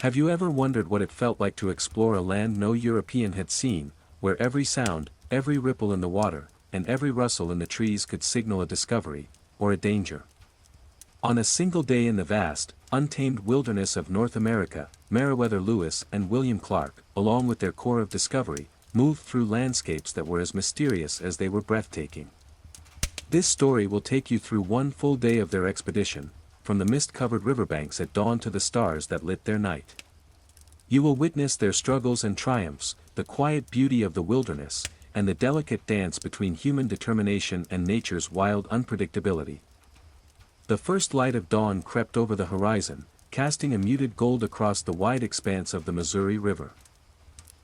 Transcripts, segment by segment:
Have you ever wondered what it felt like to explore a land no European had seen, where every sound, every ripple in the water, and every rustle in the trees could signal a discovery, or a danger? On a single day in the vast, untamed wilderness of North America, Meriwether Lewis and William Clark, along with their corps of discovery, moved through landscapes that were as mysterious as they were breathtaking. This story will take you through one full day of their expedition, from the mist-covered riverbanks at dawn to the stars that lit their night. You will witness their struggles and triumphs, the quiet beauty of the wilderness, and the delicate dance between human determination and nature's wild unpredictability. The first light of dawn crept over the horizon, casting a muted gold across the wide expanse of the Missouri River.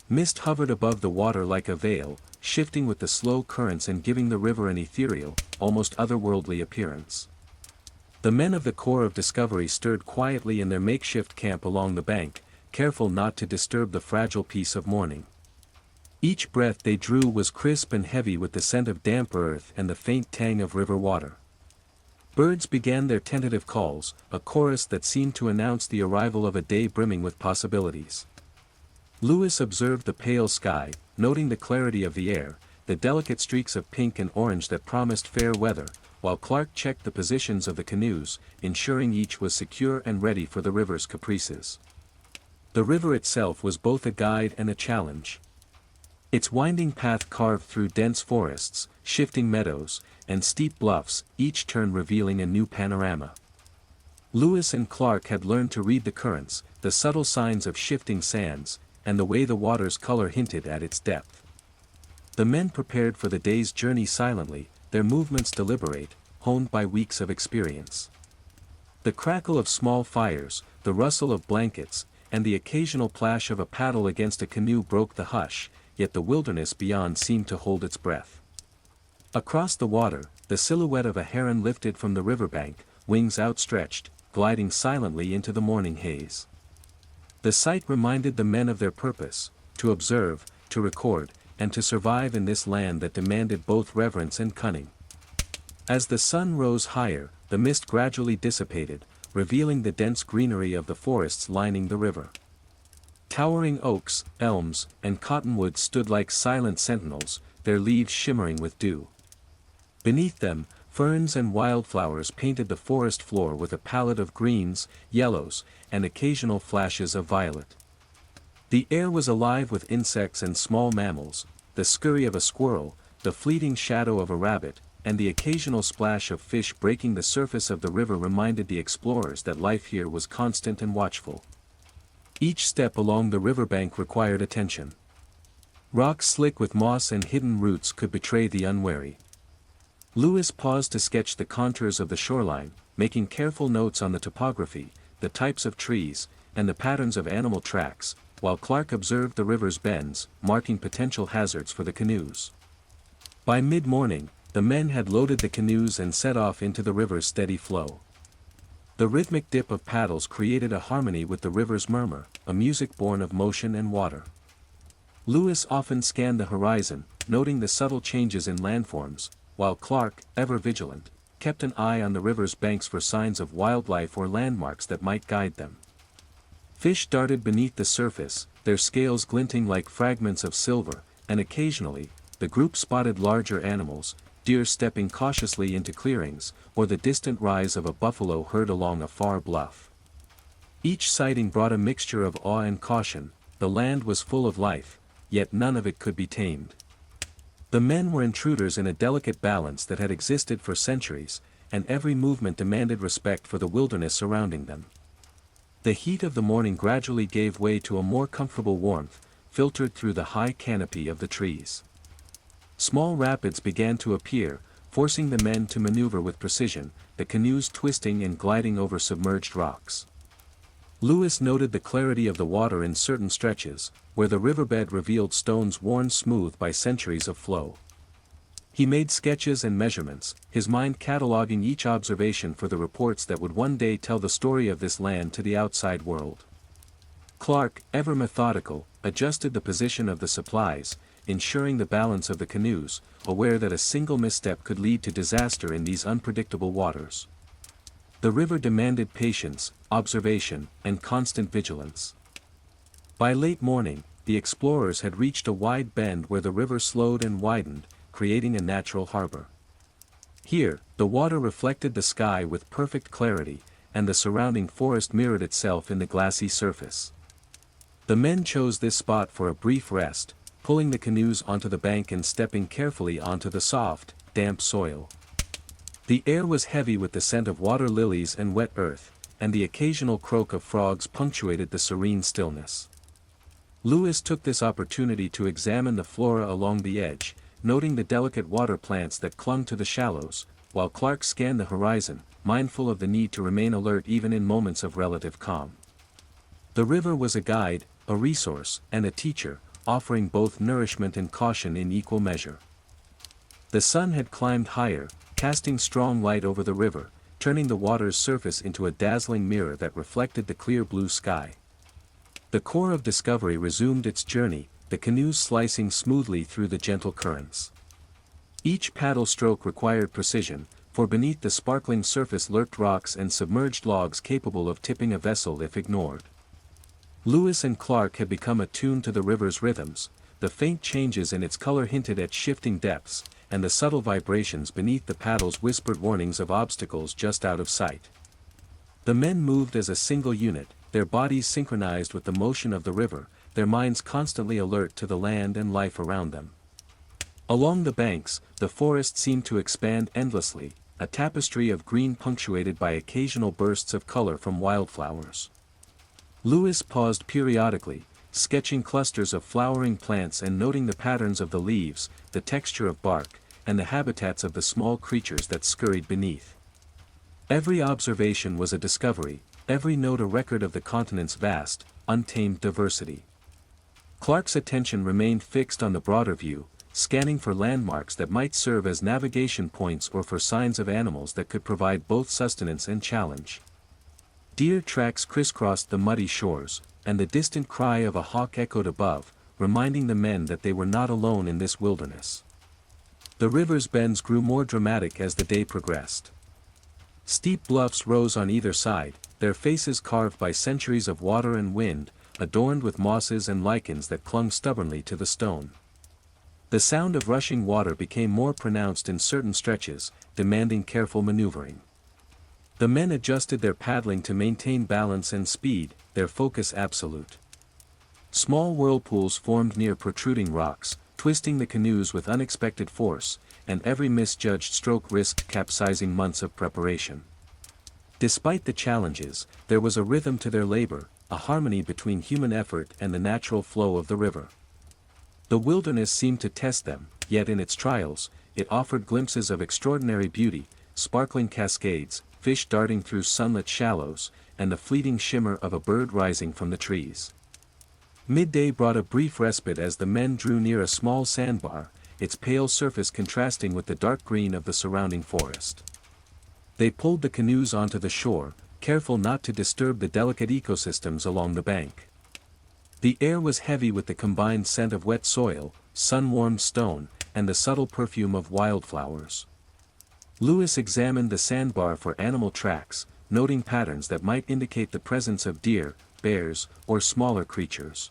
Mist hovered above the water like a veil, shifting with the slow currents and giving the river an ethereal, almost otherworldly appearance. The men of the Corps of Discovery stirred quietly in their makeshift camp along the bank, careful not to disturb the fragile peace of morning. Each breath they drew was crisp and heavy with the scent of damp earth and the faint tang of river water. Birds began their tentative calls, a chorus that seemed to announce the arrival of a day brimming with possibilities. Lewis observed the pale sky, noting the clarity of the air, the delicate streaks of pink and orange that promised fair weather, while Clark checked the positions of the canoes, ensuring each was secure and ready for the river's caprices. The river itself was both a guide and a challenge. Its winding path carved through dense forests, shifting meadows, and steep bluffs, each turn revealing a new panorama. Lewis and Clark had learned to read the currents, the subtle signs of shifting sands, and the way the water's color hinted at its depth. The men prepared for the day's journey silently, their movements deliberate, honed by weeks of experience. The crackle of small fires, the rustle of blankets, and the occasional plash of a paddle against a canoe broke the hush, yet the wilderness beyond seemed to hold its breath. Across the water, the silhouette of a heron lifted from the riverbank, wings outstretched, gliding silently into the morning haze. The sight reminded the men of their purpose, to observe, to record, and to survive in this land that demanded both reverence and cunning. As the sun rose higher, the mist gradually dissipated, revealing the dense greenery of the forests lining the river. Towering oaks, elms, and cottonwoods stood like silent sentinels, their leaves shimmering with dew. Beneath them, ferns and wildflowers painted the forest floor with a palette of greens, yellows, and occasional flashes of violet. The air was alive with insects and small mammals, the scurry of a squirrel, the fleeting shadow of a rabbit, and the occasional splash of fish breaking the surface of the river reminded the explorers that life here was constant and watchful. Each step along the riverbank required attention. Rocks slick with moss and hidden roots could betray the unwary. Lewis paused to sketch the contours of the shoreline, making careful notes on the topography, the types of trees, and the patterns of animal tracks, while Clark observed the river's bends, marking potential hazards for the canoes. By mid-morning, the men had loaded the canoes and set off into the river's steady flow. The rhythmic dip of paddles created a harmony with the river's murmur, a music born of motion and water. Lewis often scanned the horizon, noting the subtle changes in landforms, while Clark, ever vigilant, kept an eye on the river's banks for signs of wildlife or landmarks that might guide them. Fish darted beneath the surface, their scales glinting like fragments of silver, and occasionally, the group spotted larger animals, deer stepping cautiously into clearings, or the distant rise of a buffalo heard along a far bluff. Each sighting brought a mixture of awe and caution. The land was full of life, yet none of it could be tamed. The men were intruders in a delicate balance that had existed for centuries, and every movement demanded respect for the wilderness surrounding them. The heat of the morning gradually gave way to a more comfortable warmth, filtered through the high canopy of the trees. Small rapids began to appear, forcing the men to maneuver with precision, the canoes twisting and gliding over submerged rocks. Lewis noted the clarity of the water in certain stretches, where the riverbed revealed stones worn smooth by centuries of flow. He made sketches and measurements, his mind cataloging each observation for the reports that would one day tell the story of this land to the outside world. Clark, ever methodical, adjusted the position of the supplies, ensuring the balance of the canoes, aware that a single misstep could lead to disaster in these unpredictable waters. The river demanded patience, observation, and constant vigilance. By late morning, the explorers had reached a wide bend where the river slowed and widened, creating a natural harbor. Here, the water reflected the sky with perfect clarity, and the surrounding forest mirrored itself in the glassy surface. The men chose this spot for a brief rest, pulling the canoes onto the bank and stepping carefully onto the soft, damp soil. The air was heavy with the scent of water lilies and wet earth, and the occasional croak of frogs punctuated the serene stillness. Lewis took this opportunity to examine the flora along the edge, noting the delicate water plants that clung to the shallows, while Clark scanned the horizon, mindful of the need to remain alert even in moments of relative calm. The river was a guide, a resource, and a teacher, offering both nourishment and caution in equal measure. The sun had climbed higher, casting strong light over the river, turning the water's surface into a dazzling mirror that reflected the clear blue sky. The core of Discovery resumed its journey, the canoes slicing smoothly through the gentle currents. Each paddle stroke required precision, for beneath the sparkling surface lurked rocks and submerged logs capable of tipping a vessel if ignored. Lewis and Clark had become attuned to the river's rhythms, the faint changes in its color hinted at shifting depths, and the subtle vibrations beneath the paddles whispered warnings of obstacles just out of sight. The men moved as a single unit, their bodies synchronized with the motion of the river, their minds constantly alert to the land and life around them. Along the banks, the forest seemed to expand endlessly, a tapestry of green punctuated by occasional bursts of color from wildflowers. Lewis paused periodically, sketching clusters of flowering plants and noting the patterns of the leaves, the texture of bark, and the habitats of the small creatures that scurried beneath. Every observation was a discovery, every note a record of the continent's vast, untamed diversity. Clark's attention remained fixed on the broader view, scanning for landmarks that might serve as navigation points or for signs of animals that could provide both sustenance and challenge. Deer tracks crisscrossed the muddy shores, and the distant cry of a hawk echoed above, reminding the men that they were not alone in this wilderness. The river's bends grew more dramatic as the day progressed. Steep bluffs rose on either side, their faces carved by centuries of water and wind, adorned with mosses and lichens that clung stubbornly to the stone. The sound of rushing water became more pronounced in certain stretches, demanding careful maneuvering. The men adjusted their paddling to maintain balance and speed, their focus absolute. Small whirlpools formed near protruding rocks, twisting the canoes with unexpected force, and every misjudged stroke risked capsizing months of preparation. Despite the challenges, there was a rhythm to their labor, a harmony between human effort and the natural flow of the river. The wilderness seemed to test them, yet in its trials, it offered glimpses of extraordinary beauty, sparkling cascades, fish darting through sunlit shallows, and the fleeting shimmer of a bird rising from the trees. Midday brought a brief respite as the men drew near a small sandbar, its pale surface contrasting with the dark green of the surrounding forest. They pulled the canoes onto the shore, careful not to disturb the delicate ecosystems along the bank. The air was heavy with the combined scent of wet soil, sun-warmed stone, and the subtle perfume of wildflowers. Lewis examined the sandbar for animal tracks, noting patterns that might indicate the presence of deer, bears, or smaller creatures.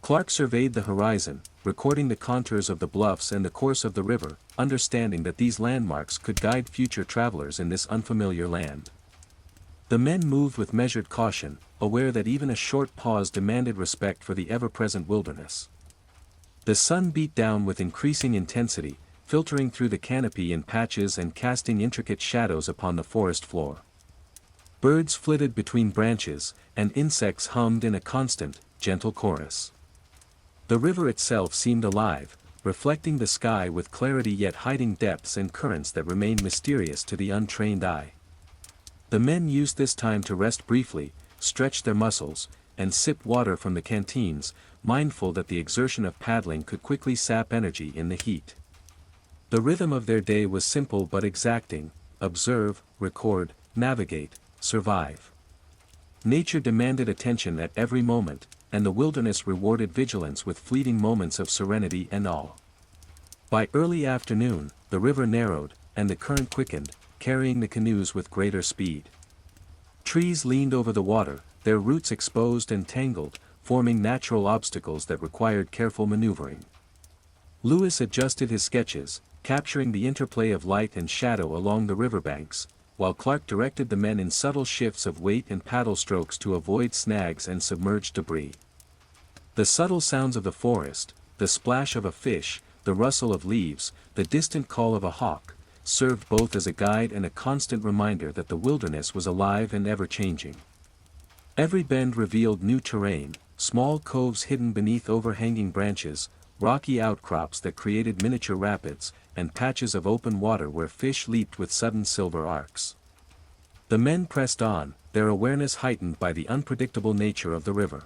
Clark surveyed the horizon, recording the contours of the bluffs and the course of the river, understanding that these landmarks could guide future travelers in this unfamiliar land. The men moved with measured caution, aware that even a short pause demanded respect for the ever-present wilderness. The sun beat down with increasing intensity, filtering through the canopy in patches and casting intricate shadows upon the forest floor. Birds flitted between branches, and insects hummed in a constant, gentle chorus. The river itself seemed alive, reflecting the sky with clarity yet hiding depths and currents that remained mysterious to the untrained eye. The men used this time to rest briefly, stretch their muscles, and sip water from the canteens, mindful that the exertion of paddling could quickly sap energy in the heat. The rhythm of their day was simple but exacting: observe, record, navigate, survive. Nature demanded attention at every moment, and the wilderness rewarded vigilance with fleeting moments of serenity and awe. By early afternoon, the river narrowed, and the current quickened, carrying the canoes with greater speed. Trees leaned over the water, their roots exposed and tangled, forming natural obstacles that required careful maneuvering. Lewis adjusted his sketches, capturing the interplay of light and shadow along the riverbanks, while Clark directed the men in subtle shifts of weight and paddle strokes to avoid snags and submerged debris. The subtle sounds of the forest, the splash of a fish, the rustle of leaves, the distant call of a hawk, served both as a guide and a constant reminder that the wilderness was alive and ever-changing. Every bend revealed new terrain, small coves hidden beneath overhanging branches, rocky outcrops that created miniature rapids, and patches of open water where fish leaped with sudden silver arcs. The men pressed on, their awareness heightened by the unpredictable nature of the river.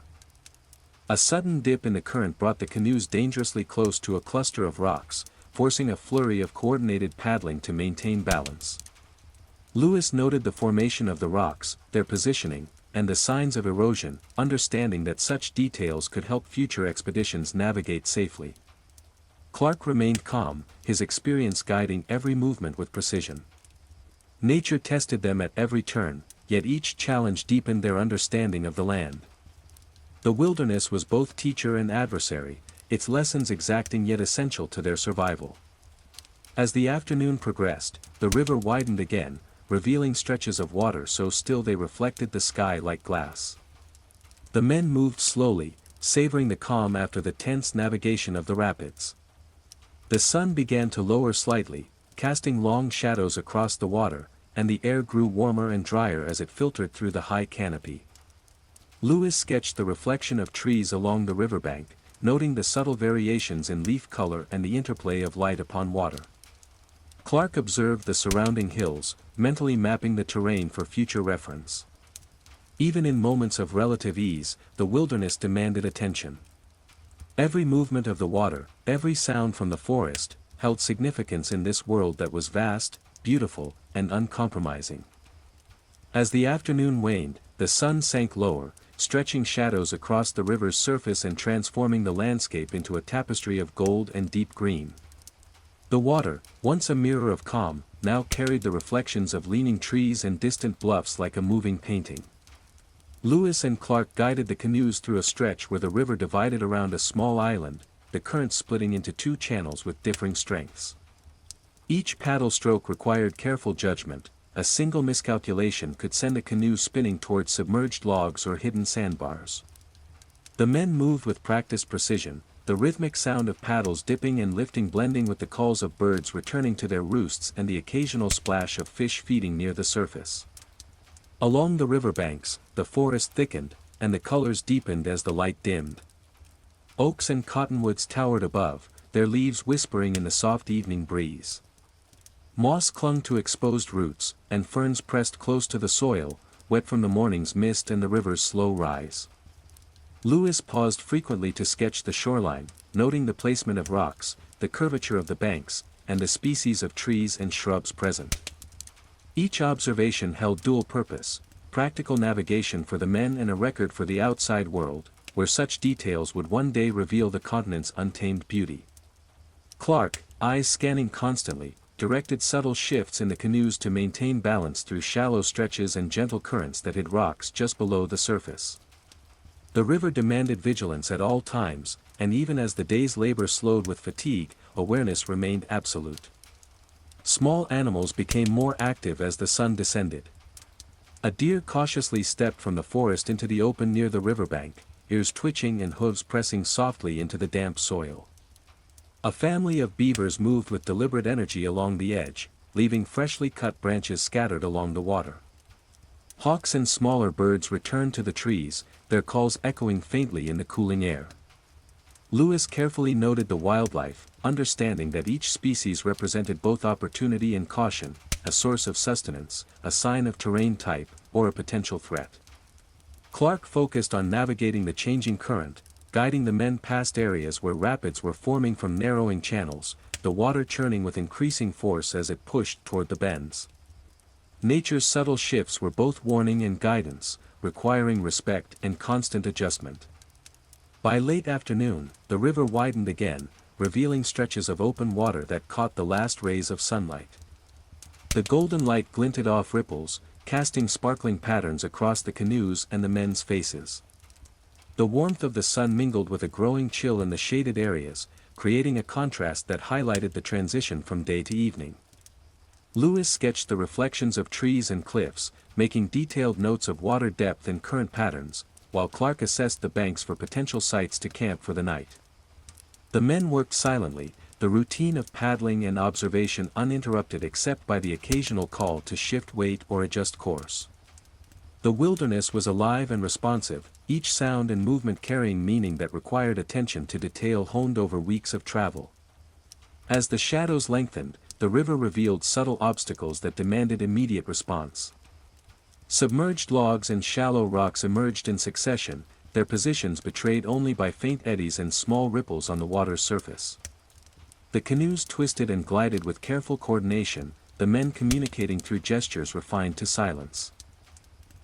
A sudden dip in the current brought the canoes dangerously close to a cluster of rocks, forcing a flurry of coordinated paddling to maintain balance. Lewis noted the formation of the rocks, their positioning, and the signs of erosion, understanding that such details could help future expeditions navigate safely. Clark remained calm, his experience guiding every movement with precision. Nature tested them at every turn, yet each challenge deepened their understanding of the land. The wilderness was both teacher and adversary, its lessons exacting yet essential to their survival. As the afternoon progressed, the river widened again, revealing stretches of water so still they reflected the sky like glass. The men moved slowly, savoring the calm after the tense navigation of the rapids. The sun began to lower slightly, casting long shadows across the water, and the air grew warmer and drier as it filtered through the high canopy. Lewis sketched the reflection of trees along the riverbank, noting the subtle variations in leaf color and the interplay of light upon water. Clark observed the surrounding hills, mentally mapping the terrain for future reference. Even in moments of relative ease, the wilderness demanded attention. Every movement of the water, every sound from the forest, held significance in this world that was vast, beautiful, and uncompromising. As the afternoon waned, the sun sank lower, stretching shadows across the river's surface and transforming the landscape into a tapestry of gold and deep green. The water, once a mirror of calm, now carried the reflections of leaning trees and distant bluffs like a moving painting. Lewis and Clark guided the canoes through a stretch where the river divided around a small island, the current splitting into two channels with differing strengths. Each paddle stroke required careful judgment. A single miscalculation could send a canoe spinning towards submerged logs or hidden sandbars. The men moved with practiced precision, the rhythmic sound of paddles dipping and lifting blending with the calls of birds returning to their roosts and the occasional splash of fish feeding near the surface. Along the riverbanks, the forest thickened, and the colors deepened as the light dimmed. Oaks and cottonwoods towered above, their leaves whispering in the soft evening breeze. Moss clung to exposed roots, and ferns pressed close to the soil, wet from the morning's mist and the river's slow rise. Lewis paused frequently to sketch the shoreline, noting the placement of rocks, the curvature of the banks, and the species of trees and shrubs present. Each observation held dual purpose, practical navigation for the men and a record for the outside world, where such details would one day reveal the continent's untamed beauty. Clark, eyes scanning constantly, directed subtle shifts in the canoes to maintain balance through shallow stretches and gentle currents that hid rocks just below the surface. The river demanded vigilance at all times, and even as the day's labor slowed with fatigue, awareness remained absolute. Small animals became more active as the sun descended. A deer cautiously stepped from the forest into the open near the riverbank, ears twitching and hooves pressing softly into the damp soil. A family of beavers moved with deliberate energy along the edge, leaving freshly cut branches scattered along the water. Hawks and smaller birds returned to the trees, their calls echoing faintly in the cooling air. Lewis carefully noted the wildlife, understanding that each species represented both opportunity and caution, a source of sustenance, a sign of terrain type, or a potential threat. Clark focused on navigating the changing current, guiding the men past areas where rapids were forming from narrowing channels, the water churning with increasing force as it pushed toward the bends. Nature's subtle shifts were both warning and guidance, requiring respect and constant adjustment. By late afternoon, the river widened again, revealing stretches of open water that caught the last rays of sunlight. The golden light glinted off ripples, casting sparkling patterns across the canoes and the men's faces. The warmth of the sun mingled with a growing chill in the shaded areas, creating a contrast that highlighted the transition from day to evening. Lewis sketched the reflections of trees and cliffs, making detailed notes of water depth and current patterns, while Clark assessed the banks for potential sites to camp for the night. The men worked silently, the routine of paddling and observation uninterrupted except by the occasional call to shift weight or adjust course. The wilderness was alive and responsive, each sound and movement carrying meaning that required attention to detail honed over weeks of travel. As the shadows lengthened, the river revealed subtle obstacles that demanded immediate response. Submerged logs and shallow rocks emerged in succession, their positions betrayed only by faint eddies and small ripples on the water's surface. The canoes twisted and glided with careful coordination, the men communicating through gestures refined to silence.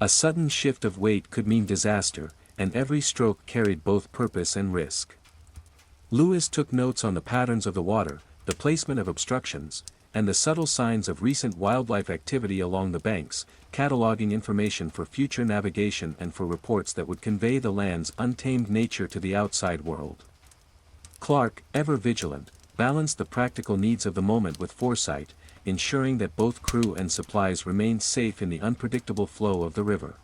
A sudden shift of weight could mean disaster, and every stroke carried both purpose and risk. Lewis took notes on the patterns of the water, the placement of obstructions, and the subtle signs of recent wildlife activity along the banks, cataloging information for future navigation and for reports that would convey the land's untamed nature to the outside world. Clark, ever vigilant, balanced the practical needs of the moment with foresight, ensuring that both crew and supplies remained safe in the unpredictable flow of the river.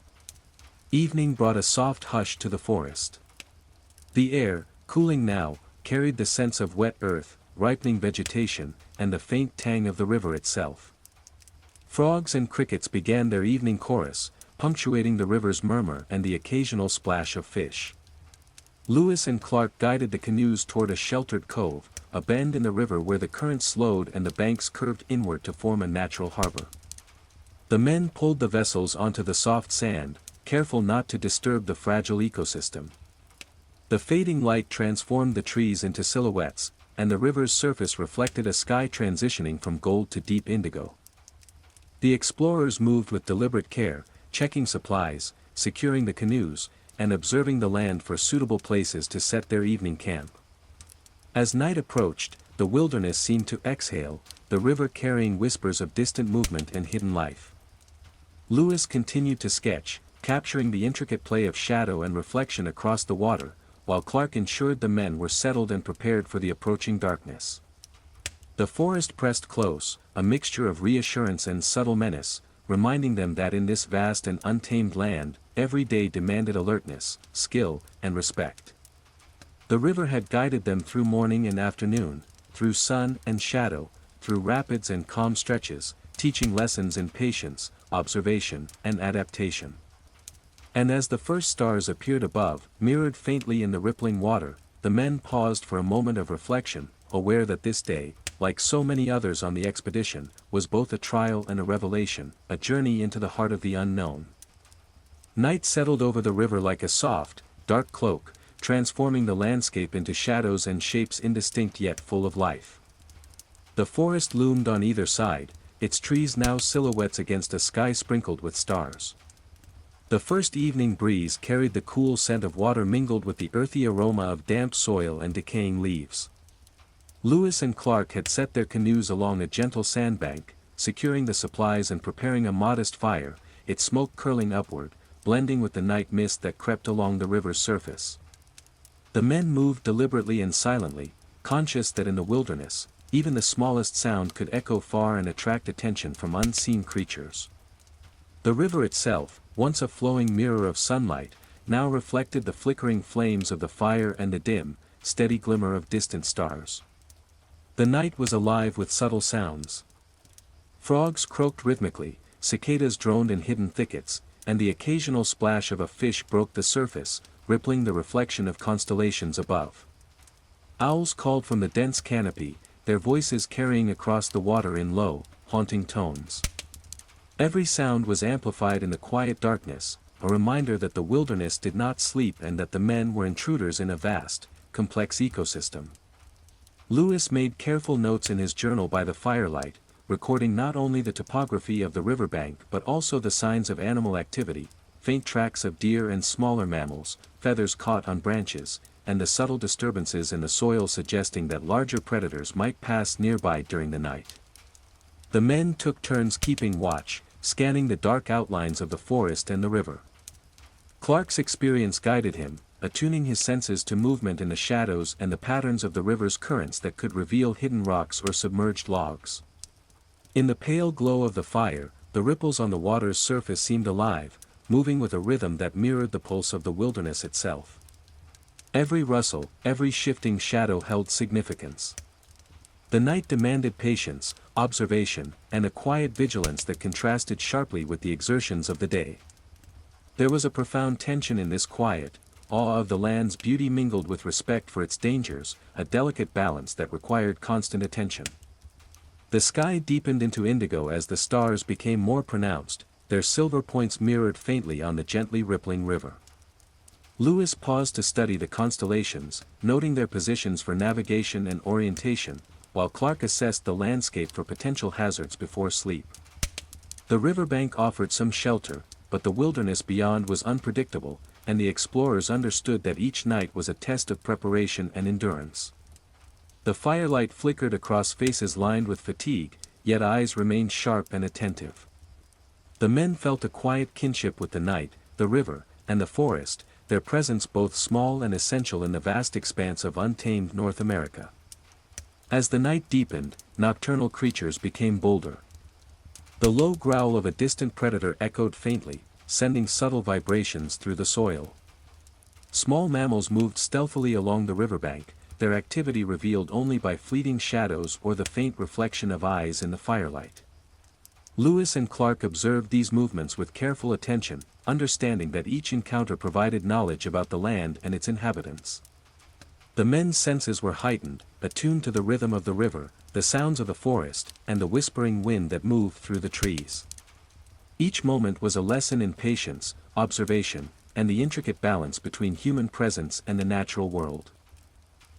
Evening brought a soft hush to the forest. The air, cooling now, carried the sense of wet earth, ripening vegetation, and the faint tang of the river itself. Frogs and crickets began their evening chorus, punctuating the river's murmur and the occasional splash of fish. Lewis and Clark guided the canoes toward a sheltered cove, a bend in the river where the current slowed and the banks curved inward to form a natural harbor. The men pulled the vessels onto the soft sand, careful not to disturb the fragile ecosystem. The fading light transformed the trees into silhouettes, and the river's surface reflected a sky transitioning from gold to deep indigo. The explorers moved with deliberate care, checking supplies, securing the canoes, and observing the land for suitable places to set their evening camp. As night approached, the wilderness seemed to exhale, the river carrying whispers of distant movement and hidden life. Lewis continued to sketch, capturing the intricate play of shadow and reflection across the water, while Clark ensured the men were settled and prepared for the approaching darkness. The forest pressed close, a mixture of reassurance and subtle menace, reminding them that in this vast and untamed land, every day demanded alertness, skill, and respect. The river had guided them through morning and afternoon, through sun and shadow, through rapids and calm stretches, teaching lessons in patience, observation, and adaptation. And as the first stars appeared above, mirrored faintly in the rippling water, the men paused for a moment of reflection, aware that this day, like so many others on the expedition, was both a trial and a revelation, a journey into the heart of the unknown. Night settled over the river like a soft, dark cloak, transforming the landscape into shadows and shapes indistinct yet full of life. The forest loomed on either side, its trees now silhouettes against a sky sprinkled with stars. The first evening breeze carried the cool scent of water mingled with the earthy aroma of damp soil and decaying leaves. Lewis and Clark had set their canoes along a gentle sandbank, securing the supplies and preparing a modest fire, its smoke curling upward, blending with the night mist that crept along the river's surface. The men moved deliberately and silently, conscious that in the wilderness, even the smallest sound could echo far and attract attention from unseen creatures. The river itself, once a flowing mirror of sunlight, now reflected the flickering flames of the fire and the dim, steady glimmer of distant stars. The night was alive with subtle sounds. Frogs croaked rhythmically, cicadas droned in hidden thickets, and the occasional splash of a fish broke the surface, rippling the reflection of constellations above. Owls called from the dense canopy, their voices carrying across the water in low, haunting tones. Every sound was amplified in the quiet darkness, a reminder that the wilderness did not sleep and that the men were intruders in a vast, complex ecosystem. Lewis made careful notes in his journal by the firelight, recording not only the topography of the riverbank but also the signs of animal activity, faint tracks of deer and smaller mammals, feathers caught on branches, and the subtle disturbances in the soil suggesting that larger predators might pass nearby during the night. The men took turns keeping watch, scanning the dark outlines of the forest and the river. Clark's experience guided him, attuning his senses to movement in the shadows and the patterns of the river's currents that could reveal hidden rocks or submerged logs. In the pale glow of the fire, the ripples on the water's surface seemed alive, moving with a rhythm that mirrored the pulse of the wilderness itself. Every rustle, every shifting shadow held significance. The night demanded patience, observation, and a quiet vigilance that contrasted sharply with the exertions of the day. There was a profound tension in this quiet, awe of the land's beauty mingled with respect for its dangers, a delicate balance that required constant attention. The sky deepened into indigo as the stars became more pronounced, their silver points mirrored faintly on the gently rippling river. Lewis paused to study the constellations, noting their positions for navigation and orientation, while Clark assessed the landscape for potential hazards before sleep. The riverbank offered some shelter, but the wilderness beyond was unpredictable, and the explorers understood that each night was a test of preparation and endurance. The firelight flickered across faces lined with fatigue, yet eyes remained sharp and attentive. The men felt a quiet kinship with the night, the river, and the forest, their presence both small and essential in the vast expanse of untamed North America. As the night deepened, nocturnal creatures became bolder. The low growl of a distant predator echoed faintly, sending subtle vibrations through the soil. Small mammals moved stealthily along the riverbank, their activity revealed only by fleeting shadows or the faint reflection of eyes in the firelight. Lewis and Clark observed these movements with careful attention, understanding that each encounter provided knowledge about the land and its inhabitants. The men's senses were heightened, attuned to the rhythm of the river, the sounds of the forest, and the whispering wind that moved through the trees. Each moment was a lesson in patience, observation, and the intricate balance between human presence and the natural world.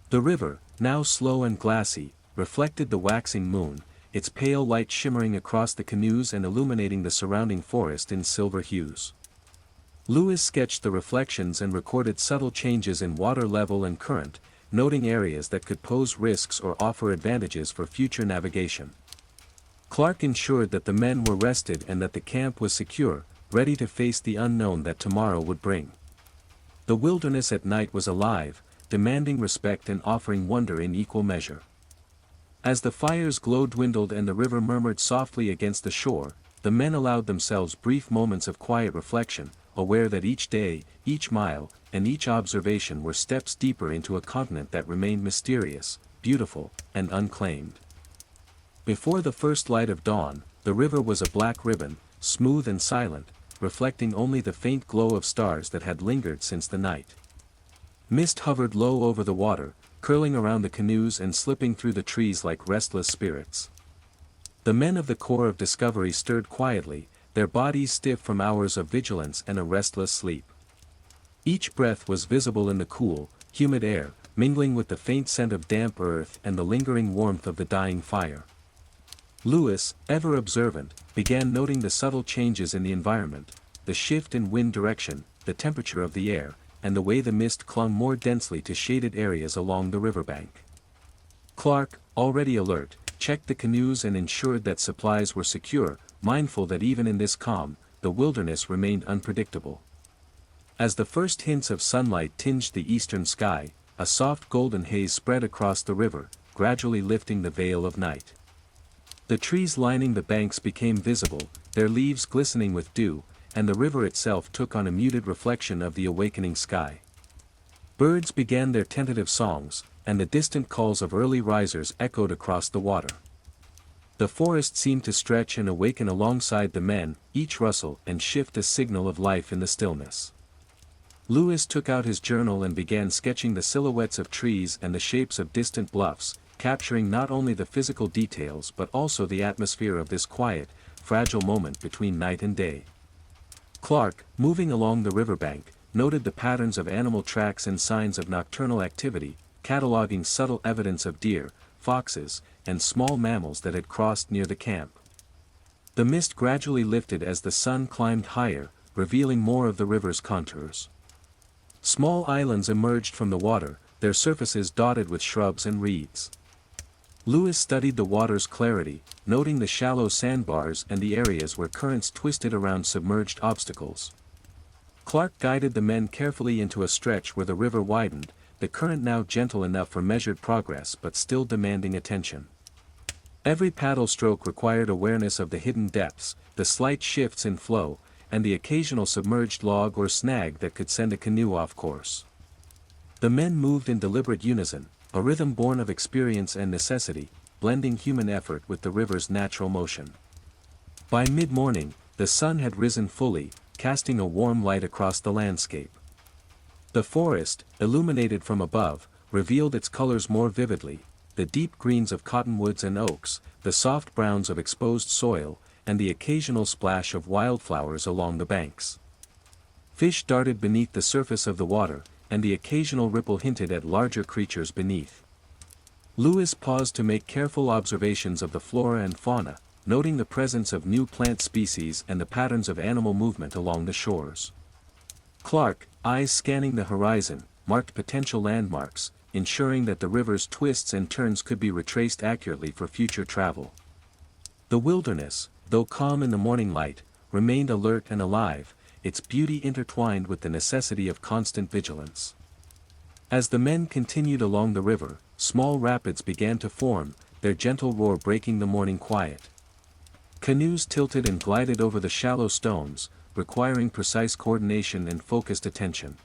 The river, now slow and glassy, reflected the waxing moon, its pale light shimmering across the canoes and illuminating the surrounding forest in silver hues. Lewis sketched the reflections and recorded subtle changes in water level and current, noting areas that could pose risks or offer advantages for future navigation. Clark ensured that the men were rested and that the camp was secure, ready to face the unknown that tomorrow would bring. The wilderness at night was alive, demanding respect and offering wonder in equal measure. As the fire's glow dwindled and the river murmured softly against the shore, the men allowed themselves brief moments of quiet reflection, aware that each day, each mile, and each observation were steps deeper into a continent that remained mysterious, beautiful, and unclaimed. Before the first light of dawn, the river was a black ribbon, smooth and silent, reflecting only the faint glow of stars that had lingered since the night. Mist hovered low over the water, curling around the canoes and slipping through the trees like restless spirits. The men of the Corps of Discovery stirred quietly, their bodies stiff from hours of vigilance and a restless sleep. Each breath was visible in the cool, humid air, mingling with the faint scent of damp earth and the lingering warmth of the dying fire. Lewis, ever observant, began noting the subtle changes in the environment, the shift in wind direction, the temperature of the air, and the way the mist clung more densely to shaded areas along the riverbank. Clark, already alert, checked the canoes and ensured that supplies were secure, mindful that even in this calm, the wilderness remained unpredictable. As the first hints of sunlight tinged the eastern sky, a soft golden haze spread across the river, gradually lifting the veil of night. The trees lining the banks became visible, their leaves glistening with dew, and the river itself took on a muted reflection of the awakening sky. Birds began their tentative songs, and the distant calls of early risers echoed across the water. The forest seemed to stretch and awaken alongside the men, each rustle and shift a signal of life in the stillness. Lewis took out his journal and began sketching the silhouettes of trees and the shapes of distant bluffs, capturing not only the physical details but also the atmosphere of this quiet, fragile moment between night and day. Clark, moving along the riverbank, noted the patterns of animal tracks and signs of nocturnal activity, cataloging subtle evidence of deer, foxes, and small mammals that had crossed near the camp. The mist gradually lifted as the sun climbed higher, revealing more of the river's contours. Small islands emerged from the water, their surfaces dotted with shrubs and reeds. Lewis studied the water's clarity, noting the shallow sandbars and the areas where currents twisted around submerged obstacles. Clark guided the men carefully into a stretch where the river widened, the current now gentle enough for measured progress but still demanding attention. Every paddle stroke required awareness of the hidden depths, the slight shifts in flow, and the occasional submerged log or snag that could send a canoe off course. The men moved in deliberate unison, a rhythm born of experience and necessity, blending human effort with the river's natural motion. By mid-morning, the sun had risen fully, casting a warm light across the landscape. The forest, illuminated from above, revealed its colors more vividly, the deep greens of cottonwoods and oaks, the soft browns of exposed soil, and the occasional splash of wildflowers along the banks. Fish darted beneath the surface of the water, and the occasional ripple hinted at larger creatures beneath. Lewis paused to make careful observations of the flora and fauna, noting the presence of new plant species and the patterns of animal movement along the shores. Clark, eyes scanning the horizon, marked potential landmarks, ensuring that the river's twists and turns could be retraced accurately for future travel. The wilderness, though calm in the morning light, remained alert and alive, its beauty intertwined with the necessity of constant vigilance. As the men continued along the river, small rapids began to form, their gentle roar breaking the morning quiet. Canoes tilted and glided over the shallow stones, requiring precise coordination and focused attention.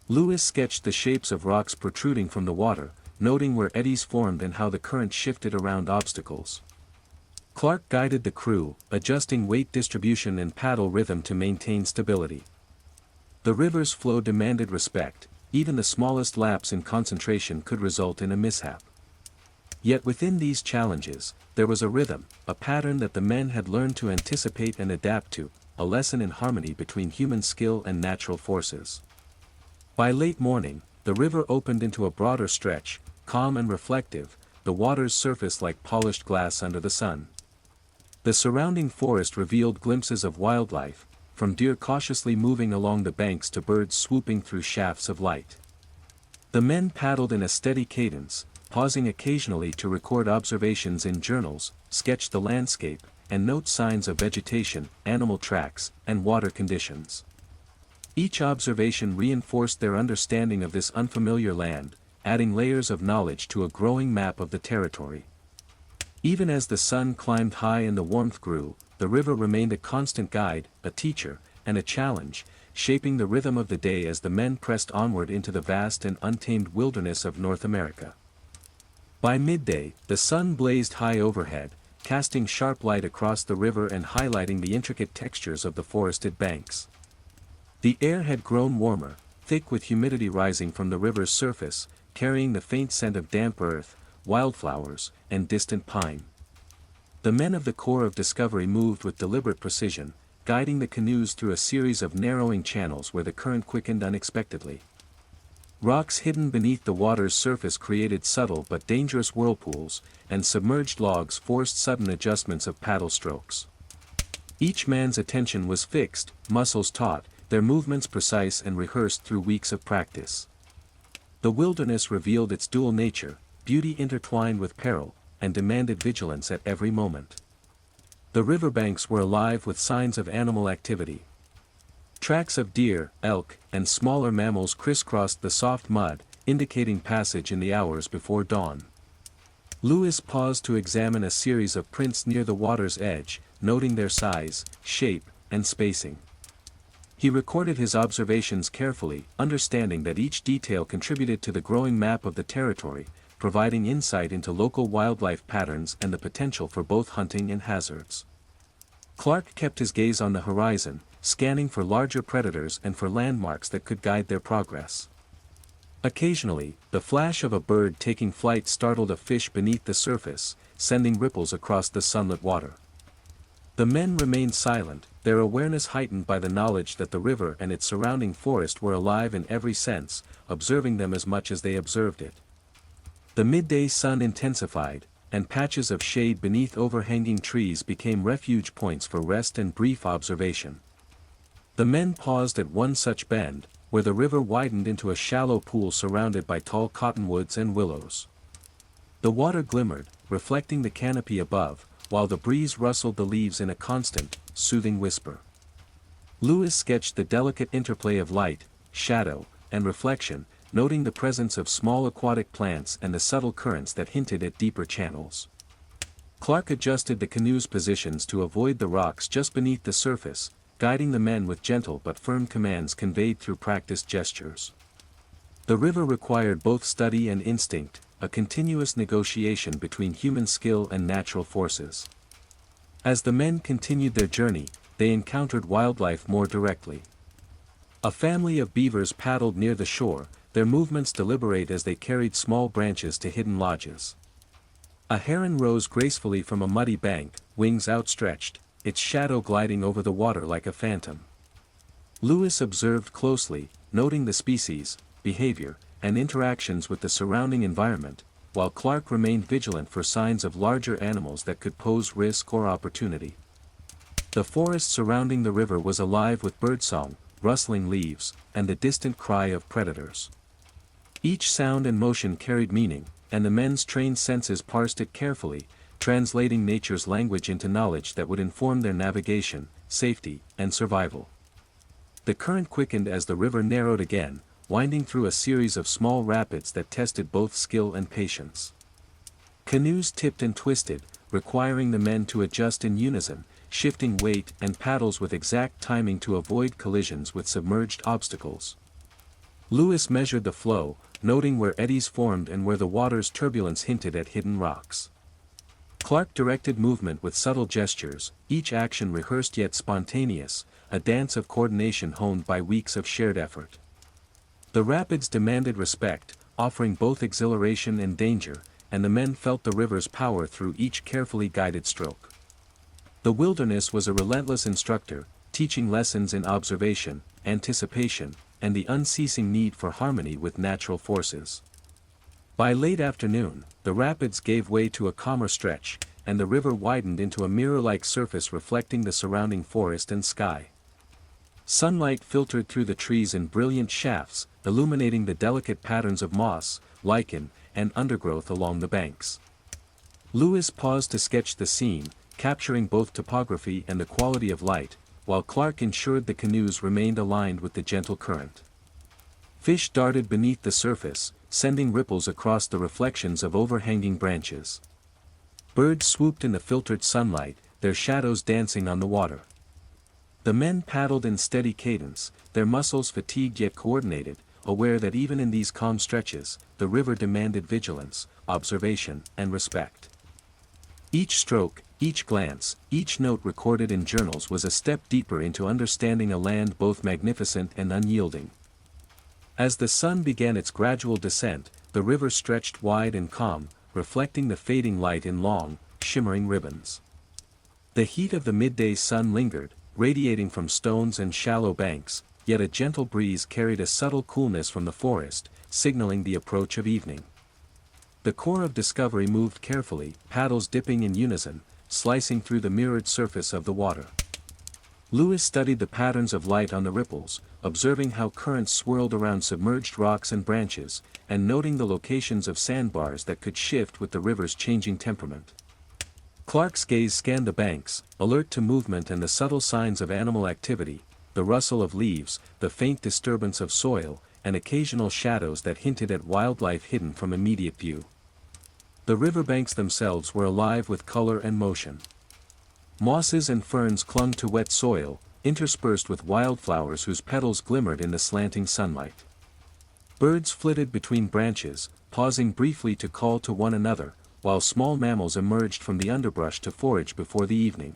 Lewis sketched the shapes of rocks protruding from the water, noting where eddies formed and how the current shifted around obstacles. Clark guided the crew, adjusting weight distribution and paddle rhythm to maintain stability. The river's flow demanded respect, even the smallest lapse in concentration could result in a mishap. Yet within these challenges, there was a rhythm, a pattern that the men had learned to anticipate and adapt to, a lesson in harmony between human skill and natural forces. By late morning, the river opened into a broader stretch, calm and reflective, the water's surface like polished glass under the sun. The surrounding forest revealed glimpses of wildlife, from deer cautiously moving along the banks to birds swooping through shafts of light. The men paddled in a steady cadence, pausing occasionally to record observations in journals, sketch the landscape, and note signs of vegetation, animal tracks, and water conditions. Each observation reinforced their understanding of this unfamiliar land, adding layers of knowledge to a growing map of the territory. Even as the sun climbed high and the warmth grew, the river remained a constant guide, a teacher, and a challenge, shaping the rhythm of the day as the men pressed onward into the vast and untamed wilderness of North America. By midday, the sun blazed high overhead, casting sharp light across the river and highlighting the intricate textures of the forested banks. The air had grown warmer, thick with humidity rising from the river's surface, carrying the faint scent of damp earth, wildflowers, and distant pine. The men of the Corps of Discovery moved with deliberate precision, guiding the canoes through a series of narrowing channels where the current quickened unexpectedly. Rocks hidden beneath the water's surface created subtle but dangerous whirlpools, and submerged logs forced sudden adjustments of paddle strokes. Each man's attention was fixed, muscles taut, their movements precise and rehearsed through weeks of practice. The wilderness revealed its dual nature, beauty intertwined with peril, and demanded vigilance at every moment. The riverbanks were alive with signs of animal activity. Tracks of deer, elk, and smaller mammals crisscrossed the soft mud, indicating passage in the hours before dawn. Lewis paused to examine a series of prints near the water's edge, noting their size, shape, and spacing. He recorded his observations carefully, understanding that each detail contributed to the growing map of the territory, providing insight into local wildlife patterns and the potential for both hunting and hazards. Clark kept his gaze on the horizon, scanning for larger predators and for landmarks that could guide their progress. Occasionally, the flash of a bird taking flight startled a fish beneath the surface, sending ripples across the sunlit water. The men remained silent, their awareness heightened by the knowledge that the river and its surrounding forest were alive in every sense, observing them as much as they observed it. The midday sun intensified, and patches of shade beneath overhanging trees became refuge points for rest and brief observation. The men paused at one such bend, where the river widened into a shallow pool surrounded by tall cottonwoods and willows. The water glimmered, reflecting the canopy above, while the breeze rustled the leaves in a constant, soothing whisper. Lewis sketched the delicate interplay of light, shadow, and reflection, noting the presence of small aquatic plants and the subtle currents that hinted at deeper channels. Clark adjusted the canoe's positions to avoid the rocks just beneath the surface, guiding the men with gentle but firm commands conveyed through practiced gestures. The river required both study and instinct, a continuous negotiation between human skill and natural forces. As the men continued their journey, they encountered wildlife more directly. A family of beavers paddled near the shore, their movements deliberate as they carried small branches to hidden lodges. A heron rose gracefully from a muddy bank, wings outstretched, its shadow gliding over the water like a phantom. Lewis observed closely, noting the species, behavior, and interactions with the surrounding environment, while Clark remained vigilant for signs of larger animals that could pose risk or opportunity. The forest surrounding the river was alive with birdsong, rustling leaves, and the distant cry of predators. Each sound and motion carried meaning, and the men's trained senses parsed it carefully, translating nature's language into knowledge that would inform their navigation, safety, and survival. The current quickened as the river narrowed again, winding through a series of small rapids that tested both skill and patience. Canoes tipped and twisted, requiring the men to adjust in unison, shifting weight and paddles with exact timing to avoid collisions with submerged obstacles. Lewis measured the flow, noting where eddies formed and where the water's turbulence hinted at hidden rocks. Clark directed movement with subtle gestures, each action rehearsed yet spontaneous, a dance of coordination honed by weeks of shared effort. The rapids demanded respect, offering both exhilaration and danger, and the men felt the river's power through each carefully guided stroke. The wilderness was a relentless instructor, teaching lessons in observation, anticipation, and the unceasing need for harmony with natural forces. By late afternoon, the rapids gave way to a calmer stretch, and the river widened into a mirror-like surface reflecting the surrounding forest and sky. Sunlight filtered through the trees in brilliant shafts, illuminating the delicate patterns of moss, lichen, and undergrowth along the banks. Lewis paused to sketch the scene, capturing both topography and the quality of light, while Clark ensured the canoes remained aligned with the gentle current. Fish darted beneath the surface, sending ripples across the reflections of overhanging branches. Birds swooped in the filtered sunlight, their shadows dancing on the water. The men paddled in steady cadence, their muscles fatigued yet coordinated, aware that even in these calm stretches, the river demanded vigilance, observation, and respect. Each stroke, each glance, each note recorded in journals was a step deeper into understanding a land both magnificent and unyielding. As the sun began its gradual descent, the river stretched wide and calm, reflecting the fading light in long, shimmering ribbons. The heat of the midday sun lingered, radiating from stones and shallow banks, yet a gentle breeze carried a subtle coolness from the forest, signaling the approach of evening. The core of Discovery moved carefully, paddles dipping in unison, slicing through the mirrored surface of the water. Lewis studied the patterns of light on the ripples, observing how currents swirled around submerged rocks and branches, and noting the locations of sandbars that could shift with the river's changing temperament. Clark's gaze scanned the banks, alert to movement and the subtle signs of animal activity, the rustle of leaves, the faint disturbance of soil, and occasional shadows that hinted at wildlife hidden from immediate view. The riverbanks themselves were alive with color and motion. Mosses and ferns clung to wet soil, interspersed with wildflowers whose petals glimmered in the slanting sunlight. Birds flitted between branches, pausing briefly to call to one another, while small mammals emerged from the underbrush to forage before the evening.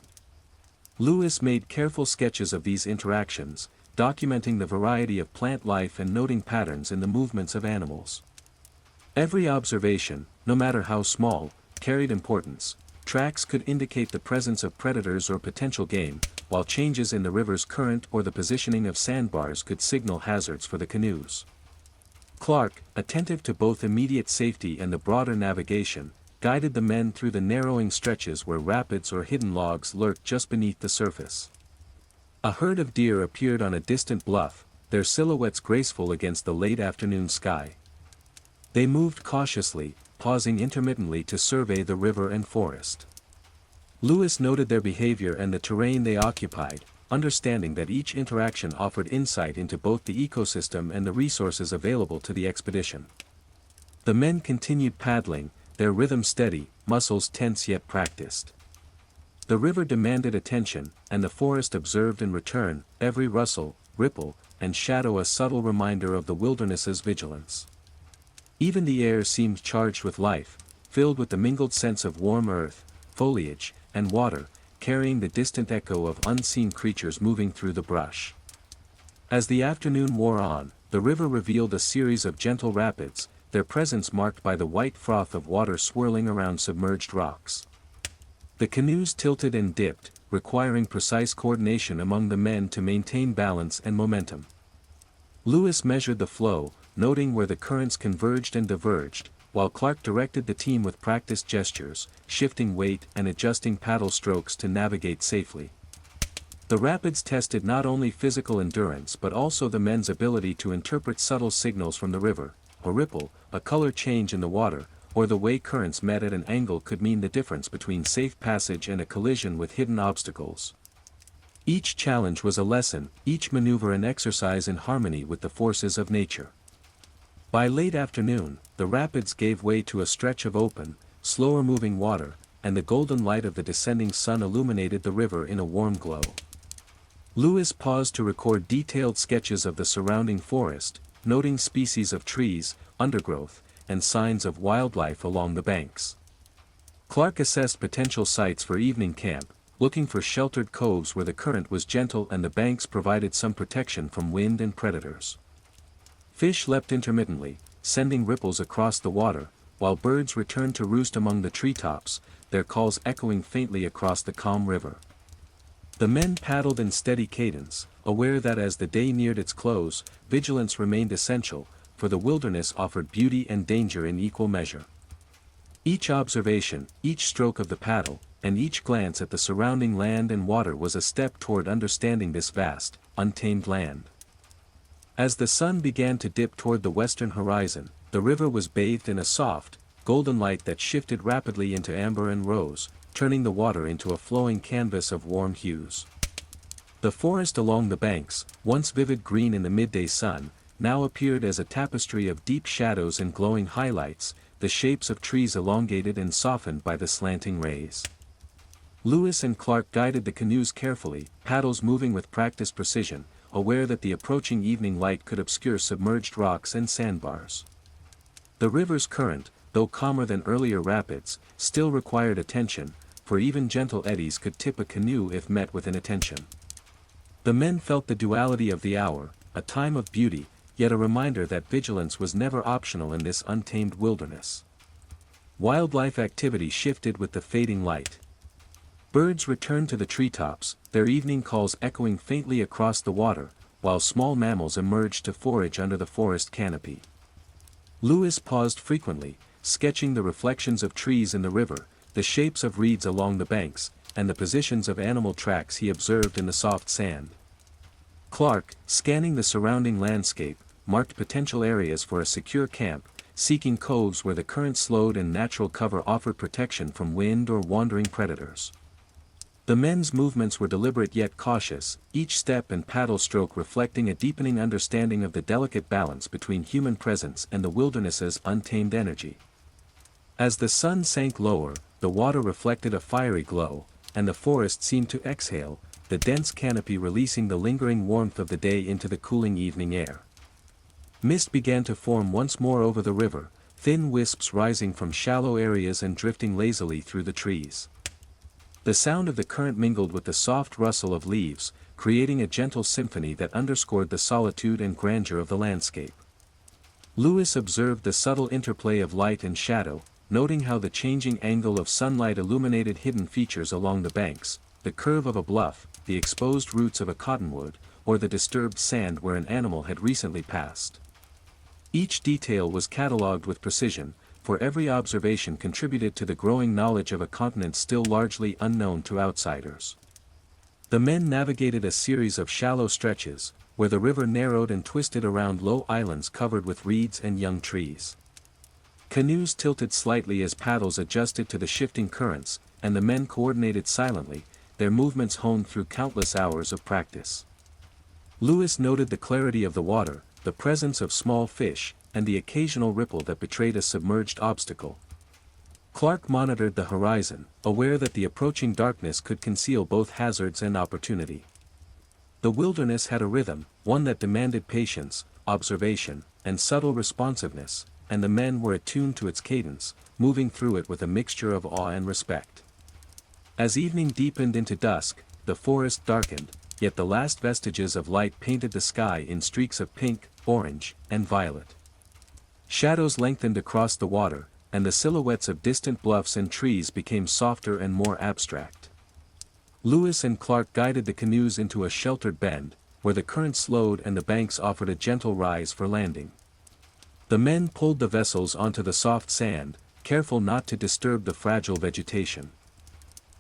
Lewis made careful sketches of these interactions, documenting the variety of plant life and noting patterns in the movements of animals. Every observation, no matter how small, carried importance. Tracks could indicate the presence of predators or potential game, while changes in the river's current or the positioning of sandbars could signal hazards for the canoes. Clark, attentive to both immediate safety and the broader navigation, guided the men through the narrowing stretches where rapids or hidden logs lurked just beneath the surface. A herd of deer appeared on a distant bluff, their silhouettes graceful against the late afternoon sky. They moved cautiously, pausing intermittently to survey the river and forest. Lewis noted their behavior and the terrain they occupied, understanding that each interaction offered insight into both the ecosystem and the resources available to the expedition. The men continued paddling, their rhythm steady, muscles tense yet practiced. The river demanded attention, and the forest observed in return, every rustle, ripple, and shadow a subtle reminder of the wilderness's vigilance. Even the air seemed charged with life, filled with the mingled sense of warm earth, foliage, and water, carrying the distant echo of unseen creatures moving through the brush. As the afternoon wore on, the river revealed a series of gentle rapids, their presence marked by the white froth of water swirling around submerged rocks. The canoes tilted and dipped, requiring precise coordination among the men to maintain balance and momentum. Lewis measured the flow, noting where the currents converged and diverged, while Clark directed the team with practiced gestures, shifting weight and adjusting paddle strokes to navigate safely. The rapids tested not only physical endurance but also the men's ability to interpret subtle signals from the river. A ripple, a color change in the water, or the way currents met at an angle could mean the difference between safe passage and a collision with hidden obstacles. Each challenge was a lesson, each maneuver an exercise in harmony with the forces of nature. By late afternoon, the rapids gave way to a stretch of open, slower-moving water, and the golden light of the descending sun illuminated the river in a warm glow. Lewis paused to record detailed sketches of the surrounding forest, noting species of trees, undergrowth, and signs of wildlife along the banks. Clark assessed potential sites for evening camp, looking for sheltered coves where the current was gentle and the banks provided some protection from wind and predators. Fish leapt intermittently, sending ripples across the water, while birds returned to roost among the treetops, their calls echoing faintly across the calm river. The men paddled in steady cadence, aware that as the day neared its close, vigilance remained essential, for the wilderness offered beauty and danger in equal measure. Each observation, each stroke of the paddle, and each glance at the surrounding land and water was a step toward understanding this vast, untamed land. As the sun began to dip toward the western horizon, the river was bathed in a soft, golden light that shifted rapidly into amber and rose, turning the water into a flowing canvas of warm hues. The forest along the banks, once vivid green in the midday sun, now appeared as a tapestry of deep shadows and glowing highlights, the shapes of trees elongated and softened by the slanting rays. Lewis and Clark guided the canoes carefully, paddles moving with practiced precision, aware that the approaching evening light could obscure submerged rocks and sandbars. The river's current, though calmer than earlier rapids, still required attention, for even gentle eddies could tip a canoe if met with inattention. The men felt the duality of the hour, a time of beauty, yet a reminder that vigilance was never optional in this untamed wilderness. Wildlife activity shifted with the fading light. Birds returned to the treetops, their evening calls echoing faintly across the water, while small mammals emerged to forage under the forest canopy. Lewis paused frequently, sketching the reflections of trees in the river, the shapes of reeds along the banks, and the positions of animal tracks he observed in the soft sand. Clark, scanning the surrounding landscape, marked potential areas for a secure camp, seeking coves where the current slowed and natural cover offered protection from wind or wandering predators. The men's movements were deliberate yet cautious, each step and paddle stroke reflecting a deepening understanding of the delicate balance between human presence and the wilderness's untamed energy. As the sun sank lower, the water reflected a fiery glow, and the forest seemed to exhale, the dense canopy releasing the lingering warmth of the day into the cooling evening air. Mist began to form once more over the river, thin wisps rising from shallow areas and drifting lazily through the trees. The sound of the current mingled with the soft rustle of leaves, creating a gentle symphony that underscored the solitude and grandeur of the landscape. Lewis observed the subtle interplay of light and shadow, noting how the changing angle of sunlight illuminated hidden features along the banks, the curve of a bluff, the exposed roots of a cottonwood, or the disturbed sand where an animal had recently passed. Each detail was catalogued with precision, for every observation contributed to the growing knowledge of a continent still largely unknown to outsiders. The men navigated a series of shallow stretches, where the river narrowed and twisted around low islands covered with reeds and young trees. Canoes tilted slightly as paddles adjusted to the shifting currents, and the men coordinated silently, their movements honed through countless hours of practice. Lewis noted the clarity of the water, the presence of small fish, and the occasional ripple that betrayed a submerged obstacle. Clark monitored the horizon, aware that the approaching darkness could conceal both hazards and opportunity. The wilderness had a rhythm, one that demanded patience, observation, and subtle responsiveness, and the men were attuned to its cadence, moving through it with a mixture of awe and respect. As evening deepened into dusk, the forest darkened, yet the last vestiges of light painted the sky in streaks of pink, orange, and violet. Shadows lengthened across the water, and the silhouettes of distant bluffs and trees became softer and more abstract. Lewis and Clark guided the canoes into a sheltered bend, where the current slowed and the banks offered a gentle rise for landing. The men pulled the vessels onto the soft sand, careful not to disturb the fragile vegetation.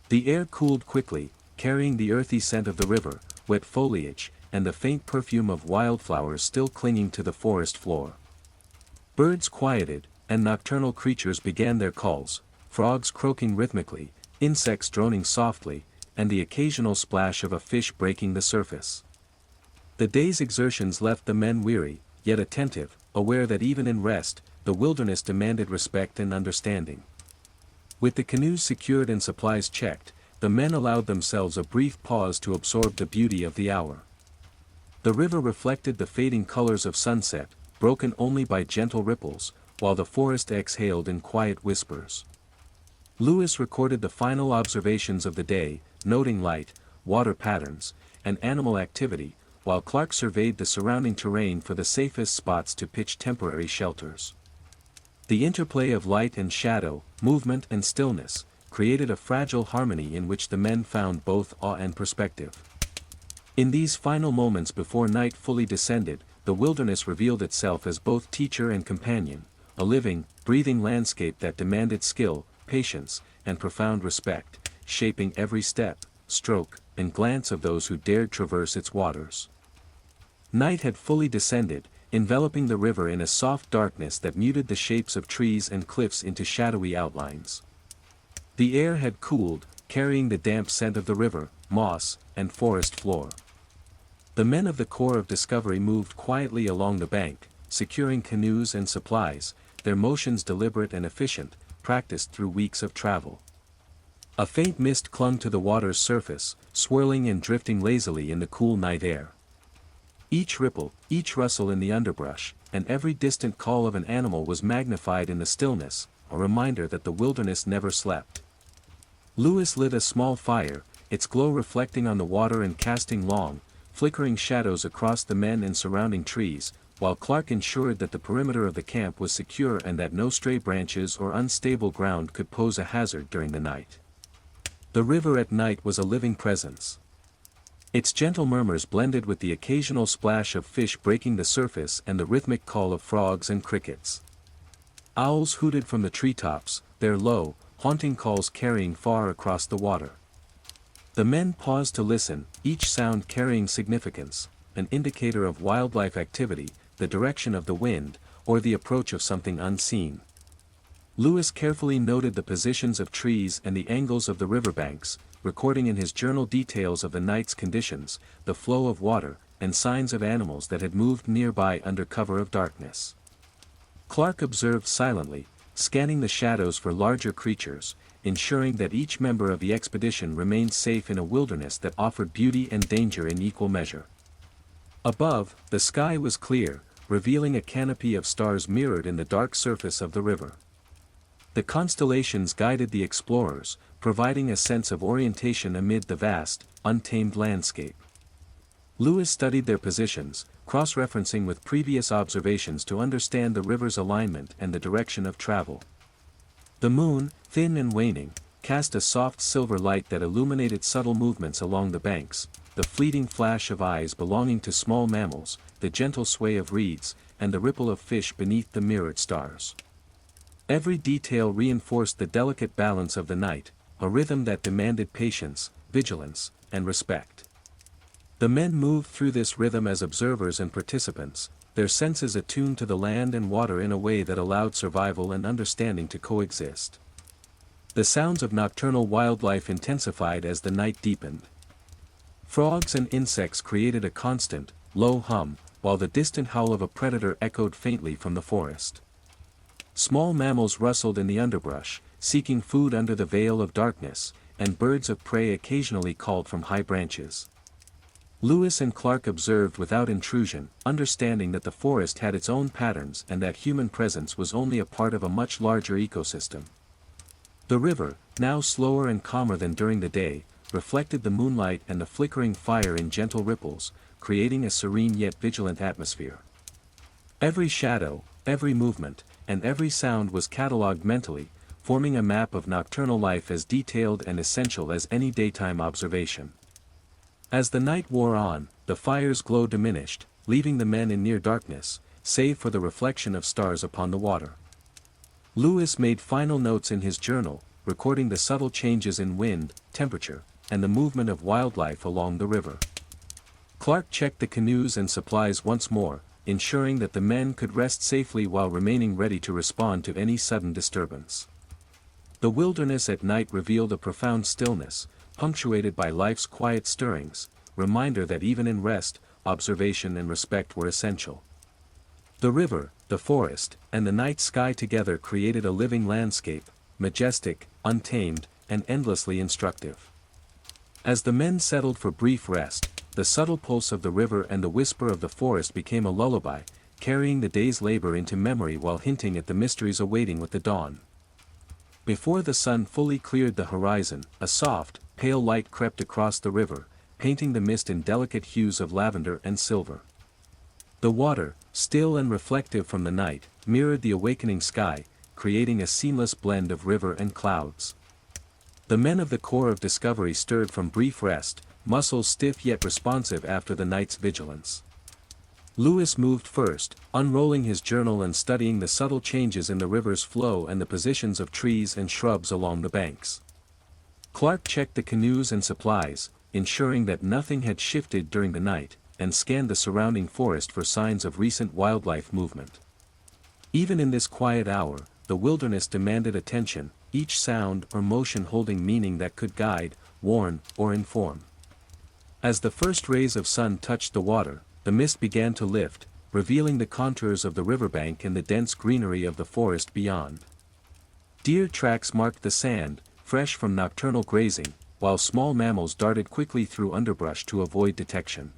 The air cooled quickly, carrying the earthy scent of the river, wet foliage, and the faint perfume of wildflowers still clinging to the forest floor. Birds quieted, and nocturnal creatures began their calls, frogs croaking rhythmically, insects droning softly, and the occasional splash of a fish breaking the surface. The day's exertions left the men weary, yet attentive, aware that even in rest, the wilderness demanded respect and understanding. With the canoes secured and supplies checked, the men allowed themselves a brief pause to absorb the beauty of the hour. The river reflected the fading colors of sunset, broken only by gentle ripples, while the forest exhaled in quiet whispers. Lewis recorded the final observations of the day, noting light, water patterns, and animal activity, while Clark surveyed the surrounding terrain for the safest spots to pitch temporary shelters. The interplay of light and shadow, movement and stillness, created a fragile harmony in which the men found both awe and perspective. In these final moments before night fully descended, the wilderness revealed itself as both teacher and companion, a living, breathing landscape that demanded skill, patience, and profound respect, shaping every step, stroke, and glance of those who dared traverse its waters. Night had fully descended, enveloping the river in a soft darkness that muted the shapes of trees and cliffs into shadowy outlines. The air had cooled, carrying the damp scent of the river, moss, and forest floor. The men of the Corps of Discovery moved quietly along the bank, securing canoes and supplies, their motions deliberate and efficient, practiced through weeks of travel. A faint mist clung to the water's surface, swirling and drifting lazily in the cool night air. Each ripple, each rustle in the underbrush, and every distant call of an animal was magnified in the stillness, a reminder that the wilderness never slept. Lewis lit a small fire, its glow reflecting on the water and casting long, flickering shadows across the men and surrounding trees, while Clark ensured that the perimeter of the camp was secure and that no stray branches or unstable ground could pose a hazard during the night. The river at night was a living presence. Its gentle murmurs blended with the occasional splash of fish breaking the surface and the rhythmic call of frogs and crickets. Owls hooted from the treetops, their low, haunting calls carrying far across the water. The men paused to listen, each sound carrying significance, an indicator of wildlife activity, the direction of the wind, or the approach of something unseen. Lewis carefully noted the positions of trees and the angles of the riverbanks, recording in his journal details of the night's conditions, the flow of water, and signs of animals that had moved nearby under cover of darkness. Clark observed silently, scanning the shadows for larger creatures, ensuring that each member of the expedition remained safe in a wilderness that offered beauty and danger in equal measure. Above, the sky was clear, revealing a canopy of stars mirrored in the dark surface of the river. The constellations guided the explorers, providing a sense of orientation amid the vast, untamed landscape. Lewis studied their positions, cross-referencing with previous observations to understand the river's alignment and the direction of travel. The moon, thin and waning, cast a soft silver light that illuminated subtle movements along the banks, the fleeting flash of eyes belonging to small mammals, the gentle sway of reeds, and the ripple of fish beneath the mirrored stars. Every detail reinforced the delicate balance of the night, a rhythm that demanded patience, vigilance, and respect. The men moved through this rhythm as observers and participants, their senses attuned to the land and water in a way that allowed survival and understanding to coexist. The sounds of nocturnal wildlife intensified as the night deepened. Frogs and insects created a constant, low hum, while the distant howl of a predator echoed faintly from the forest. Small mammals rustled in the underbrush, seeking food under the veil of darkness, and birds of prey occasionally called from high branches. Lewis and Clark observed without intrusion, understanding that the forest had its own patterns and that human presence was only a part of a much larger ecosystem. The river, now slower and calmer than during the day, reflected the moonlight and the flickering fire in gentle ripples, creating a serene yet vigilant atmosphere. Every shadow, every movement, and every sound was catalogued mentally, forming a map of nocturnal life as detailed and essential as any daytime observation. As the night wore on, the fire's glow diminished, leaving the men in near darkness, save for the reflection of stars upon the water. Lewis made final notes in his journal, recording the subtle changes in wind, temperature, and the movement of wildlife along the river. Clark checked the canoes and supplies once more, ensuring that the men could rest safely while remaining ready to respond to any sudden disturbance. The wilderness at night revealed a profound stillness, punctuated by life's quiet stirrings, reminder that even in rest, observation and respect were essential. The river, the forest, and the night sky together created a living landscape, majestic, untamed, and endlessly instructive. As the men settled for brief rest, the subtle pulse of the river and the whisper of the forest became a lullaby, carrying the day's labor into memory while hinting at the mysteries awaiting with the dawn. Before the sun fully cleared the horizon, a soft, pale light crept across the river, painting the mist in delicate hues of lavender and silver. The water, still and reflective from the night, mirrored the awakening sky, creating a seamless blend of river and clouds. The men of the Corps of Discovery stirred from brief rest, muscles stiff yet responsive after the night's vigilance. Lewis moved first, unrolling his journal and studying the subtle changes in the river's flow and the positions of trees and shrubs along the banks. Clark checked the canoes and supplies, ensuring that nothing had shifted during the night, and scanned the surrounding forest for signs of recent wildlife movement. Even in this quiet hour, the wilderness demanded attention, each sound or motion holding meaning that could guide, warn, or inform. As the first rays of sun touched the water, the mist began to lift, revealing the contours of the riverbank and the dense greenery of the forest beyond. Deer tracks marked the sand, fresh from nocturnal grazing, while small mammals darted quickly through underbrush to avoid detection.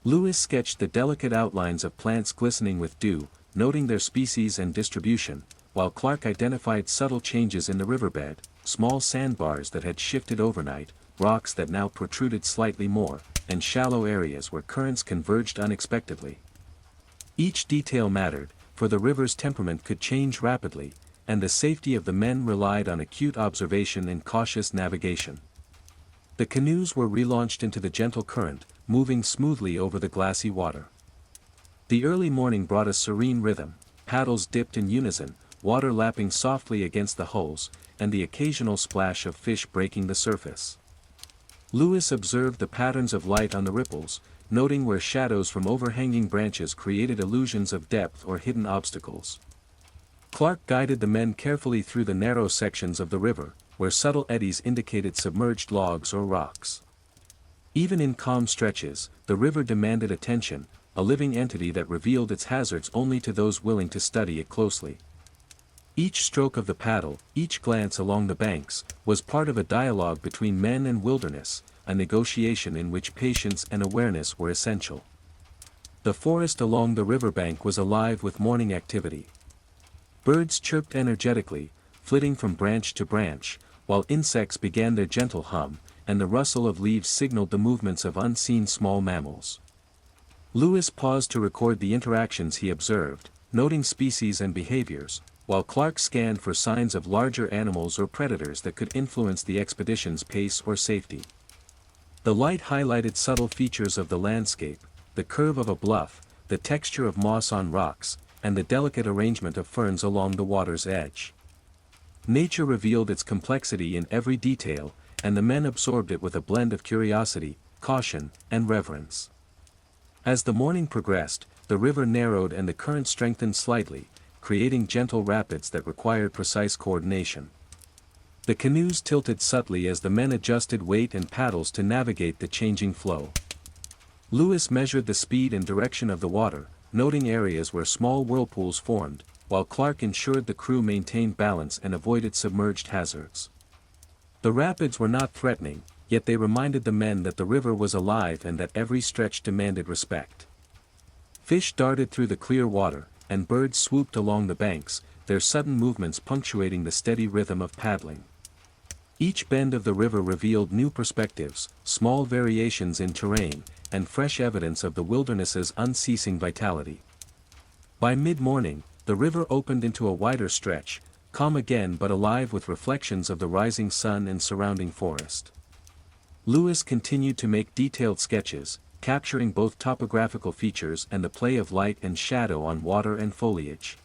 Lewis sketched the delicate outlines of plants glistening with dew, noting their species and distribution, while Clark identified subtle changes in the riverbed, small sandbars that had shifted overnight, rocks that now protruded slightly more, and shallow areas where currents converged unexpectedly. Each detail mattered, for the river's temperament could change rapidly, and the safety of the men relied on acute observation and cautious navigation. The canoes were relaunched into the gentle current, moving smoothly over the glassy water. The early morning brought a serene rhythm, paddles dipped in unison, water lapping softly against the hulls, and the occasional splash of fish breaking the surface. Lewis observed the patterns of light on the ripples, noting where shadows from overhanging branches created illusions of depth or hidden obstacles. Clark guided the men carefully through the narrow sections of the river, where subtle eddies indicated submerged logs or rocks. Even in calm stretches, the river demanded attention, a living entity that revealed its hazards only to those willing to study it closely. Each stroke of the paddle, each glance along the banks, was part of a dialogue between men and wilderness, a negotiation in which patience and awareness were essential. The forest along the riverbank was alive with morning activity. Birds chirped energetically, flitting from branch to branch, while insects began their gentle hum, and the rustle of leaves signaled the movements of unseen small mammals. Lewis paused to record the interactions he observed, noting species and behaviors, while Clark scanned for signs of larger animals or predators that could influence the expedition's pace or safety. The light highlighted subtle features of the landscape, the curve of a bluff, the texture of moss on rocks, and the delicate arrangement of ferns along the water's edge. Nature revealed its complexity in every detail, and the men absorbed it with a blend of curiosity, caution, and reverence. As the morning progressed, the river narrowed and the current strengthened slightly, creating gentle rapids that required precise coordination. The canoes tilted subtly as the men adjusted weight and paddles to navigate the changing flow. Lewis measured the speed and direction of the water, noting areas where small whirlpools formed, while Clark ensured the crew maintained balance and avoided submerged hazards. The rapids were not threatening, yet they reminded the men that the river was alive and that every stretch demanded respect. Fish darted through the clear water, and birds swooped along the banks, their sudden movements punctuating the steady rhythm of paddling. Each bend of the river revealed new perspectives, small variations in terrain, and fresh evidence of the wilderness's unceasing vitality. By mid-morning, the river opened into a wider stretch, calm again but alive with reflections of the rising sun and surrounding forest. Lewis continued to make detailed sketches, capturing both topographical features and the play of light and shadow on water and foliage.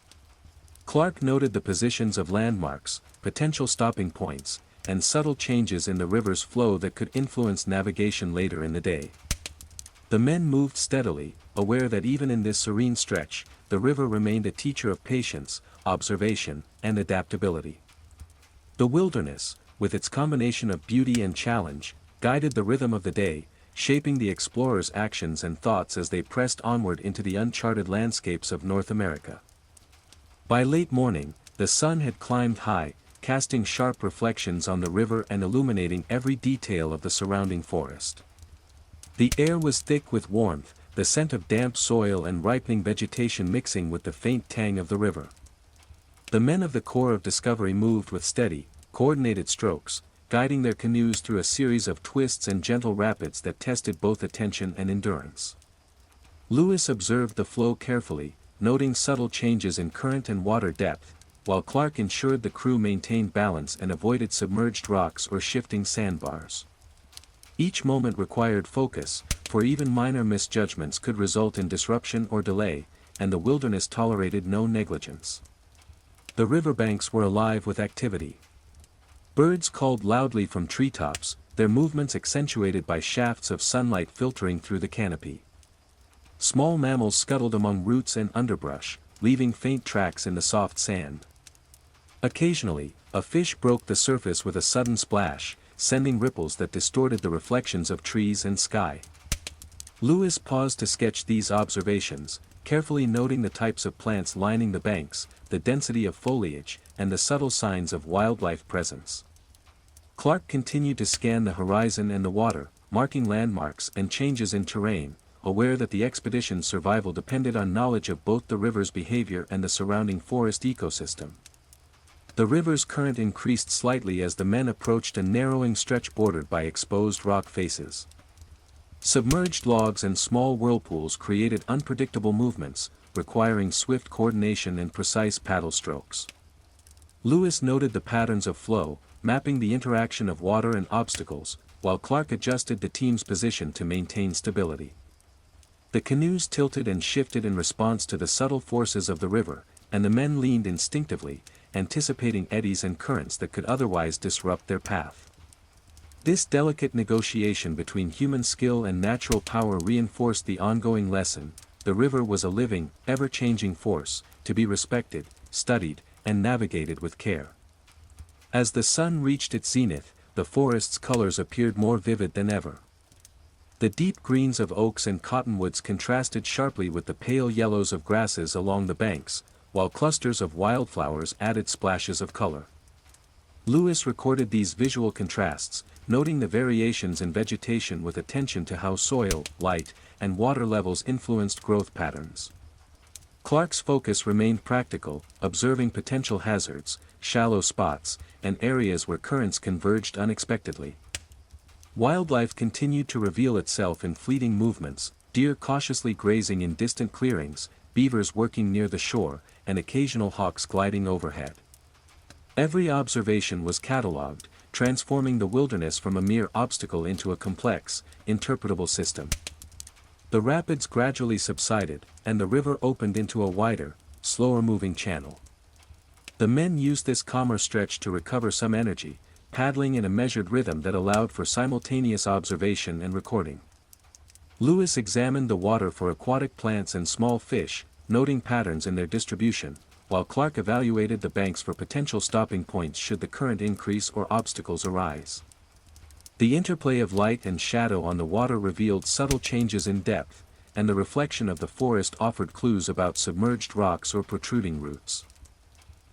Clark noted the positions of landmarks, potential stopping points, and subtle changes in the river's flow that could influence navigation later in the day. The men moved steadily, aware that even in this serene stretch, the river remained a teacher of patience, observation, and adaptability. The wilderness, with its combination of beauty and challenge, guided the rhythm of the day, shaping the explorers' actions and thoughts as they pressed onward into the uncharted landscapes of North America. By late morning, the sun had climbed high, casting sharp reflections on the river and illuminating every detail of the surrounding forest. The air was thick with warmth, the scent of damp soil and ripening vegetation mixing with the faint tang of the river. The men of the Corps of Discovery moved with steady, coordinated strokes, guiding their canoes through a series of twists and gentle rapids that tested both attention and endurance. Lewis observed the flow carefully, noting subtle changes in current and water depth, while Clark ensured the crew maintained balance and avoided submerged rocks or shifting sandbars. Each moment required focus, for even minor misjudgments could result in disruption or delay, and the wilderness tolerated no negligence. The riverbanks were alive with activity. Birds called loudly from treetops, their movements accentuated by shafts of sunlight filtering through the canopy. Small mammals scuttled among roots and underbrush, leaving faint tracks in the soft sand. Occasionally, a fish broke the surface with a sudden splash, sending ripples that distorted the reflections of trees and sky. Lewis paused to sketch these observations, carefully noting the types of plants lining the banks, the density of foliage, and the subtle signs of wildlife presence. Clark continued to scan the horizon and the water, marking landmarks and changes in terrain, aware that the expedition's survival depended on knowledge of both the river's behavior and the surrounding forest ecosystem. The river's current increased slightly as the men approached a narrowing stretch bordered by exposed rock faces. Submerged logs and small whirlpools created unpredictable movements, requiring swift coordination and precise paddle strokes. Lewis noted the patterns of flow, mapping the interaction of water and obstacles, while Clark adjusted the team's position to maintain stability. The canoes tilted and shifted in response to the subtle forces of the river, and the men leaned instinctively, anticipating eddies and currents that could otherwise disrupt their path. This delicate negotiation between human skill and natural power reinforced the ongoing lesson: the river was a living, ever-changing force, to be respected, studied, and navigated with care. As the sun reached its zenith, the forest's colors appeared more vivid than ever. The deep greens of oaks and cottonwoods contrasted sharply with the pale yellows of grasses along the banks, while clusters of wildflowers added splashes of color. Lewis recorded these visual contrasts, noting the variations in vegetation with attention to how soil, light, and water levels influenced growth patterns. Clark's focus remained practical, observing potential hazards, shallow spots, and areas where currents converged unexpectedly. Wildlife continued to reveal itself in fleeting movements, deer cautiously grazing in distant clearings, beavers working near the shore, and occasional hawks gliding overhead. Every observation was catalogued, transforming the wilderness from a mere obstacle into a complex, interpretable system. The rapids gradually subsided, and the river opened into a wider, slower-moving channel. The men used this calmer stretch to recover some energy, paddling in a measured rhythm that allowed for simultaneous observation and recording. Lewis examined the water for aquatic plants and small fish, noting patterns in their distribution, while Clark evaluated the banks for potential stopping points should the current increase or obstacles arise. The interplay of light and shadow on the water revealed subtle changes in depth, and the reflection of the forest offered clues about submerged rocks or protruding roots.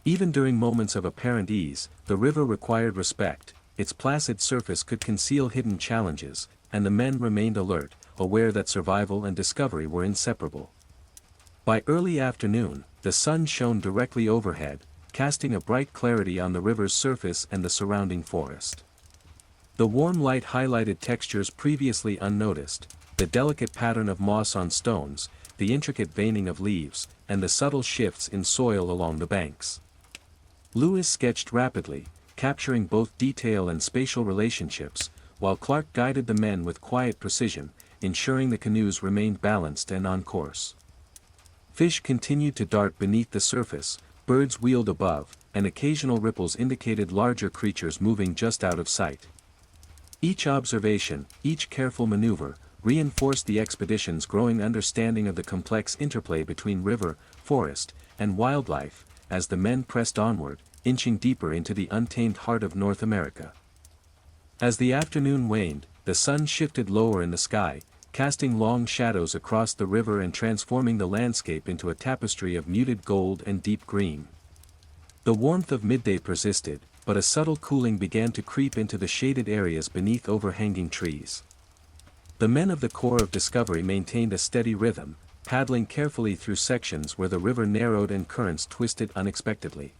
Even during moments of apparent ease, the river required respect. Its placid surface could conceal hidden challenges, and the men remained alert, aware that survival and discovery were inseparable. By early afternoon, the sun shone directly overhead, casting a bright clarity on the river's surface and the surrounding forest. The warm light highlighted textures previously unnoticed, the delicate pattern of moss on stones, the intricate veining of leaves, and the subtle shifts in soil along the banks. Lewis sketched rapidly, capturing both detail and spatial relationships, while Clark guided the men with quiet precision, ensuring the canoes remained balanced and on course. Fish continued to dart beneath the surface, birds wheeled above, and occasional ripples indicated larger creatures moving just out of sight. Each observation, each careful maneuver, reinforced the expedition's growing understanding of the complex interplay between river, forest, and wildlife, as the men pressed onward, inching deeper into the untamed heart of North America. As the afternoon waned, the sun shifted lower in the sky, casting long shadows across the river and transforming the landscape into a tapestry of muted gold and deep green. The warmth of midday persisted, but a subtle cooling began to creep into the shaded areas beneath overhanging trees. The men of the Corps of Discovery maintained a steady rhythm, paddling carefully through sections where the river narrowed and currents twisted unexpectedly.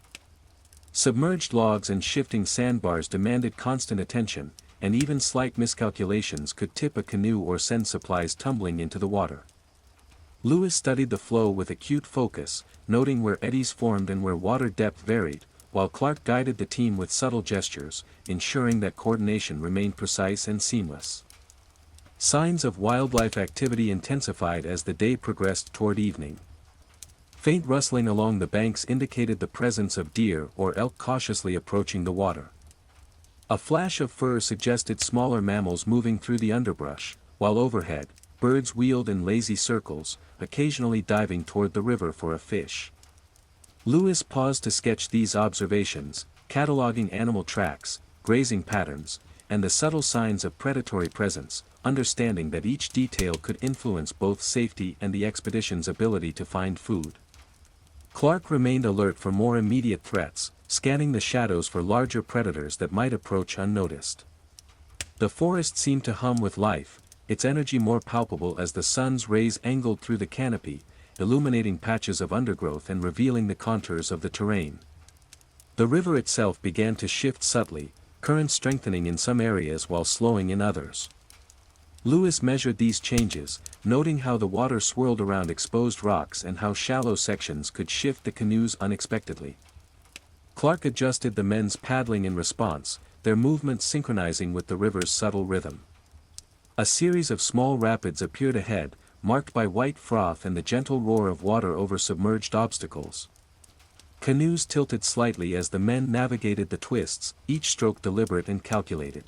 Submerged logs and shifting sandbars demanded constant attention, and even slight miscalculations could tip a canoe or send supplies tumbling into the water. Lewis studied the flow with acute focus, noting where eddies formed and where water depth varied, while Clark guided the team with subtle gestures, ensuring that coordination remained precise and seamless. Signs of wildlife activity intensified as the day progressed toward evening. Faint rustling along the banks indicated the presence of deer or elk cautiously approaching the water. A flash of fur suggested smaller mammals moving through the underbrush, while overhead, birds wheeled in lazy circles, occasionally diving toward the river for a fish. Lewis paused to sketch these observations, cataloging animal tracks, grazing patterns, and the subtle signs of predatory presence, understanding that each detail could influence both safety and the expedition's ability to find food. Clark remained alert for more immediate threats, scanning the shadows for larger predators that might approach unnoticed. The forest seemed to hum with life, its energy more palpable as the sun's rays angled through the canopy, illuminating patches of undergrowth and revealing the contours of the terrain. The river itself began to shift subtly, currents strengthening in some areas while slowing in others. Lewis measured these changes, noting how the water swirled around exposed rocks and how shallow sections could shift the canoes unexpectedly. Clark adjusted the men's paddling in response, their movements synchronizing with the river's subtle rhythm. A series of small rapids appeared ahead, marked by white froth and the gentle roar of water over submerged obstacles. Canoes tilted slightly as the men navigated the twists, each stroke deliberate and calculated.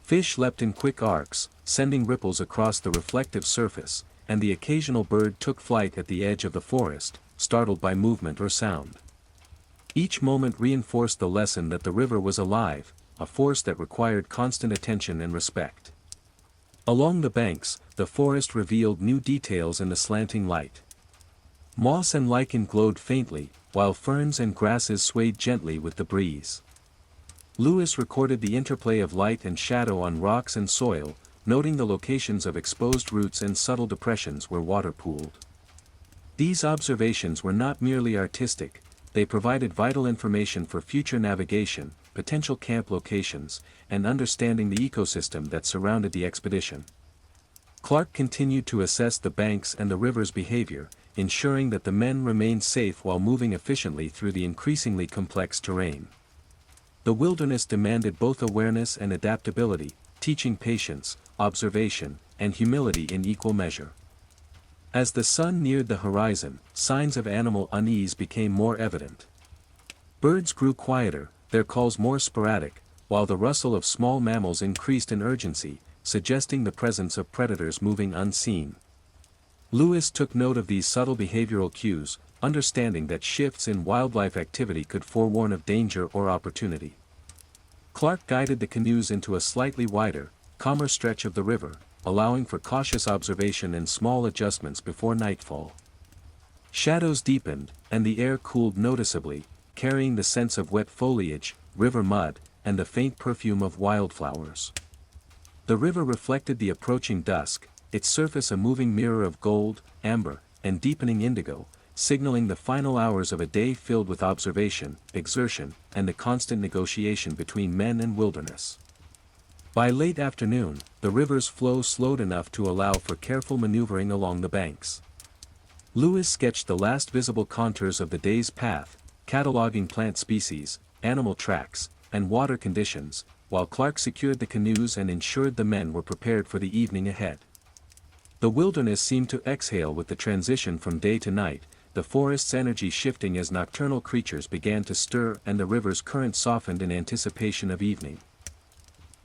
Fish leapt in quick arcs, sending ripples across the reflective surface, and the occasional bird took flight at the edge of the forest, startled by movement or sound. Each moment reinforced the lesson that the river was alive, a force that required constant attention and respect. Along the banks, the forest revealed new details in the slanting light. Moss and lichen glowed faintly, while ferns and grasses swayed gently with the breeze. Lewis recorded the interplay of light and shadow on rocks and soil, noting the locations of exposed roots and subtle depressions where water pooled. These observations were not merely artistic, they provided vital information for future navigation, potential camp locations, and understanding the ecosystem that surrounded the expedition. Clark continued to assess the banks and the river's behavior, ensuring that the men remained safe while moving efficiently through the increasingly complex terrain. The wilderness demanded both awareness and adaptability, teaching patience, observation, and humility in equal measure. As the sun neared the horizon, signs of animal unease became more evident. Birds grew quieter, their calls more sporadic, while the rustle of small mammals increased in urgency, suggesting the presence of predators moving unseen. Lewis took note of these subtle behavioral cues, understanding that shifts in wildlife activity could forewarn of danger or opportunity. Clark guided the canoes into a slightly wider, calmer stretch of the river, allowing for cautious observation and small adjustments before nightfall. Shadows deepened, and the air cooled noticeably, carrying the scents of wet foliage, river mud, and the faint perfume of wildflowers. The river reflected the approaching dusk, its surface a moving mirror of gold, amber, and deepening indigo, signaling the final hours of a day filled with observation, exertion, and the constant negotiation between men and wilderness. By late afternoon, the river's flow slowed enough to allow for careful maneuvering along the banks. Lewis sketched the last visible contours of the day's path, cataloging plant species, animal tracks, and water conditions, while Clark secured the canoes and ensured the men were prepared for the evening ahead. The wilderness seemed to exhale with the transition from day to night, the forest's energy shifting as nocturnal creatures began to stir and the river's current softened in anticipation of evening.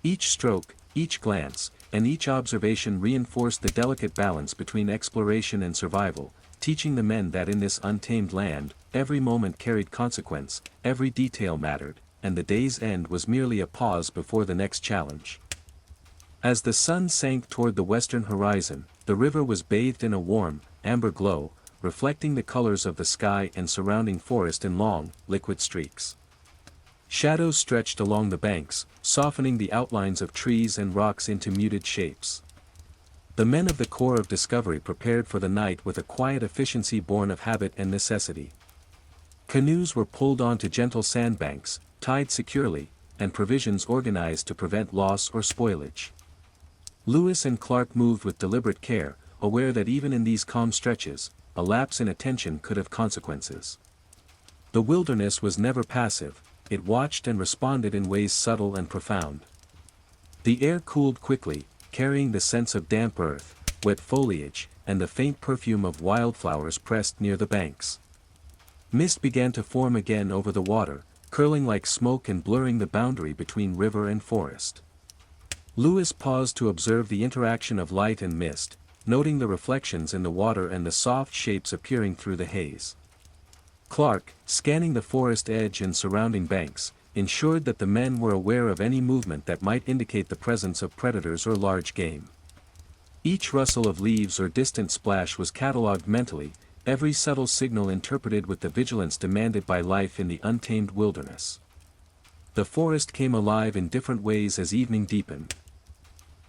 Each stroke, each glance, and each observation reinforced the delicate balance between exploration and survival, teaching the men that in this untamed land, every moment carried consequence, every detail mattered, and the day's end was merely a pause before the next challenge. As the sun sank toward the western horizon, the river was bathed in a warm, amber glow, reflecting the colors of the sky and surrounding forest in long, liquid streaks. Shadows stretched along the banks, softening the outlines of trees and rocks into muted shapes. The men of the Corps of Discovery prepared for the night with a quiet efficiency born of habit and necessity. Canoes were pulled onto gentle sandbanks, tied securely, and provisions organized to prevent loss or spoilage. Lewis and Clark moved with deliberate care, aware that even in these calm stretches, a lapse in attention could have consequences. The wilderness was never passive, it watched and responded in ways subtle and profound. The air cooled quickly, carrying the scents of damp earth, wet foliage, and the faint perfume of wildflowers pressed near the banks. Mist began to form again over the water, curling like smoke and blurring the boundary between river and forest. Lewis paused to observe the interaction of light and mist, noting the reflections in the water and the soft shapes appearing through the haze. Clark, scanning the forest edge and surrounding banks, ensured that the men were aware of any movement that might indicate the presence of predators or large game. Each rustle of leaves or distant splash was catalogued mentally, every subtle signal interpreted with the vigilance demanded by life in the untamed wilderness. The forest came alive in different ways as evening deepened.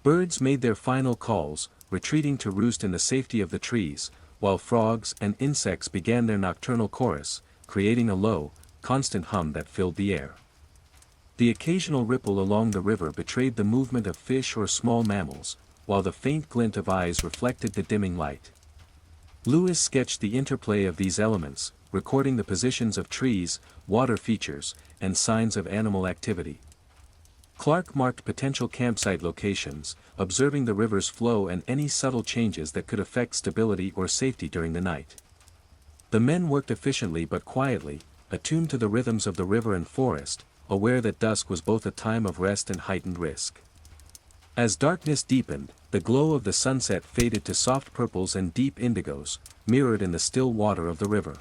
Birds made their final calls, retreating to roost in the safety of the trees, while frogs and insects began their nocturnal chorus, creating a low, constant hum that filled the air. The occasional ripple along the river betrayed the movement of fish or small mammals, while the faint glint of eyes reflected the dimming light. Lewis sketched the interplay of these elements, recording the positions of trees, water features, and signs of animal activity. Clark marked potential campsite locations, observing the river's flow and any subtle changes that could affect stability or safety during the night. The men worked efficiently but quietly, attuned to the rhythms of the river and forest, aware that dusk was both a time of rest and heightened risk. As darkness deepened, the glow of the sunset faded to soft purples and deep indigos, mirrored in the still water of the river.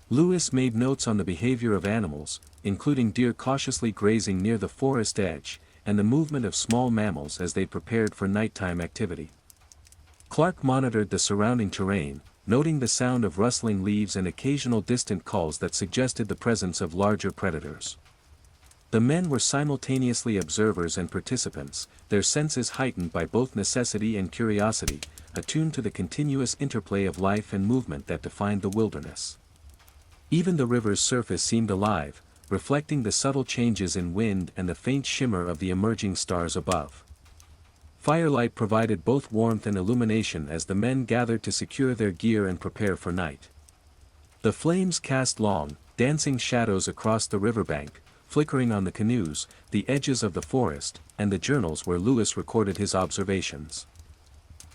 Lewis made notes on the behavior of animals, including deer cautiously grazing near the forest edge, and the movement of small mammals as they prepared for nighttime activity. Clark monitored the surrounding terrain, noting the sound of rustling leaves and occasional distant calls that suggested the presence of larger predators. The men were simultaneously observers and participants, their senses heightened by both necessity and curiosity, attuned to the continuous interplay of life and movement that defined the wilderness. Even the river's surface seemed alive, reflecting the subtle changes in wind and the faint shimmer of the emerging stars above. Firelight provided both warmth and illumination as the men gathered to secure their gear and prepare for night. The flames cast long, dancing shadows across the riverbank, flickering on the canoes, the edges of the forest, and the journals where Lewis recorded his observations.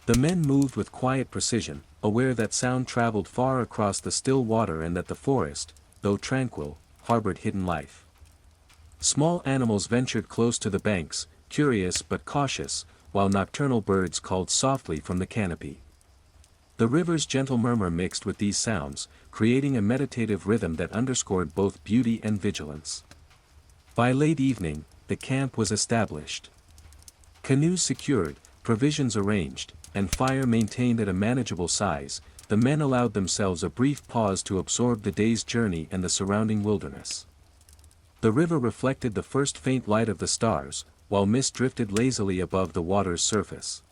The men moved with quiet precision, aware that sound traveled far across the still water and that the forest, though tranquil, harbored hidden life. Small animals ventured close to the banks, curious but cautious, while nocturnal birds called softly from the canopy. The river's gentle murmur mixed with these sounds, creating a meditative rhythm that underscored both beauty and vigilance. By late evening, the camp was established. Canoes secured, provisions arranged, and fire maintained at a manageable size, the men allowed themselves a brief pause to absorb the day's journey and the surrounding wilderness. The river reflected the first faint light of the stars, while mist drifted lazily above the water's surface.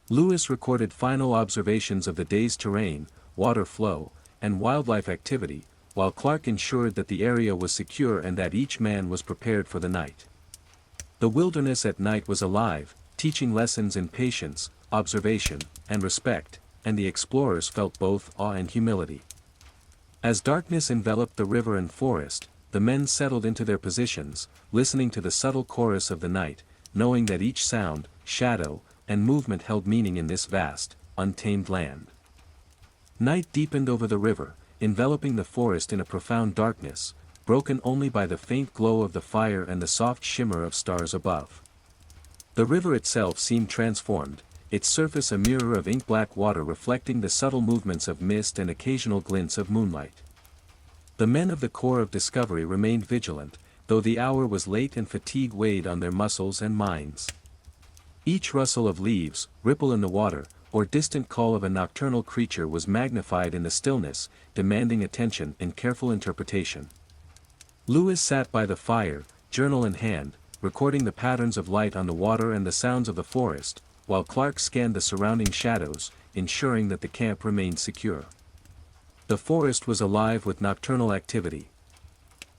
Lewis recorded final observations of the day's terrain, water flow, and wildlife activity, while Clark ensured that the area was secure and that each man was prepared for the night. The wilderness at night was alive, teaching lessons in patience, observation, and respect, and the explorers felt both awe and humility. As darkness enveloped the river and forest, the men settled into their positions, listening to the subtle chorus of the night, knowing that each sound, shadow, and movement held meaning in this vast, untamed land. Night deepened over the river, enveloping the forest in a profound darkness, broken only by the faint glow of the fire and the soft shimmer of stars above. The river itself seemed transformed, its surface a mirror of ink-black water reflecting the subtle movements of mist and occasional glints of moonlight. The men of the Corps of Discovery remained vigilant, though the hour was late and fatigue weighed on their muscles and minds. Each rustle of leaves, ripple in the water, or distant call of a nocturnal creature was magnified in the stillness, demanding attention and careful interpretation. Lewis sat by the fire, journal in hand, recording the patterns of light on the water and the sounds of the forest, while Clark scanned the surrounding shadows, ensuring that the camp remained secure. The forest was alive with nocturnal activity.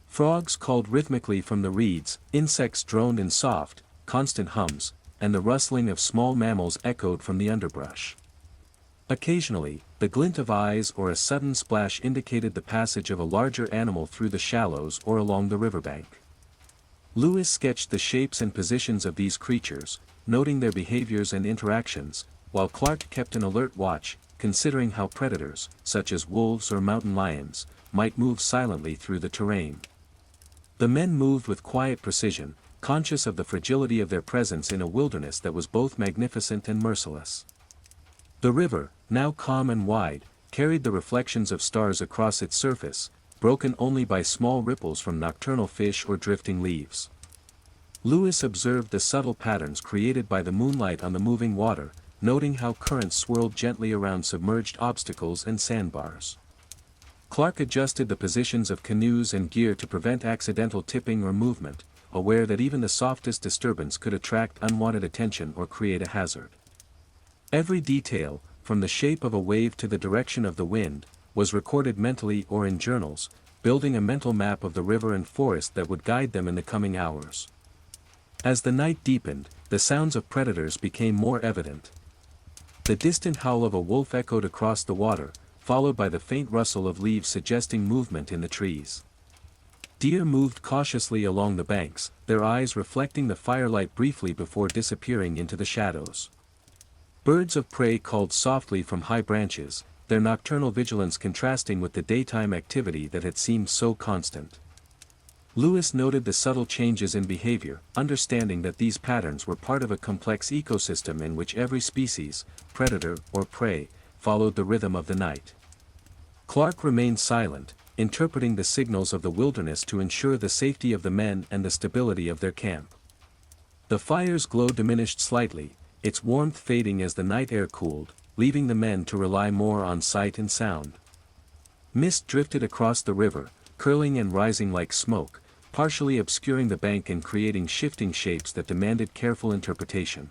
Frogs called rhythmically from the reeds, insects droned in soft, constant hums, and the rustling of small mammals echoed from the underbrush. Occasionally, the glint of eyes or a sudden splash indicated the passage of a larger animal through the shallows or along the riverbank. Lewis sketched the shapes and positions of these creatures, noting their behaviors and interactions, while Clark kept an alert watch, considering how predators, such as wolves or mountain lions, might move silently through the terrain. The men moved with quiet precision, conscious of the fragility of their presence in a wilderness that was both magnificent and merciless. The river, now calm and wide, carried the reflections of stars across its surface, broken only by small ripples from nocturnal fish or drifting leaves. Lewis observed the subtle patterns created by the moonlight on the moving water, noting how currents swirled gently around submerged obstacles and sandbars. Clark adjusted the positions of canoes and gear to prevent accidental tipping or movement, aware that even the softest disturbance could attract unwanted attention or create a hazard. Every detail, from the shape of a wave to the direction of the wind, was recorded mentally or in journals, building a mental map of the river and forest that would guide them in the coming hours. As the night deepened, the sounds of predators became more evident. The distant howl of a wolf echoed across the water, followed by the faint rustle of leaves suggesting movement in the trees. Deer moved cautiously along the banks, their eyes reflecting the firelight briefly before disappearing into the shadows. Birds of prey called softly from high branches, their nocturnal vigilance contrasting with the daytime activity that had seemed so constant. Lewis noted the subtle changes in behavior, understanding that these patterns were part of a complex ecosystem in which every species, predator or prey, followed the rhythm of the night. Clark remained silent, interpreting the signals of the wilderness to ensure the safety of the men and the stability of their camp. The fire's glow diminished slightly, its warmth fading as the night air cooled, leaving the men to rely more on sight and sound. Mist drifted across the river, curling and rising like smoke, partially obscuring the bank and creating shifting shapes that demanded careful interpretation.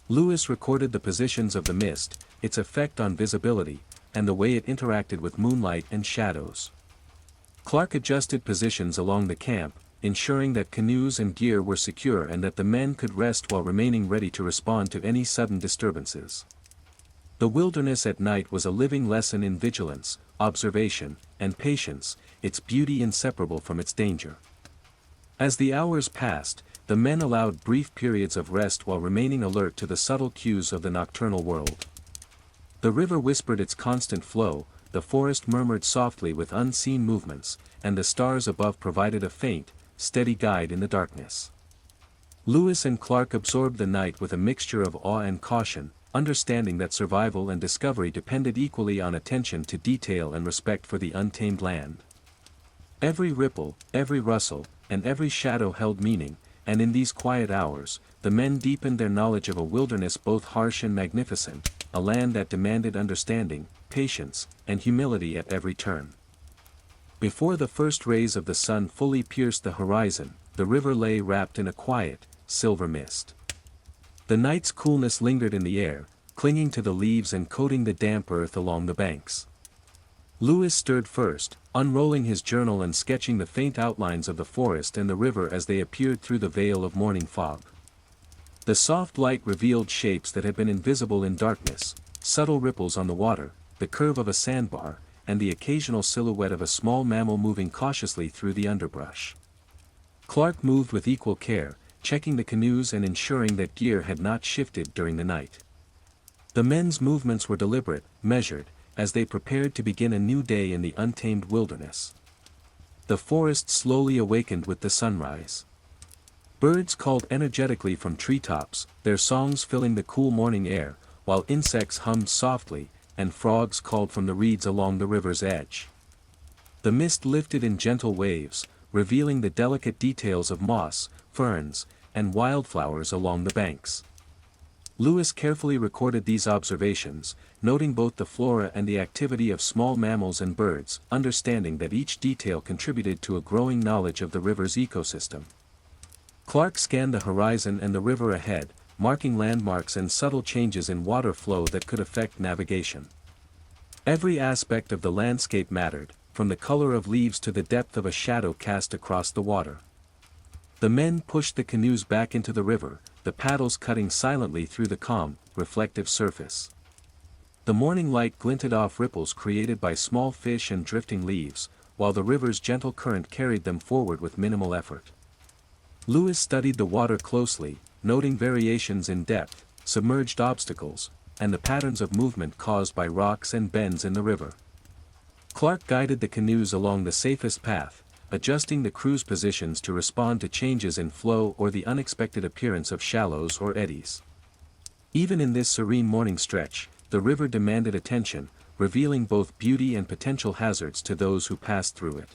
Lewis recorded the positions of the mist, its effect on visibility, and the way it interacted with moonlight and shadows. Clark adjusted positions along the camp, ensuring that canoes and gear were secure and that the men could rest while remaining ready to respond to any sudden disturbances. The wilderness at night was a living lesson in vigilance, observation, and patience, its beauty inseparable from its danger. As the hours passed, the men allowed brief periods of rest while remaining alert to the subtle cues of the nocturnal world. The river whispered its constant flow, the forest murmured softly with unseen movements, and the stars above provided a faint, steady guide in the darkness. Lewis and Clark absorbed the night with a mixture of awe and caution, understanding that survival and discovery depended equally on attention to detail and respect for the untamed land. Every ripple, every rustle, and every shadow held meaning, and in these quiet hours, the men deepened their knowledge of a wilderness both harsh and magnificent, a land that demanded understanding, patience, and humility at every turn. Before the first rays of the sun fully pierced the horizon, the river lay wrapped in a quiet, silver mist. The night's coolness lingered in the air, clinging to the leaves and coating the damp earth along the banks. Lewis stirred first, unrolling his journal and sketching the faint outlines of the forest and the river as they appeared through the veil of morning fog. The soft light revealed shapes that had been invisible in darkness, subtle ripples on the water, the curve of a sandbar, and the occasional silhouette of a small mammal moving cautiously through the underbrush. Clark moved with equal care, checking the canoes and ensuring that gear had not shifted during the night. The men's movements were deliberate, measured, as they prepared to begin a new day in the untamed wilderness. The forest slowly awakened with the sunrise. Birds called energetically from treetops, their songs filling the cool morning air, while insects hummed softly, and frogs called from the reeds along the river's edge. The mist lifted in gentle waves, revealing the delicate details of moss, ferns, and wildflowers along the banks. Lewis carefully recorded these observations, noting both the flora and the activity of small mammals and birds, understanding that each detail contributed to a growing knowledge of the river's ecosystem. Clark scanned the horizon and the river ahead, marking landmarks and subtle changes in water flow that could affect navigation. Every aspect of the landscape mattered, from the color of leaves to the depth of a shadow cast across the water. The men pushed the canoes back into the river, the paddles cutting silently through the calm, reflective surface. The morning light glinted off ripples created by small fish and drifting leaves, while the river's gentle current carried them forward with minimal effort. Lewis studied the water closely, noting variations in depth, submerged obstacles, and the patterns of movement caused by rocks and bends in the river. Clark guided the canoes along the safest path, adjusting the crew's positions to respond to changes in flow or the unexpected appearance of shallows or eddies. Even in this serene morning stretch, the river demanded attention, revealing both beauty and potential hazards to those who passed through it.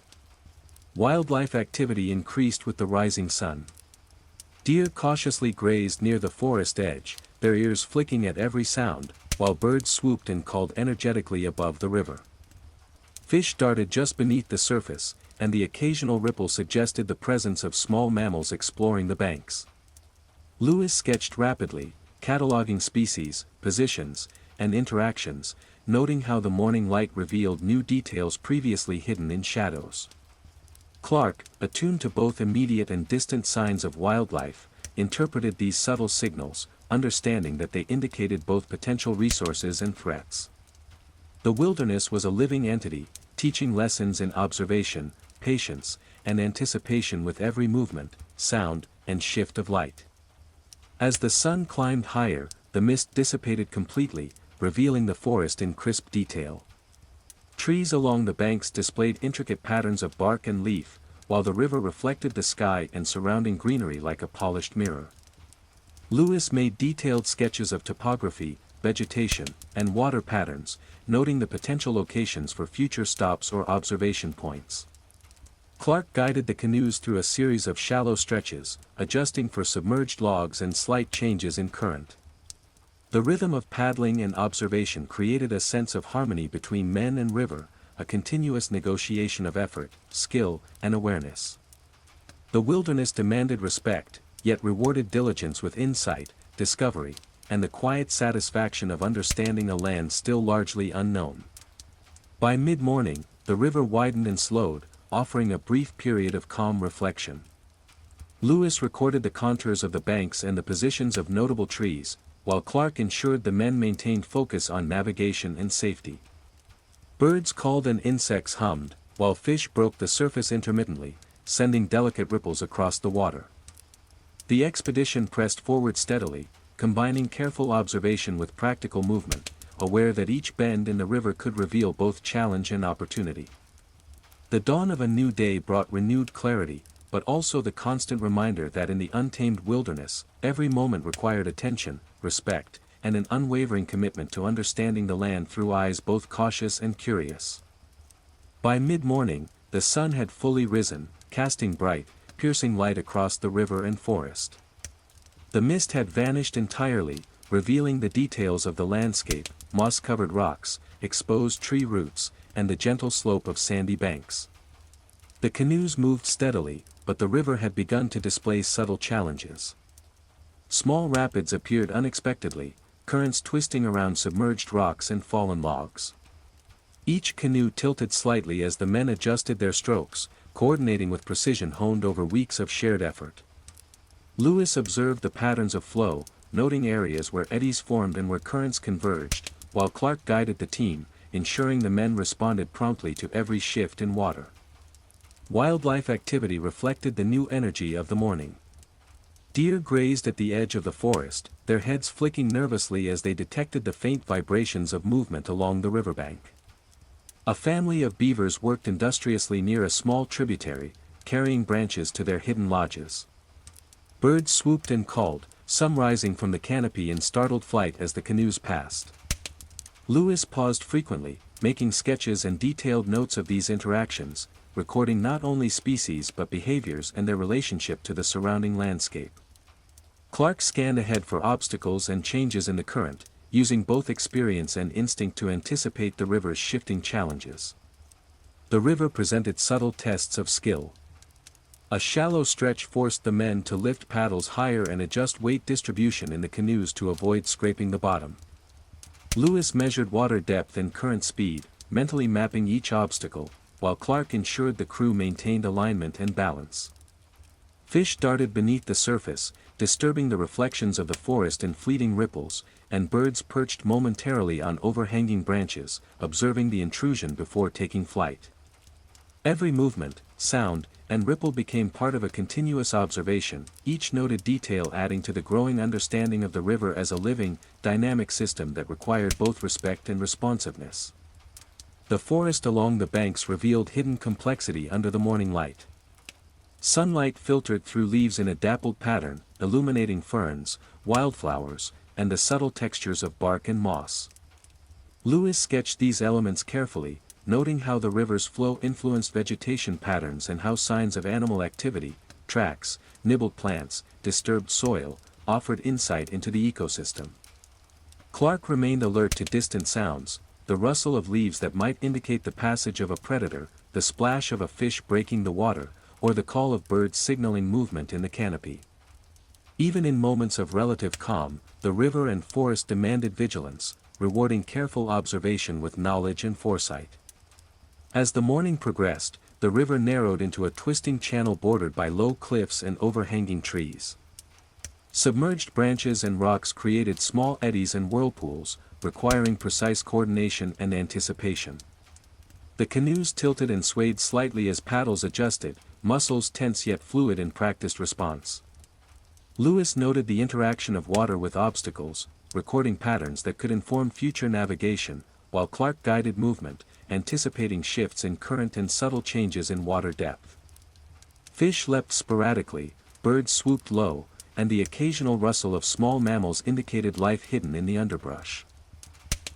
Wildlife activity increased with the rising sun. Deer cautiously grazed near the forest edge, their ears flicking at every sound, while birds swooped and called energetically above the river. Fish darted just beneath the surface, and the occasional ripple suggested the presence of small mammals exploring the banks. Lewis sketched rapidly, cataloging species, positions, and interactions, noting how the morning light revealed new details previously hidden in shadows. Clark, attuned to both immediate and distant signs of wildlife, interpreted these subtle signals, understanding that they indicated both potential resources and threats. The wilderness was a living entity, teaching lessons in observation, patience, and anticipation with every movement, sound, and shift of light. As the sun climbed higher, the mist dissipated completely, revealing the forest in crisp detail. Trees along the banks displayed intricate patterns of bark and leaf, while the river reflected the sky and surrounding greenery like a polished mirror. Lewis made detailed sketches of topography, vegetation, and water patterns, noting the potential locations for future stops or observation points. Clark guided the canoes through a series of shallow stretches, adjusting for submerged logs and slight changes in current. The rhythm of paddling and observation created a sense of harmony between men and river, a continuous negotiation of effort, skill, and awareness. The wilderness demanded respect, yet rewarded diligence with insight, discovery, and the quiet satisfaction of understanding a land still largely unknown. By mid-morning, the river widened and slowed, offering a brief period of calm reflection. Lewis recorded the contours of the banks and the positions of notable trees, while Clark ensured the men maintained focus on navigation and safety. Birds called and insects hummed, while fish broke the surface intermittently, sending delicate ripples across the water. The expedition pressed forward steadily, combining careful observation with practical movement, aware that each bend in the river could reveal both challenge and opportunity. The dawn of a new day brought renewed clarity, but also the constant reminder that in the untamed wilderness, every moment required attention, respect, and an unwavering commitment to understanding the land through eyes both cautious and curious. By mid-morning, the sun had fully risen, casting bright, piercing light across the river and forest. The mist had vanished entirely, revealing the details of the landscape, moss-covered rocks, exposed tree roots, and the gentle slope of sandy banks. The canoes moved steadily, but the river had begun to display subtle challenges. Small rapids appeared unexpectedly, currents twisting around submerged rocks and fallen logs. Each canoe tilted slightly as the men adjusted their strokes, coordinating with precision honed over weeks of shared effort. Lewis observed the patterns of flow, noting areas where eddies formed and where currents converged, while Clark guided the team, ensuring the men responded promptly to every shift in water. Wildlife activity reflected the new energy of the morning. Deer grazed at the edge of the forest, their heads flicking nervously as they detected the faint vibrations of movement along the riverbank. A family of beavers worked industriously near a small tributary, carrying branches to their hidden lodges. Birds swooped and called, some rising from the canopy in startled flight as the canoes passed. Lewis paused frequently, making sketches and detailed notes of these interactions, recording not only species but behaviors and their relationship to the surrounding landscape. Clark scanned ahead for obstacles and changes in the current, using both experience and instinct to anticipate the river's shifting challenges. The river presented subtle tests of skill. A shallow stretch forced the men to lift paddles higher and adjust weight distribution in the canoes to avoid scraping the bottom. Lewis measured water depth and current speed, mentally mapping each obstacle, while Clark ensured the crew maintained alignment and balance. Fish darted beneath the surface, disturbing the reflections of the forest in fleeting ripples, and birds perched momentarily on overhanging branches, observing the intrusion before taking flight. Every movement, sound, and ripple became part of a continuous observation, each noted detail adding to the growing understanding of the river as a living, dynamic system that required both respect and responsiveness. The forest along the banks revealed hidden complexity under the morning light. Sunlight filtered through leaves in a dappled pattern, illuminating ferns, wildflowers, and the subtle textures of bark and moss. Lewis sketched these elements carefully, noting how the river's flow influenced vegetation patterns and how signs of animal activity, tracks, nibbled plants, disturbed soil, offered insight into the ecosystem. Clark remained alert to distant sounds, the rustle of leaves that might indicate the passage of a predator, the splash of a fish breaking the water, or the call of birds signaling movement in the canopy. Even in moments of relative calm, the river and forest demanded vigilance, rewarding careful observation with knowledge and foresight. As the morning progressed, the river narrowed into a twisting channel bordered by low cliffs and overhanging trees. Submerged branches and rocks created small eddies and whirlpools, requiring precise coordination and anticipation. The canoes tilted and swayed slightly as paddles adjusted, muscles tense yet fluid in practiced response. Lewis noted the interaction of water with obstacles, recording patterns that could inform future navigation, while Clark guided movement, anticipating shifts in current and subtle changes in water depth. Fish leapt sporadically, birds swooped low, and the occasional rustle of small mammals indicated life hidden in the underbrush.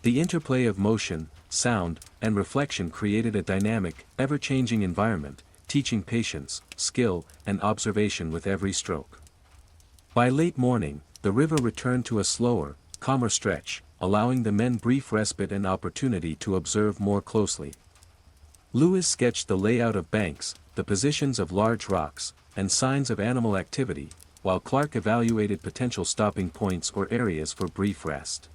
The interplay of motion, sound, and reflection created a dynamic, ever-changing environment, teaching patience, skill, and observation with every stroke. By late morning, the river returned to a slower, calmer stretch, allowing the men brief respite and opportunity to observe more closely. Lewis sketched the layout of banks, the positions of large rocks, and signs of animal activity, while Clark evaluated potential stopping points or areas for brief rest.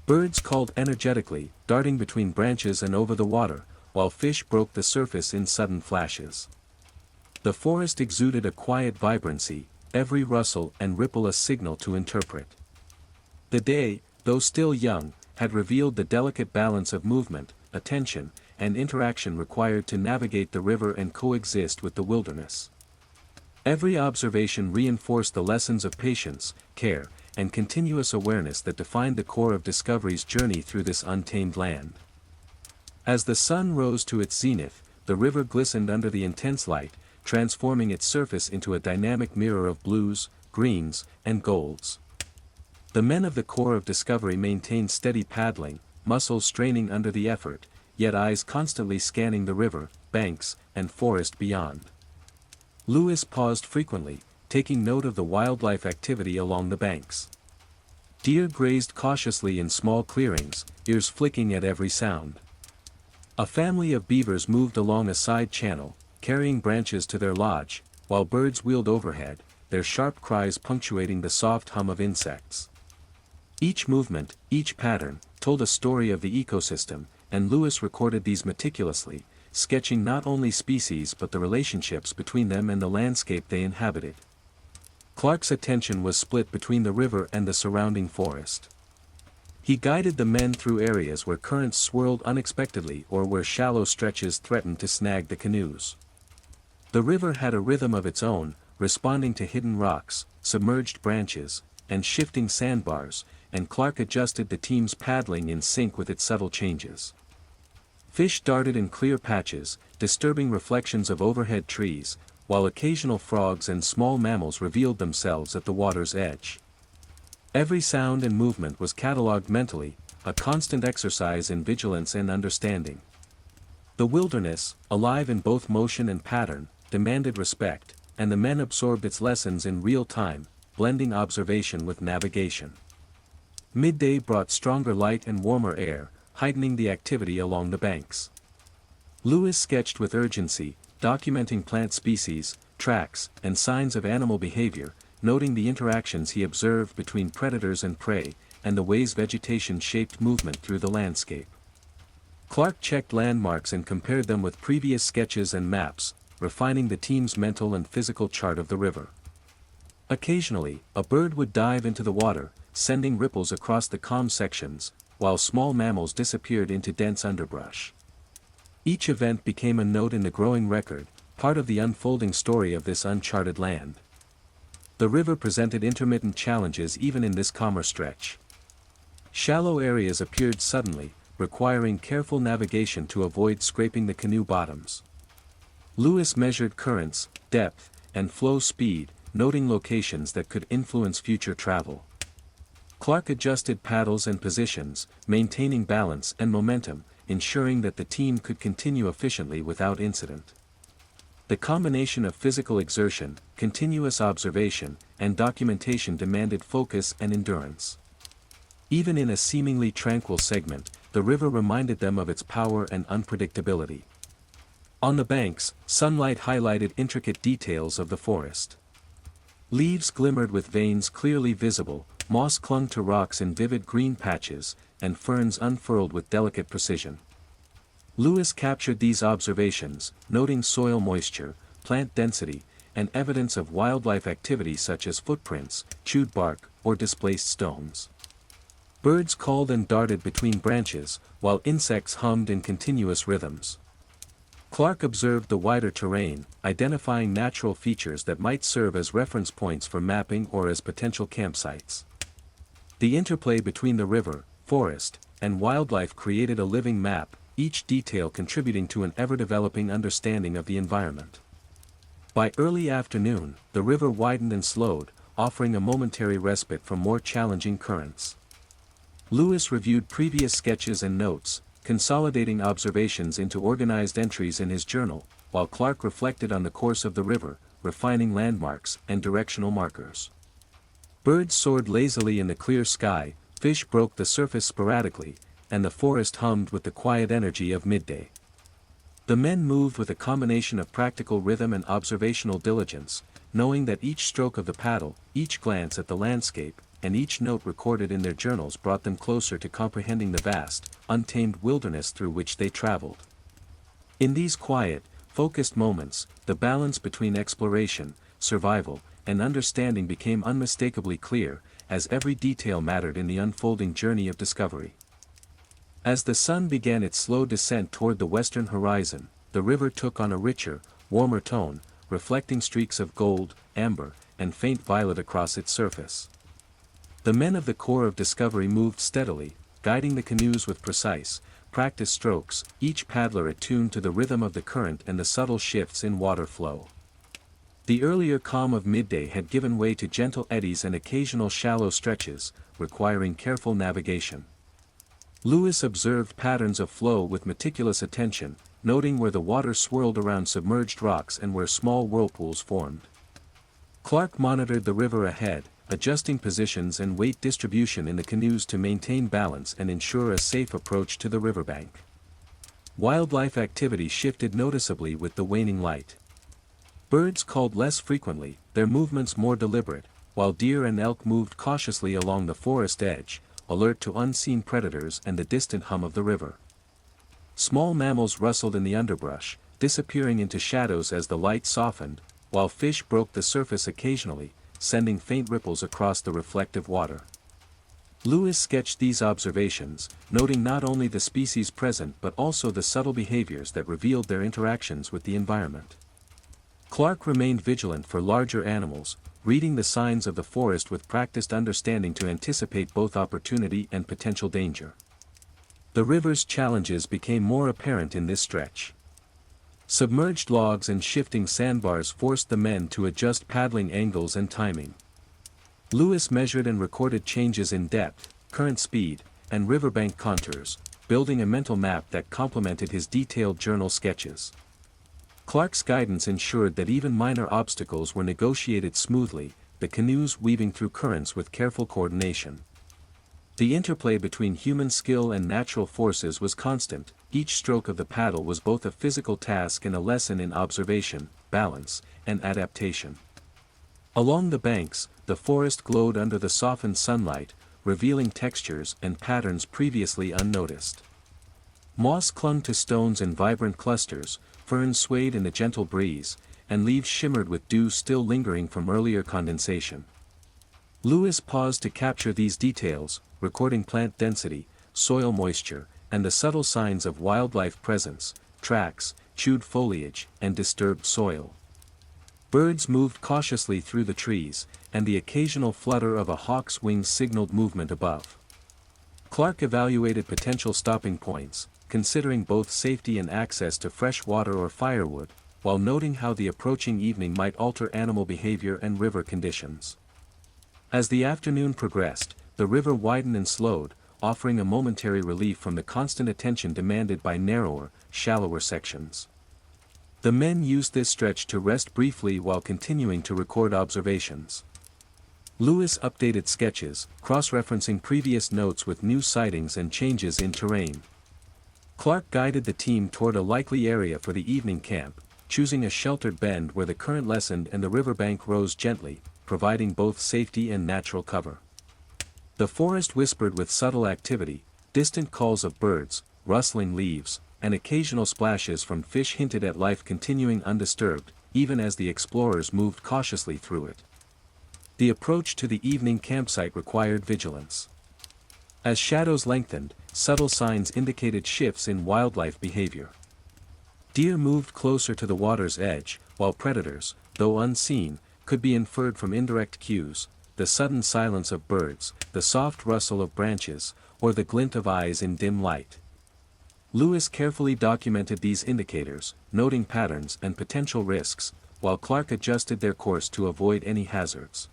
Birds called energetically, darting between branches and over the water, while fish broke the surface in sudden flashes. The forest exuded a quiet vibrancy, every rustle and ripple a signal to interpret. The day, though still young, had revealed the delicate balance of movement, attention, and interaction required to navigate the river and coexist with the wilderness. Every observation reinforced the lessons of patience, care, and continuous awareness that defined the core of Discovery's journey through this untamed land. As the sun rose to its zenith, the river glistened under the intense light, transforming its surface into a dynamic mirror of blues, greens, and golds. The men of the Corps of Discovery maintained steady paddling, muscles straining under the effort, yet eyes constantly scanning the river, banks, and forest beyond. Lewis paused frequently, taking note of the wildlife activity along the banks. Deer grazed cautiously in small clearings, ears flicking at every sound. A family of beavers moved along a side channel, carrying branches to their lodge, while birds wheeled overhead, their sharp cries punctuating the soft hum of insects. Each movement, each pattern, told a story of the ecosystem, and Lewis recorded these meticulously, sketching not only species but the relationships between them and the landscape they inhabited. Clark's attention was split between the river and the surrounding forest. He guided the men through areas where currents swirled unexpectedly or where shallow stretches threatened to snag the canoes. The river had a rhythm of its own, responding to hidden rocks, submerged branches, and shifting sandbars, and Clark adjusted the team's paddling in sync with its subtle changes. Fish darted in clear patches, disturbing reflections of overhead trees, while occasional frogs and small mammals revealed themselves at the water's edge. Every sound and movement was catalogued mentally, a constant exercise in vigilance and understanding. The wilderness, alive in both motion and pattern, demanded respect, and the men absorbed its lessons in real time, blending observation with navigation. Midday brought stronger light and warmer air, heightening the activity along the banks. Lewis sketched with urgency, documenting plant species, tracks, and signs of animal behavior, noting the interactions he observed between predators and prey, and the ways vegetation shaped movement through the landscape. Clark checked landmarks and compared them with previous sketches and maps, refining the team's mental and physical chart of the river. Occasionally, a bird would dive into the water, sending ripples across the calm sections, while small mammals disappeared into dense underbrush. Each event became a note in the growing record, part of the unfolding story of this uncharted land. The river presented intermittent challenges even in this calmer stretch. Shallow areas appeared suddenly, requiring careful navigation to avoid scraping the canoe bottoms. Lewis measured currents, depth, and flow speed, noting locations that could influence future travel. Clark adjusted paddles and positions, maintaining balance and momentum, ensuring that the team could continue efficiently without incident. The combination of physical exertion, continuous observation, and documentation demanded focus and endurance. Even in a seemingly tranquil segment, the river reminded them of its power and unpredictability. On the banks, sunlight highlighted intricate details of the forest. Leaves glimmered with veins clearly visible, moss clung to rocks in vivid green patches, and ferns unfurled with delicate precision. Lewis captured these observations, noting soil moisture, plant density, and evidence of wildlife activity such as footprints, chewed bark, or displaced stones. Birds called and darted between branches, while insects hummed in continuous rhythms. Clark observed the wider terrain, identifying natural features that might serve as reference points for mapping or as potential campsites. The interplay between the river, forest, and wildlife created a living map, each detail contributing to an ever-developing understanding of the environment. By early afternoon, the river widened and slowed, offering a momentary respite from more challenging currents. Lewis reviewed previous sketches and notes, consolidating observations into organized entries in his journal, while Clark reflected on the course of the river, refining landmarks and directional markers. Birds soared lazily in the clear sky, fish broke the surface sporadically, and the forest hummed with the quiet energy of midday. The men moved with a combination of practical rhythm and observational diligence, knowing that each stroke of the paddle, each glance at the landscape, and each note recorded in their journals brought them closer to comprehending the vast, untamed wilderness through which they traveled. In these quiet, focused moments, the balance between exploration, survival, and understanding became unmistakably clear, as every detail mattered in the unfolding journey of discovery. As the sun began its slow descent toward the western horizon, the river took on a richer, warmer tone, reflecting streaks of gold, amber, and faint violet across its surface. The men of the Corps of Discovery moved steadily, guiding the canoes with precise, practiced strokes, each paddler attuned to the rhythm of the current and the subtle shifts in water flow. The earlier calm of midday had given way to gentle eddies and occasional shallow stretches, requiring careful navigation. Lewis observed patterns of flow with meticulous attention, noting where the water swirled around submerged rocks and where small whirlpools formed. Clark monitored the river ahead, adjusting positions and weight distribution in the canoes to maintain balance and ensure a safe approach to the riverbank. Wildlife activity shifted noticeably with the waning light. Birds called less frequently, their movements more deliberate, while deer and elk moved cautiously along the forest edge, alert to unseen predators and the distant hum of the river. Small mammals rustled in the underbrush, disappearing into shadows as the light softened, while fish broke the surface occasionally, sending faint ripples across the reflective water. Lewis sketched these observations, noting not only the species present but also the subtle behaviors that revealed their interactions with the environment. Clark remained vigilant for larger animals, reading the signs of the forest with practiced understanding to anticipate both opportunity and potential danger. The river's challenges became more apparent in this stretch. Submerged logs and shifting sandbars forced the men to adjust paddling angles and timing. Lewis measured and recorded changes in depth, current speed, and riverbank contours, building a mental map that complemented his detailed journal sketches. Clark's guidance ensured that even minor obstacles were negotiated smoothly, the canoes weaving through currents with careful coordination. The interplay between human skill and natural forces was constant, each stroke of the paddle was both a physical task and a lesson in observation, balance, and adaptation. Along the banks, the forest glowed under the softened sunlight, revealing textures and patterns previously unnoticed. Moss clung to stones in vibrant clusters, ferns swayed in the gentle breeze, and leaves shimmered with dew still lingering from earlier condensation. Lewis paused to capture these details, recording plant density, soil moisture, and the subtle signs of wildlife presence, tracks, chewed foliage, and disturbed soil. Birds moved cautiously through the trees, and the occasional flutter of a hawk's wings signaled movement above. Clark evaluated potential stopping points, considering both safety and access to fresh water or firewood, while noting how the approaching evening might alter animal behavior and river conditions. As the afternoon progressed, the river widened and slowed, offering a momentary relief from the constant attention demanded by narrower, shallower sections. The men used this stretch to rest briefly while continuing to record observations. Lewis updated sketches, cross-referencing previous notes with new sightings and changes in terrain. Clark guided the team toward a likely area for the evening camp, choosing a sheltered bend where the current lessened and the riverbank rose gently, providing both safety and natural cover. The forest whispered with subtle activity, distant calls of birds, rustling leaves, and occasional splashes from fish hinted at life continuing undisturbed, even as the explorers moved cautiously through it. The approach to the evening campsite required vigilance. As shadows lengthened, subtle signs indicated shifts in wildlife behavior. Deer moved closer to the water's edge, while predators, though unseen, could be inferred from indirect cues, the sudden silence of birds, the soft rustle of branches, or the glint of eyes in dim light. Lewis carefully documented these indicators, noting patterns and potential risks, while Clark adjusted their course to avoid any hazards.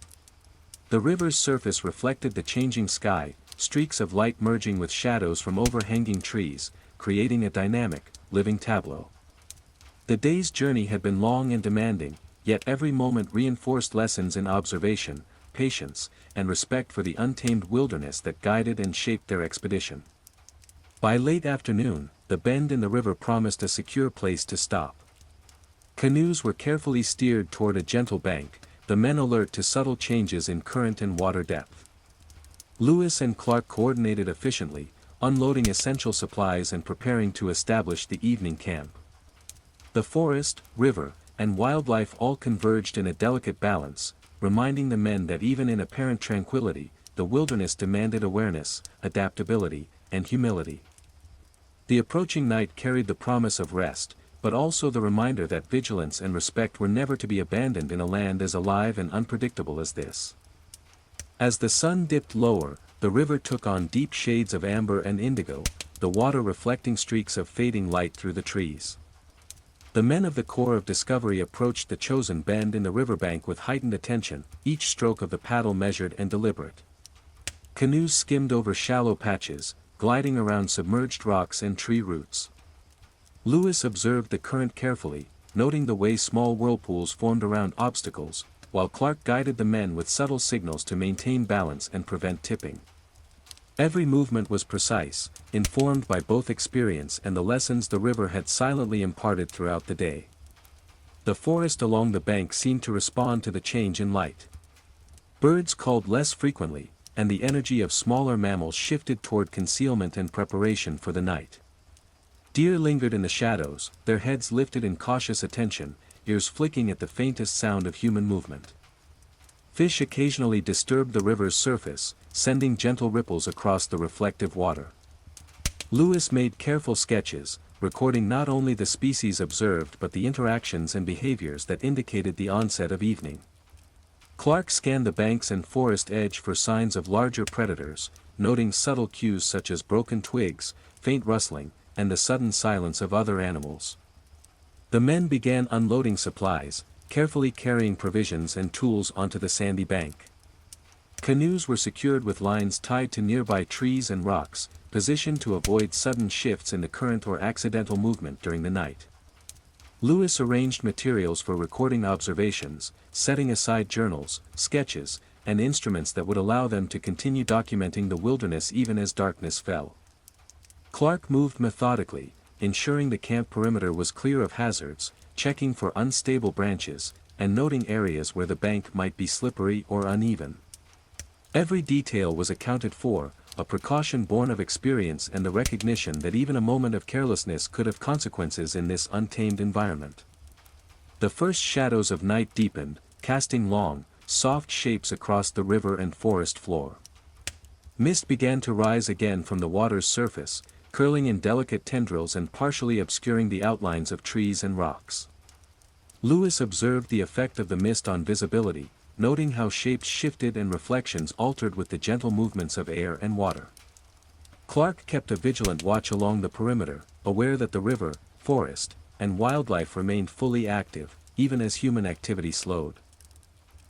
The river's surface reflected the changing sky, streaks of light merging with shadows from overhanging trees, creating a dynamic, living tableau. The day's journey had been long and demanding, yet every moment reinforced lessons in observation, patience, and respect for the untamed wilderness that guided and shaped their expedition. By late afternoon, the bend in the river promised a secure place to stop. Canoes were carefully steered toward a gentle bank, the men alert to subtle changes in current and water depth. Lewis and Clark coordinated efficiently, unloading essential supplies and preparing to establish the evening camp. The forest, river, and wildlife all converged in a delicate balance, reminding the men that even in apparent tranquility, the wilderness demanded awareness, adaptability, and humility. The approaching night carried the promise of rest, but also the reminder that vigilance and respect were never to be abandoned in a land as alive and unpredictable as this. As the sun dipped lower, the river took on deep shades of amber and indigo, the water reflecting streaks of fading light through the trees. The men of the Corps of Discovery approached the chosen bend in the riverbank with heightened attention, each stroke of the paddle measured and deliberate. Canoes skimmed over shallow patches, gliding around submerged rocks and tree roots. Lewis observed the current carefully, noting the way small whirlpools formed around obstacles, while Clark guided the men with subtle signals to maintain balance and prevent tipping. Every movement was precise, informed by both experience and the lessons the river had silently imparted throughout the day. The forest along the bank seemed to respond to the change in light. Birds called less frequently, and the energy of smaller mammals shifted toward concealment and preparation for the night. Deer lingered in the shadows, their heads lifted in cautious attention, ears flicking at the faintest sound of human movement. Fish occasionally disturbed the river's surface, sending gentle ripples across the reflective water. Lewis made careful sketches, recording not only the species observed but the interactions and behaviors that indicated the onset of evening. Clark scanned the banks and forest edge for signs of larger predators, noting subtle cues such as broken twigs, faint rustling, and the sudden silence of other animals. The men began unloading supplies, carefully carrying provisions and tools onto the sandy bank. Canoes were secured with lines tied to nearby trees and rocks, positioned to avoid sudden shifts in the current or accidental movement during the night. Lewis arranged materials for recording observations, setting aside journals, sketches, and instruments that would allow them to continue documenting the wilderness even as darkness fell. Clark moved methodically, ensuring the camp perimeter was clear of hazards, checking for unstable branches, and noting areas where the bank might be slippery or uneven. Every detail was accounted for, a precaution born of experience and the recognition that even a moment of carelessness could have consequences in this untamed environment. The first shadows of night deepened, casting long, soft shapes across the river and forest floor. Mist began to rise again from the water's surface, curling in delicate tendrils and partially obscuring the outlines of trees and rocks. Lewis observed the effect of the mist on visibility, noting how shapes shifted and reflections altered with the gentle movements of air and water. Clark kept a vigilant watch along the perimeter, aware that the river, forest, and wildlife remained fully active, even as human activity slowed.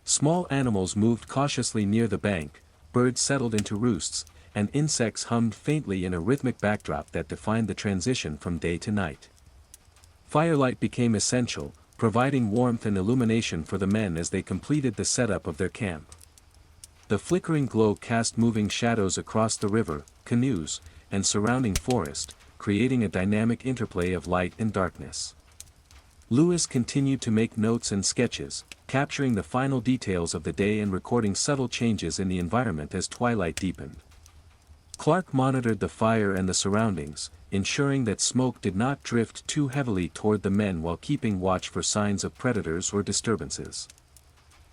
Small animals moved cautiously near the bank, birds settled into roosts, and insects hummed faintly in a rhythmic backdrop that defined the transition from day to night. Firelight became essential, providing warmth and illumination for the men as they completed the setup of their camp. The flickering glow cast moving shadows across the river, canoes, and surrounding forest, creating a dynamic interplay of light and darkness. Lewis continued to make notes and sketches, capturing the final details of the day and recording subtle changes in the environment as twilight deepened. Clark monitored the fire and the surroundings, ensuring that smoke did not drift too heavily toward the men while keeping watch for signs of predators or disturbances.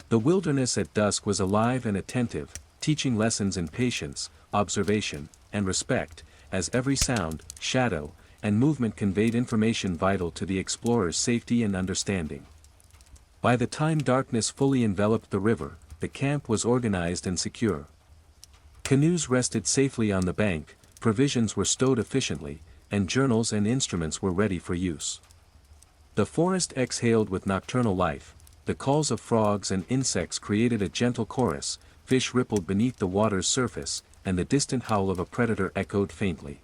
The wilderness at dusk was alive and attentive, teaching lessons in patience, observation, and respect, as every sound, shadow, and movement conveyed information vital to the explorer's safety and understanding. By the time darkness fully enveloped the river, the camp was organized and secure. Canoes rested safely on the bank, provisions were stowed efficiently, and journals and instruments were ready for use. The forest exhaled with nocturnal life, the calls of frogs and insects created a gentle chorus, fish rippled beneath the water's surface, and the distant howl of a predator echoed faintly.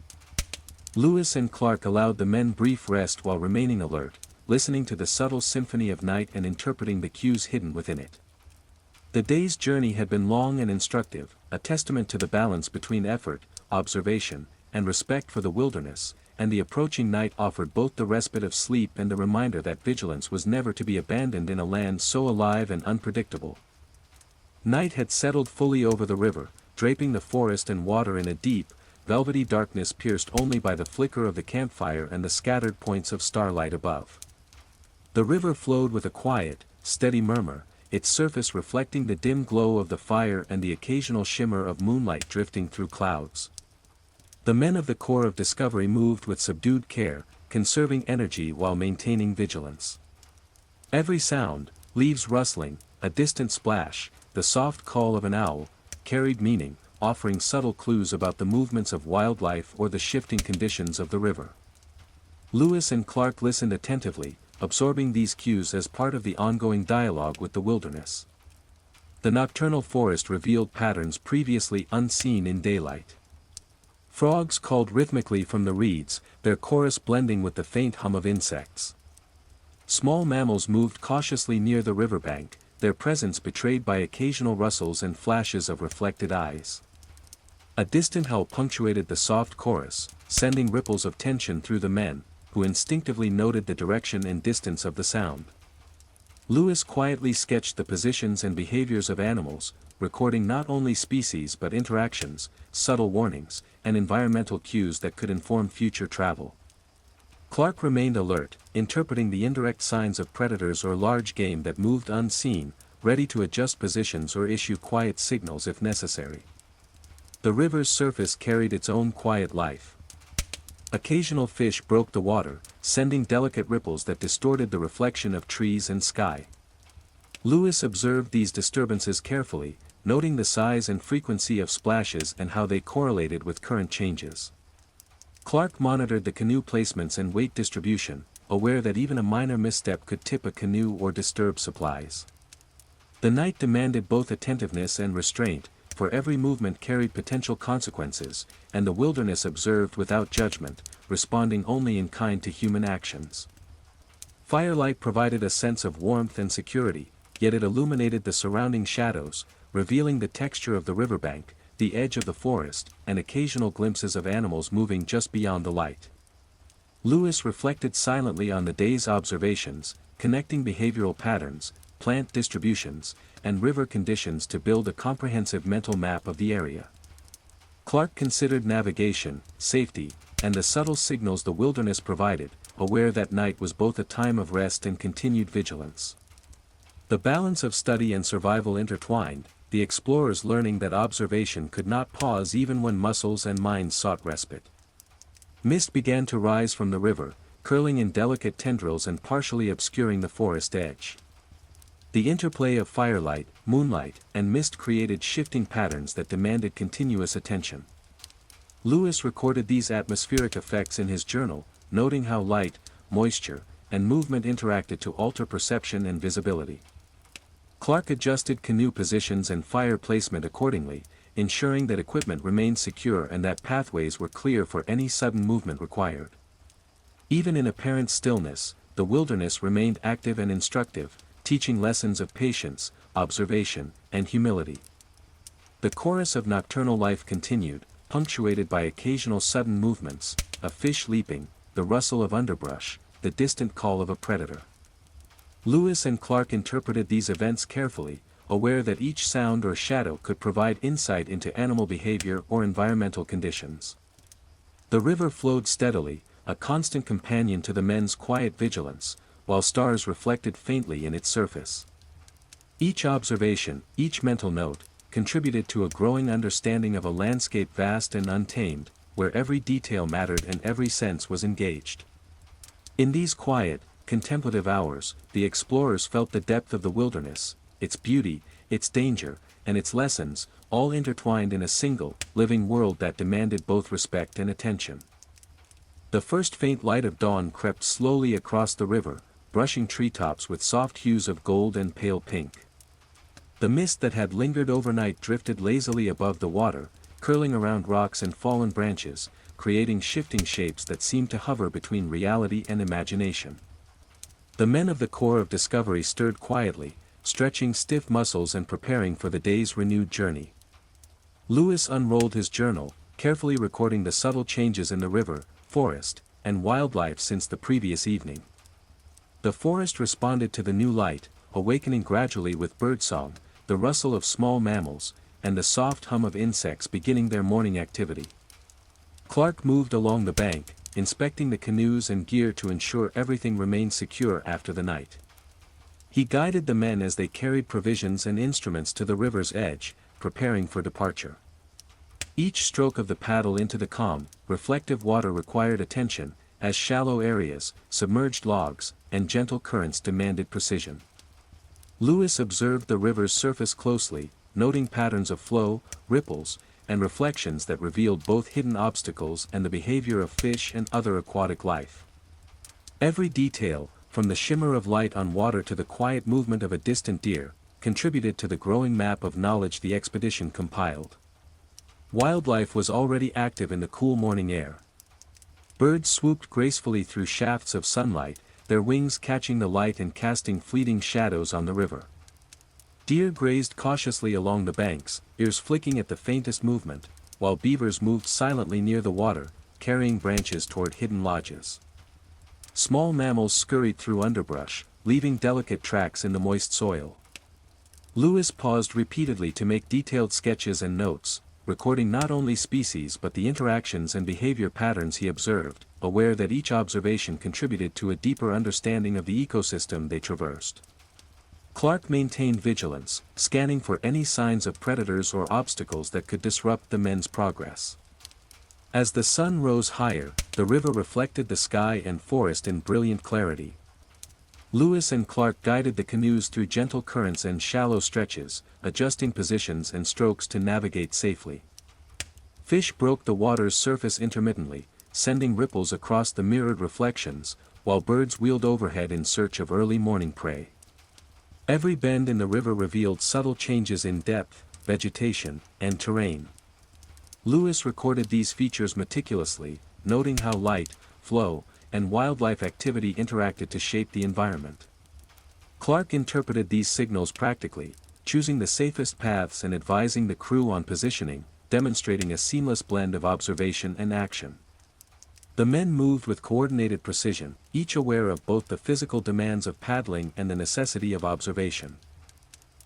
Lewis and Clark allowed the men brief rest while remaining alert, listening to the subtle symphony of night and interpreting the cues hidden within it. The day's journey had been long and instructive, a testament to the balance between effort, observation, and respect for the wilderness, and the approaching night offered both the respite of sleep and the reminder that vigilance was never to be abandoned in a land so alive and unpredictable. Night had settled fully over the river, draping the forest and water in a deep, velvety darkness pierced only by the flicker of the campfire and the scattered points of starlight above. The river flowed with a quiet, steady murmur, its surface reflecting the dim glow of the fire and the occasional shimmer of moonlight drifting through clouds. The men of the Corps of Discovery moved with subdued care, conserving energy while maintaining vigilance. Every sound, leaves rustling, a distant splash, the soft call of an owl, carried meaning, offering subtle clues about the movements of wildlife or the shifting conditions of the river. Lewis and Clark listened attentively, absorbing these cues as part of the ongoing dialogue with the wilderness. The nocturnal forest revealed patterns previously unseen in daylight. Frogs called rhythmically from the reeds, their chorus blending with the faint hum of insects. Small mammals moved cautiously near the riverbank, their presence betrayed by occasional rustles and flashes of reflected eyes. A distant howl punctuated the soft chorus, sending ripples of tension through the men, who instinctively noted the direction and distance of the sound. Lewis quietly sketched the positions and behaviors of animals, recording not only species but interactions, subtle warnings, and environmental cues that could inform future travel. Clark remained alert, interpreting the indirect signs of predators or large game that moved unseen, ready to adjust positions or issue quiet signals if necessary. The river's surface carried its own quiet life. Occasional fish broke the water, sending delicate ripples that distorted the reflection of trees and sky. Lewis observed these disturbances carefully, noting the size and frequency of splashes and how they correlated with current changes. Clark monitored the canoe placements and weight distribution, aware that even a minor misstep could tip a canoe or disturb supplies. The night demanded both attentiveness and restraint, for every movement carried potential consequences, and the wilderness observed without judgment, responding only in kind to human actions. Firelight provided a sense of warmth and security, yet it illuminated the surrounding shadows, revealing the texture of the riverbank, the edge of the forest, and occasional glimpses of animals moving just beyond the light. Lewis reflected silently on the day's observations, connecting behavioral patterns, plant distributions, and river conditions to build a comprehensive mental map of the area. Clark considered navigation, safety, and the subtle signals the wilderness provided, aware that night was both a time of rest and continued vigilance. The balance of study and survival intertwined, the explorers learning that observation could not pause even when muscles and minds sought respite. Mist began to rise from the river, curling in delicate tendrils and partially obscuring the forest edge. The interplay of firelight, moonlight, and mist created shifting patterns that demanded continuous attention. Lewis recorded these atmospheric effects in his journal, noting how light, moisture, and movement interacted to alter perception and visibility. Clark adjusted canoe positions and fire placement accordingly, ensuring that equipment remained secure and that pathways were clear for any sudden movement required. Even in apparent stillness, the wilderness remained active and instructive, teaching lessons of patience, observation, and humility. The chorus of nocturnal life continued, punctuated by occasional sudden movements, a fish leaping, the rustle of underbrush, the distant call of a predator. Lewis and Clark interpreted these events carefully, aware that each sound or shadow could provide insight into animal behavior or environmental conditions. The river flowed steadily, a constant companion to the men's quiet vigilance, while stars reflected faintly in its surface. Each observation, each mental note, contributed to a growing understanding of a landscape vast and untamed, where every detail mattered and every sense was engaged. In these quiet, contemplative hours, the explorers felt the depth of the wilderness, its beauty, its danger, and its lessons, all intertwined in a single, living world that demanded both respect and attention. The first faint light of dawn crept slowly across the river, brushing treetops with soft hues of gold and pale pink. The mist that had lingered overnight drifted lazily above the water, curling around rocks and fallen branches, creating shifting shapes that seemed to hover between reality and imagination. The men of the Corps of Discovery stirred quietly, stretching stiff muscles and preparing for the day's renewed journey. Lewis unrolled his journal, carefully recording the subtle changes in the river, forest, and wildlife since the previous evening. The forest responded to the new light, awakening gradually with birdsong, the rustle of small mammals, and the soft hum of insects beginning their morning activity. Clark moved along the bank, inspecting the canoes and gear to ensure everything remained secure after the night. He guided the men as they carried provisions and instruments to the river's edge, preparing for departure. Each stroke of the paddle into the calm, reflective water required attention, as shallow areas, submerged logs, and gentle currents demanded precision. Lewis observed the river's surface closely, noting patterns of flow, ripples, and reflections that revealed both hidden obstacles and the behavior of fish and other aquatic life. Every detail, from the shimmer of light on water to the quiet movement of a distant deer, contributed to the growing map of knowledge the expedition compiled. Wildlife was already active in the cool morning air. Birds swooped gracefully through shafts of sunlight, their wings catching the light and casting fleeting shadows on the river. Deer grazed cautiously along the banks, ears flicking at the faintest movement, while beavers moved silently near the water, carrying branches toward hidden lodges. Small mammals scurried through underbrush, leaving delicate tracks in the moist soil. Lewis paused repeatedly to make detailed sketches and notes, recording not only species but the interactions and behavior patterns he observed, aware that each observation contributed to a deeper understanding of the ecosystem they traversed. Clark maintained vigilance, scanning for any signs of predators or obstacles that could disrupt the men's progress. As the sun rose higher, the river reflected the sky and forest in brilliant clarity. Lewis and Clark guided the canoes through gentle currents and shallow stretches, adjusting positions and strokes to navigate safely. Fish broke the water's surface intermittently, sending ripples across the mirrored reflections, while birds wheeled overhead in search of early morning prey. Every bend in the river revealed subtle changes in depth, vegetation, and terrain. Lewis recorded these features meticulously, noting how light, flow, and wildlife activity interacted to shape the environment. Clark interpreted these signals practically, choosing the safest paths and advising the crew on positioning, demonstrating a seamless blend of observation and action. The men moved with coordinated precision, each aware of both the physical demands of paddling and the necessity of observation.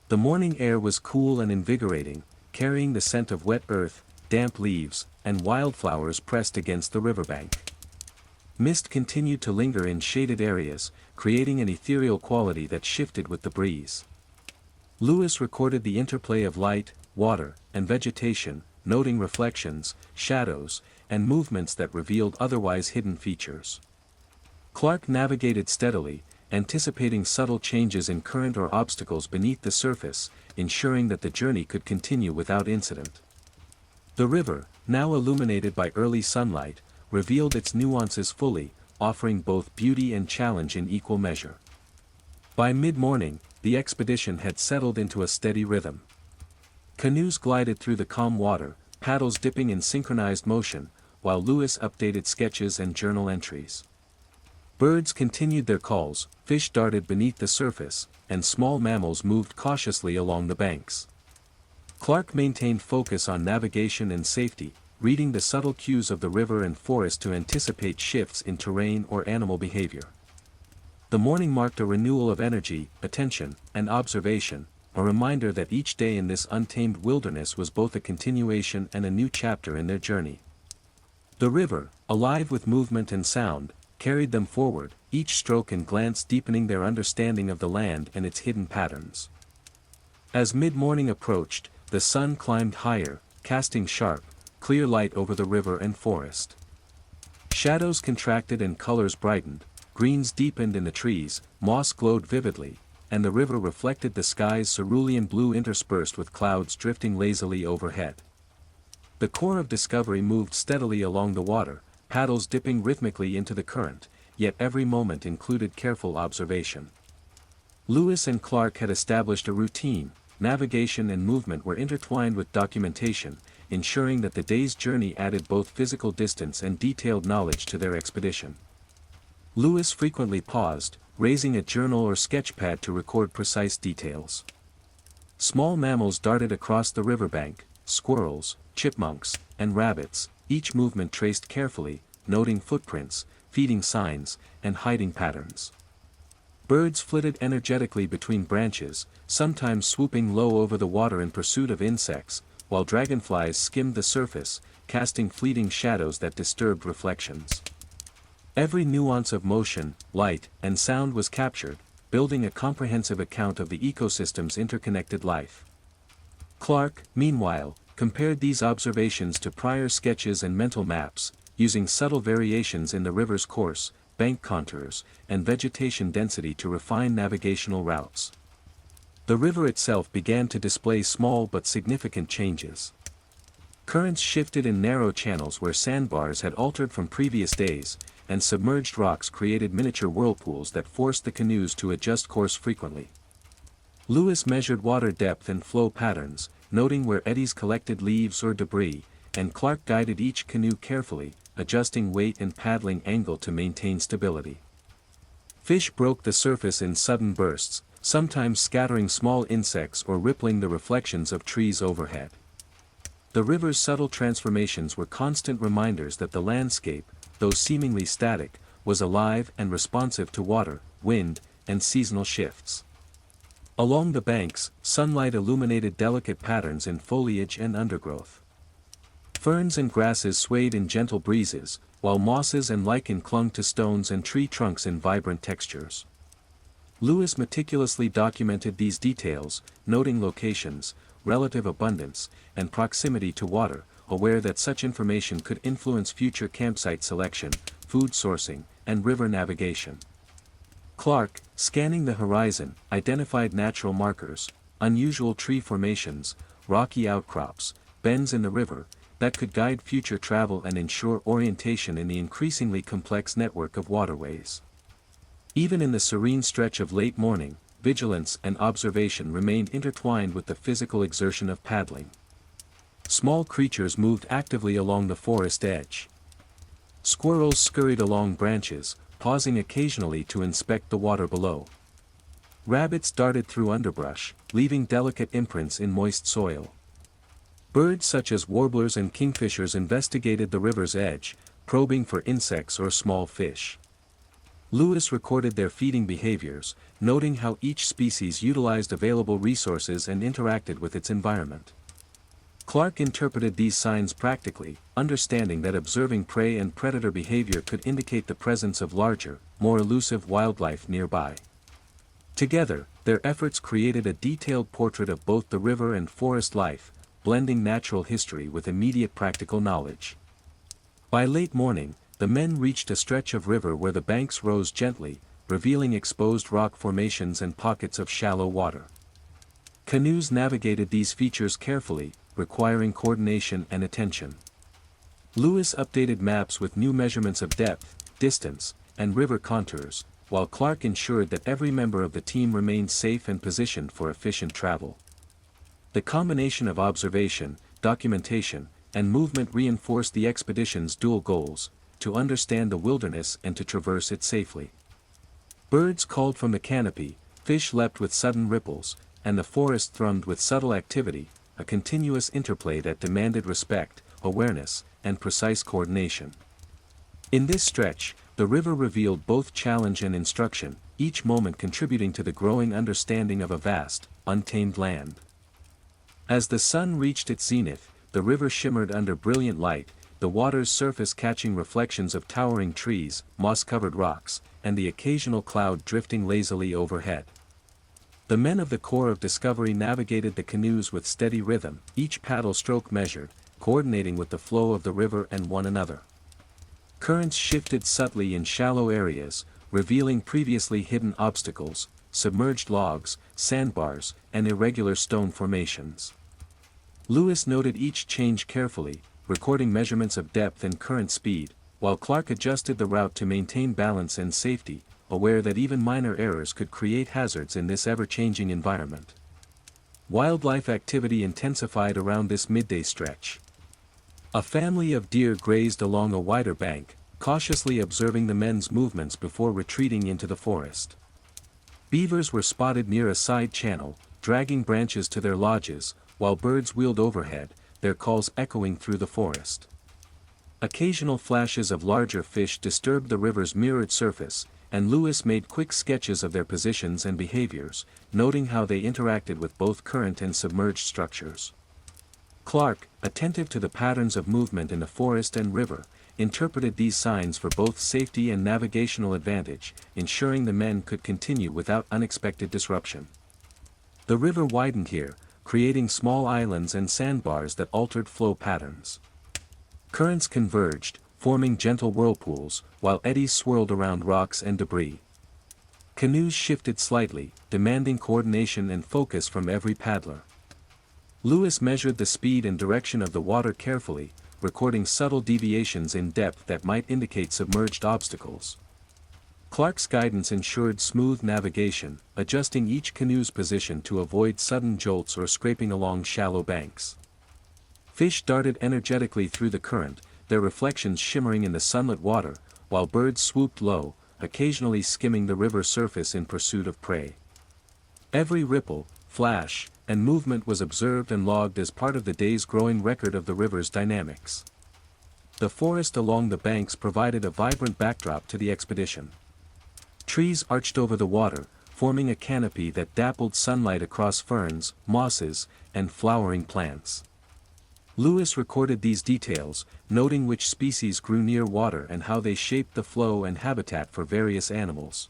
The morning air was cool and invigorating, carrying the scent of wet earth, damp leaves, and wildflowers pressed against the riverbank. Mist continued to linger in shaded areas, creating an ethereal quality that shifted with the breeze. Lewis recorded the interplay of light, water, and vegetation, noting reflections, shadows, and movements that revealed otherwise hidden features. Clark navigated steadily, anticipating subtle changes in current or obstacles beneath the surface, ensuring that the journey could continue without incident. The river, now illuminated by early sunlight, revealed its nuances fully, offering both beauty and challenge in equal measure. By mid-morning, the expedition had settled into a steady rhythm. Canoes glided through the calm water, paddles dipping in synchronized motion, while Lewis updated sketches and journal entries. Birds continued their calls, fish darted beneath the surface, and small mammals moved cautiously along the banks. Clark maintained focus on navigation and safety, reading the subtle cues of the river and forest to anticipate shifts in terrain or animal behavior. The morning marked a renewal of energy, attention, and observation, a reminder that each day in this untamed wilderness was both a continuation and a new chapter in their journey. The river, alive with movement and sound, carried them forward, each stroke and glance deepening their understanding of the land and its hidden patterns. As mid-morning approached, the sun climbed higher, casting sharp, clear light over the river and forest. Shadows contracted and colors brightened, greens deepened in the trees, moss glowed vividly, and the river reflected the sky's cerulean blue interspersed with clouds drifting lazily overhead. The core of Discovery moved steadily along the water, paddles dipping rhythmically into the current, yet every moment included careful observation. Lewis and Clark had established a routine. Navigation and movement were intertwined with documentation, ensuring that the day's journey added both physical distance and detailed knowledge to their expedition. Lewis frequently paused, raising a journal or sketchpad to record precise details. Small mammals darted across the riverbank, squirrels, chipmunks, and rabbits, each movement traced carefully, noting footprints, feeding signs, and hiding patterns. Birds flitted energetically between branches, sometimes swooping low over the water in pursuit of insects, while dragonflies skimmed the surface, casting fleeting shadows that disturbed reflections. Every nuance of motion, light, and sound was captured, building a comprehensive account of the ecosystem's interconnected life. Clark, meanwhile, compared these observations to prior sketches and mental maps, using subtle variations in the river's course, bank contours, and vegetation density to refine navigational routes. The river itself began to display small but significant changes. Currents shifted in narrow channels where sandbars had altered from previous days, and submerged rocks created miniature whirlpools that forced the canoes to adjust course frequently. Lewis measured water depth and flow patterns, noting where eddies collected leaves or debris, and Clark guided each canoe carefully, adjusting weight and paddling angle to maintain stability. Fish broke the surface in sudden bursts, sometimes scattering small insects or rippling the reflections of trees overhead. The river's subtle transformations were constant reminders that the landscape, though seemingly static, was alive and responsive to water, wind, and seasonal shifts. Along the banks, sunlight illuminated delicate patterns in foliage and undergrowth. Ferns and grasses swayed in gentle breezes, while mosses and lichen clung to stones and tree trunks in vibrant textures. Lewis meticulously documented these details, noting locations, relative abundance, and proximity to water, aware that such information could influence future campsite selection, food sourcing, and river navigation. Clark, scanning the horizon, identified natural markers, unusual tree formations, rocky outcrops, bends in the river, that could guide future travel and ensure orientation in the increasingly complex network of waterways. Even in the serene stretch of late morning, vigilance and observation remained intertwined with the physical exertion of paddling. Small creatures moved actively along the forest edge. Squirrels scurried along branches, pausing occasionally to inspect the water below. Rabbits darted through underbrush, leaving delicate imprints in moist soil. Birds such as warblers and kingfishers investigated the river's edge, probing for insects or small fish. Lewis recorded their feeding behaviors, noting how each species utilized available resources and interacted with its environment. Clark interpreted these signs practically, understanding that observing prey and predator behavior could indicate the presence of larger, more elusive wildlife nearby. Together, their efforts created a detailed portrait of both the river and forest life, blending natural history with immediate practical knowledge. By late morning, the men reached a stretch of river where the banks rose gently, revealing exposed rock formations and pockets of shallow water. Canoes navigated these features carefully, requiring coordination and attention. Lewis updated maps with new measurements of depth, distance, and river contours, while Clark ensured that every member of the team remained safe and positioned for efficient travel. The combination of observation, documentation, and movement reinforced the expedition's dual goals: to understand the wilderness and to traverse it safely. Birds called from the canopy, fish leapt with sudden ripples, and the forest thrummed with subtle activity, a continuous interplay that demanded respect, awareness, and precise coordination. In this stretch, the river revealed both challenge and instruction, each moment contributing to the growing understanding of a vast, untamed land. As the sun reached its zenith, the river shimmered under brilliant light, the water's surface catching reflections of towering trees, moss-covered rocks, and the occasional cloud drifting lazily overhead. The men of the Corps of Discovery navigated the canoes with steady rhythm, each paddle stroke measured, coordinating with the flow of the river and one another. Currents shifted subtly in shallow areas, revealing previously hidden obstacles, submerged logs, sandbars, and irregular stone formations. Lewis noted each change carefully, recording measurements of depth and current speed, while Clark adjusted the route to maintain balance and safety, aware that even minor errors could create hazards in this ever-changing environment. Wildlife activity intensified around this midday stretch. A family of deer grazed along a wider bank, cautiously observing the men's movements before retreating into the forest. Beavers were spotted near a side channel, dragging branches to their lodges, while birds wheeled overhead, their calls echoing through the forest. Occasional flashes of larger fish disturbed the river's mirrored surface, and Lewis made quick sketches of their positions and behaviors, noting how they interacted with both current and submerged structures. Clark, attentive to the patterns of movement in the forest and river, interpreted these signs for both safety and navigational advantage, ensuring the men could continue without unexpected disruption. The river widened here, creating small islands and sandbars that altered flow patterns. Currents converged, forming gentle whirlpools, while eddies swirled around rocks and debris. Canoes shifted slightly, demanding coordination and focus from every paddler. Lewis measured the speed and direction of the water carefully, recording subtle deviations in depth that might indicate submerged obstacles. Clark's guidance ensured smooth navigation, adjusting each canoe's position to avoid sudden jolts or scraping along shallow banks. Fish darted energetically through the current, their reflections shimmering in the sunlit water, while birds swooped low, occasionally skimming the river surface in pursuit of prey. Every ripple, flash, and movement was observed and logged as part of the day's growing record of the river's dynamics. The forest along the banks provided a vibrant backdrop to the expedition. Trees arched over the water, forming a canopy that dappled sunlight across ferns, mosses, and flowering plants. Lewis recorded these details, noting which species grew near water and how they shaped the flow and habitat for various animals.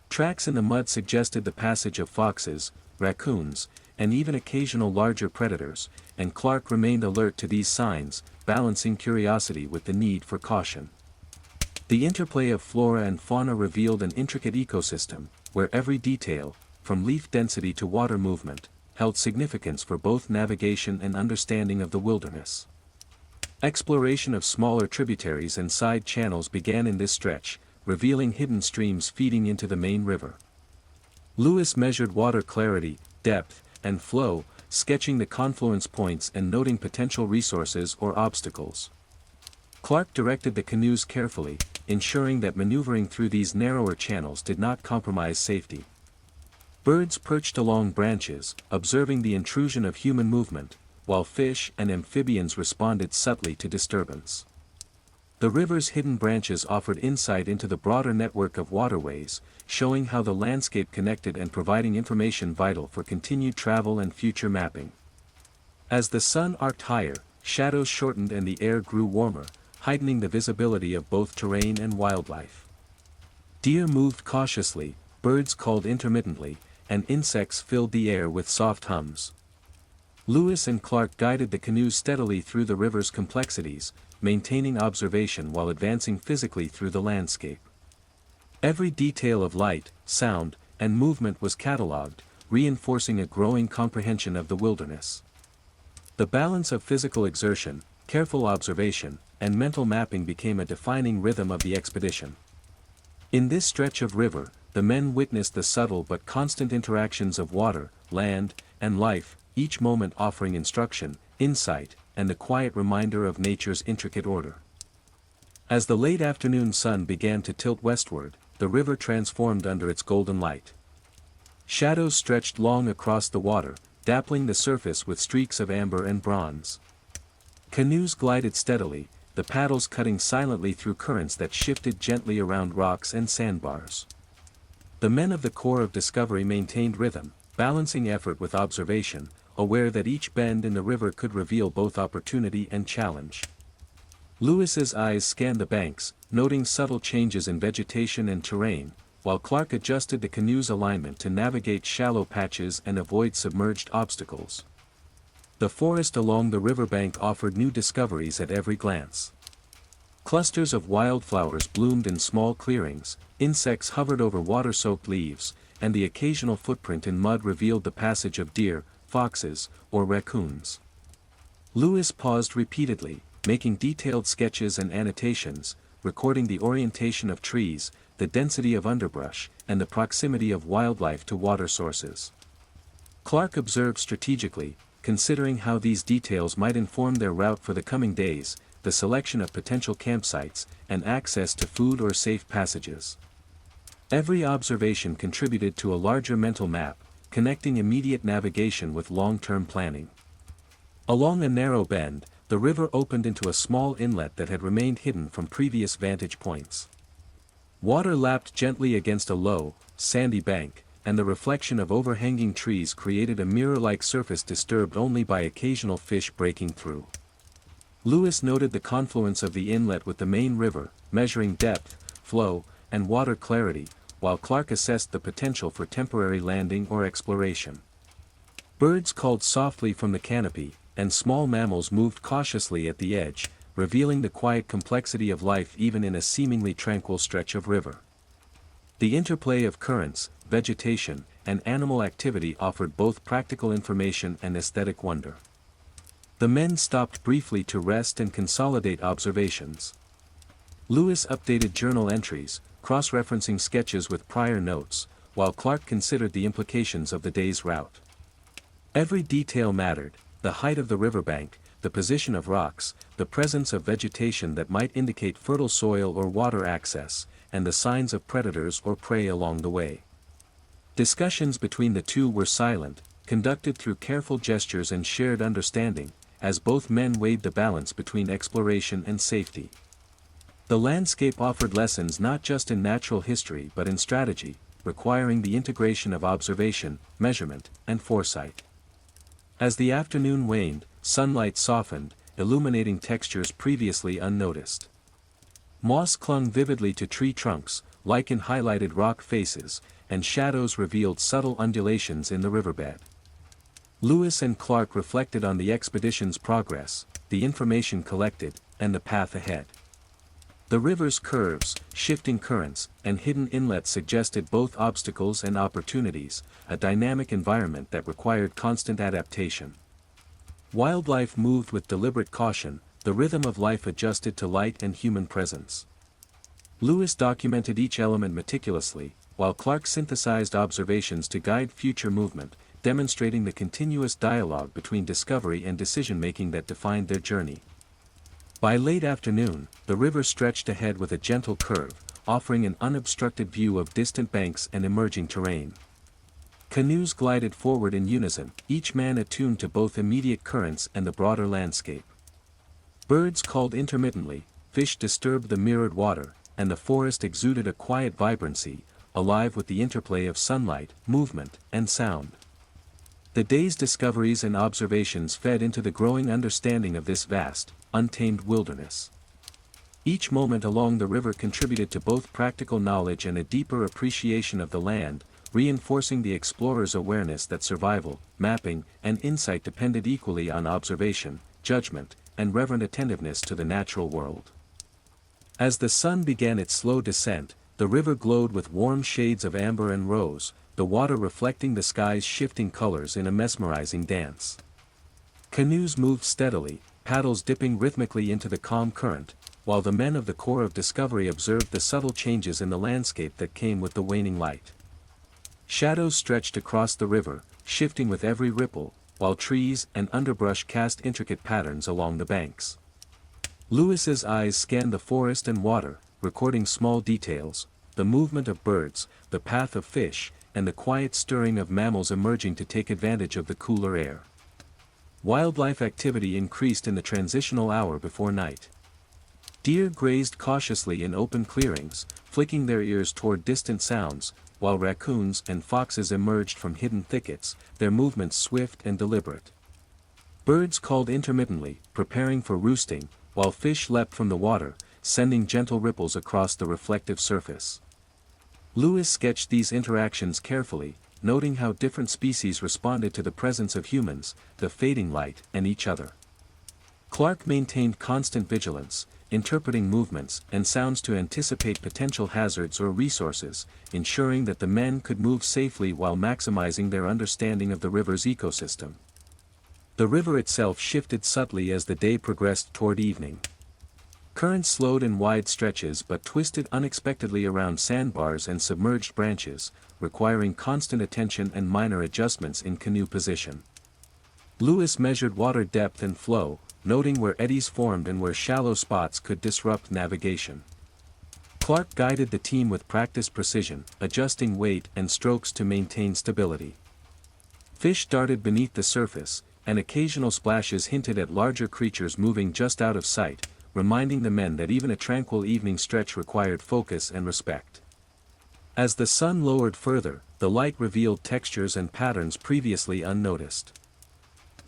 Tracks in the mud suggested the passage of foxes, raccoons, and even occasional larger predators, and Clark remained alert to these signs, balancing curiosity with the need for caution. The interplay of flora and fauna revealed an intricate ecosystem, where every detail, from leaf density to water movement, held significance for both navigation and understanding of the wilderness. Exploration of smaller tributaries and side channels began in this stretch, revealing hidden streams feeding into the main river. Lewis measured water clarity, depth, and flow, sketching the confluence points and noting potential resources or obstacles. Clark directed the canoes carefully, ensuring that maneuvering through these narrower channels did not compromise safety. Birds perched along branches, observing the intrusion of human movement, while fish and amphibians responded subtly to disturbance. The river's hidden branches offered insight into the broader network of waterways, showing how the landscape connected and providing information vital for continued travel and future mapping. As the sun arced higher, shadows shortened and the air grew warmer, heightening the visibility of both terrain and wildlife. Deer moved cautiously, birds called intermittently, and insects filled the air with soft hums. Lewis and Clark guided the canoes steadily through the river's complexities, maintaining observation while advancing physically through the landscape. Every detail of light, sound, and movement was catalogued, reinforcing a growing comprehension of the wilderness. The balance of physical exertion, careful observation, and mental mapping became a defining rhythm of the expedition. In this stretch of river, the men witnessed the subtle but constant interactions of water, land, and life, each moment offering instruction, insight, and the quiet reminder of nature's intricate order. As the late afternoon sun began to tilt westward, the river transformed under its golden light. Shadows stretched long across the water, dappling the surface with streaks of amber and bronze. Canoes glided steadily, the paddles cutting silently through currents that shifted gently around rocks and sandbars. The men of the Corps of Discovery maintained rhythm, balancing effort with observation, aware that each bend in the river could reveal both opportunity and challenge. Lewis's eyes scanned the banks, noting subtle changes in vegetation and terrain, while Clark adjusted the canoe's alignment to navigate shallow patches and avoid submerged obstacles. The forest along the riverbank offered new discoveries at every glance. Clusters of wildflowers bloomed in small clearings, insects hovered over water-soaked leaves, and the occasional footprint in mud revealed the passage of deer, foxes, or raccoons. Lewis paused repeatedly, making detailed sketches and annotations, recording the orientation of trees, the density of underbrush, and the proximity of wildlife to water sources. Clark observed strategically, considering how these details might inform their route for the coming days, the selection of potential campsites, and access to food or safe passages. Every observation contributed to a larger mental map, connecting immediate navigation with long-term planning. Along a narrow bend, the river opened into a small inlet that had remained hidden from previous vantage points. Water lapped gently against a low, sandy bank, and the reflection of overhanging trees created a mirror-like surface disturbed only by occasional fish breaking through. Lewis noted the confluence of the inlet with the main river, measuring depth, flow, and water clarity, while Clark assessed the potential for temporary landing or exploration. Birds called softly from the canopy, and small mammals moved cautiously at the edge, revealing the quiet complexity of life even in a seemingly tranquil stretch of river. The interplay of currents, vegetation, and animal activity offered both practical information and aesthetic wonder. The men stopped briefly to rest and consolidate observations. Lewis updated journal entries, cross-referencing sketches with prior notes, while Clark considered the implications of the day's route. Every detail mattered: the height of the riverbank, the position of rocks, the presence of vegetation that might indicate fertile soil or water access, and the signs of predators or prey along the way. Discussions between the two were silent, conducted through careful gestures and shared understanding, as both men weighed the balance between exploration and safety. The landscape offered lessons not just in natural history but in strategy, requiring the integration of observation, measurement, and foresight. As the afternoon waned, sunlight softened, illuminating textures previously unnoticed. Moss clung vividly to tree trunks, lichen highlighted rock faces, and shadows revealed subtle undulations in the riverbed. Lewis and Clark reflected on the expedition's progress, the information collected, and the path ahead. The river's curves, shifting currents, and hidden inlets suggested both obstacles and opportunities, a dynamic environment that required constant adaptation. Wildlife moved with deliberate caution, the rhythm of life adjusted to light and human presence. Lewis documented each element meticulously, while Clark synthesized observations to guide future movement, demonstrating the continuous dialogue between discovery and decision-making that defined their journey. By late afternoon, the river stretched ahead with a gentle curve, offering an unobstructed view of distant banks and emerging terrain. Canoes glided forward in unison, each man attuned to both immediate currents and the broader landscape. Birds called intermittently, fish disturbed the mirrored water, and the forest exuded a quiet vibrancy, alive with the interplay of sunlight, movement, and sound. The day's discoveries and observations fed into the growing understanding of this vast, untamed wilderness. Each moment along the river contributed to both practical knowledge and a deeper appreciation of the land, reinforcing the explorer's awareness that survival, mapping, and insight depended equally on observation, judgment, and reverent attentiveness to the natural world. As the sun began its slow descent, the river glowed with warm shades of amber and rose, the water reflecting the sky's shifting colors in a mesmerizing dance. Canoes moved steadily, paddles dipping rhythmically into the calm current, while the men of the Corps of Discovery observed the subtle changes in the landscape that came with the waning light. Shadows stretched across the river, shifting with every ripple, while trees and underbrush cast intricate patterns along the banks. Lewis's eyes scanned the forest and water, recording small details: the movement of birds, the path of fish, and the quiet stirring of mammals emerging to take advantage of the cooler air. Wildlife activity increased in the transitional hour before night. Deer grazed cautiously in open clearings, flicking their ears toward distant sounds, while raccoons and foxes emerged from hidden thickets, their movements swift and deliberate. Birds called intermittently, preparing for roosting, while fish leapt from the water, sending gentle ripples across the reflective surface. Lewis sketched these interactions carefully, noting how different species responded to the presence of humans, the fading light, and each other. Clark maintained constant vigilance, interpreting movements and sounds to anticipate potential hazards or resources, ensuring that the men could move safely while maximizing their understanding of the river's ecosystem. The river itself shifted subtly as the day progressed toward evening. Currents slowed in wide stretches but twisted unexpectedly around sandbars and submerged branches, requiring constant attention and minor adjustments in canoe position. Lewis measured water depth and flow, noting where eddies formed and where shallow spots could disrupt navigation. Clark guided the team with practiced precision, adjusting weight and strokes to maintain stability. Fish darted beneath the surface, and occasional splashes hinted at larger creatures moving just out of sight, reminding the men that even a tranquil evening stretch required focus and respect. As the sun lowered further, the light revealed textures and patterns previously unnoticed.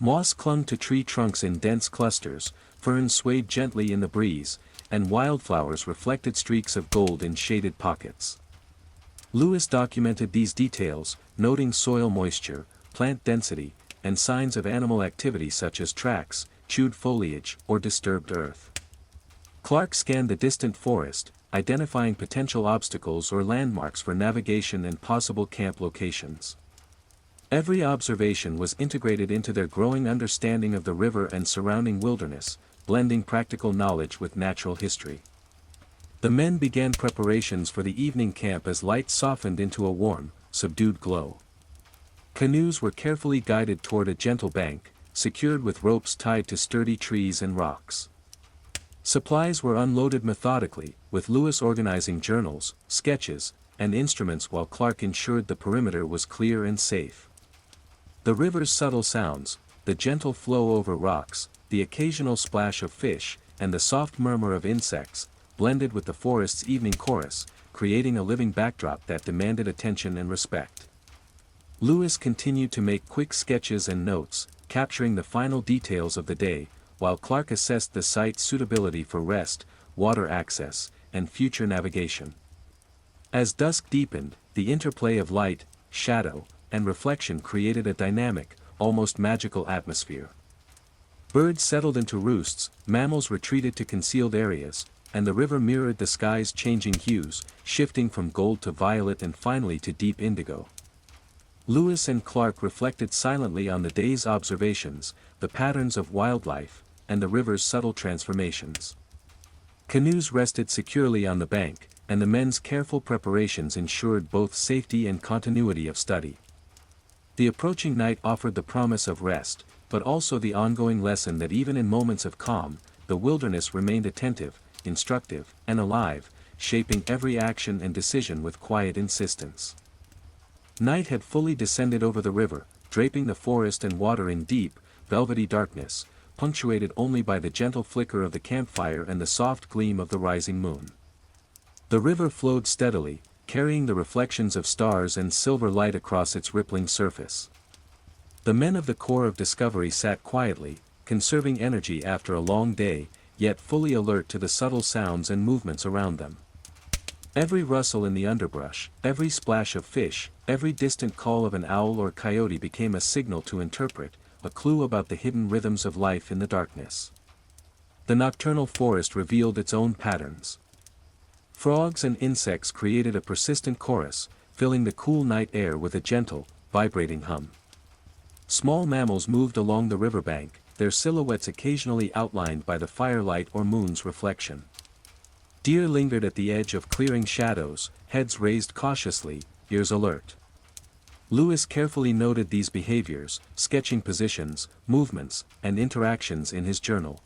Moss clung to tree trunks in dense clusters, ferns swayed gently in the breeze, and wildflowers reflected streaks of gold in shaded pockets. Lewis documented these details, noting soil moisture, plant density, and signs of animal activity such as tracks, chewed foliage, or disturbed earth. Clark scanned the distant forest, identifying potential obstacles or landmarks for navigation and possible camp locations. Every observation was integrated into their growing understanding of the river and surrounding wilderness, blending practical knowledge with natural history. The men began preparations for the evening camp as light softened into a warm, subdued glow. Canoes were carefully guided toward a gentle bank, secured with ropes tied to sturdy trees and rocks. Supplies were unloaded methodically, with Lewis organizing journals, sketches, and instruments while Clark ensured the perimeter was clear and safe. The river's subtle sounds, the gentle flow over rocks, the occasional splash of fish, and the soft murmur of insects, blended with the forest's evening chorus, creating a living backdrop that demanded attention and respect. Lewis continued to make quick sketches and notes, capturing the final details of the day, while Clark assessed the site's suitability for rest, water access, and future navigation. As dusk deepened, the interplay of light, shadow, and reflection created a dynamic, almost magical atmosphere. Birds settled into roosts, mammals retreated to concealed areas, and the river mirrored the sky's changing hues, shifting from gold to violet and finally to deep indigo. Lewis and Clark reflected silently on the day's observations, the patterns of wildlife, and the river's subtle transformations. Canoes rested securely on the bank, and the men's careful preparations ensured both safety and continuity of study. The approaching night offered the promise of rest, but also the ongoing lesson that even in moments of calm, the wilderness remained attentive, instructive, and alive, shaping every action and decision with quiet insistence. Night had fully descended over the river, draping the forest and water in deep, velvety darkness, punctuated only by the gentle flicker of the campfire and the soft gleam of the rising moon. The river flowed steadily, carrying the reflections of stars and silver light across its rippling surface. The men of the Corps of Discovery sat quietly, conserving energy after a long day, yet fully alert to the subtle sounds and movements around them. Every rustle in the underbrush, every splash of fish, every distant call of an owl or coyote became a signal to interpret, a clue about the hidden rhythms of life in the darkness. The nocturnal forest revealed its own patterns. Frogs and insects created a persistent chorus, filling the cool night air with a gentle, vibrating hum. Small mammals moved along the riverbank, their silhouettes occasionally outlined by the firelight or moon's reflection. Deer lingered at the edge of clearing shadows, heads raised cautiously, ears alert. Lewis carefully noted these behaviors, sketching positions, movements, and interactions in his journal.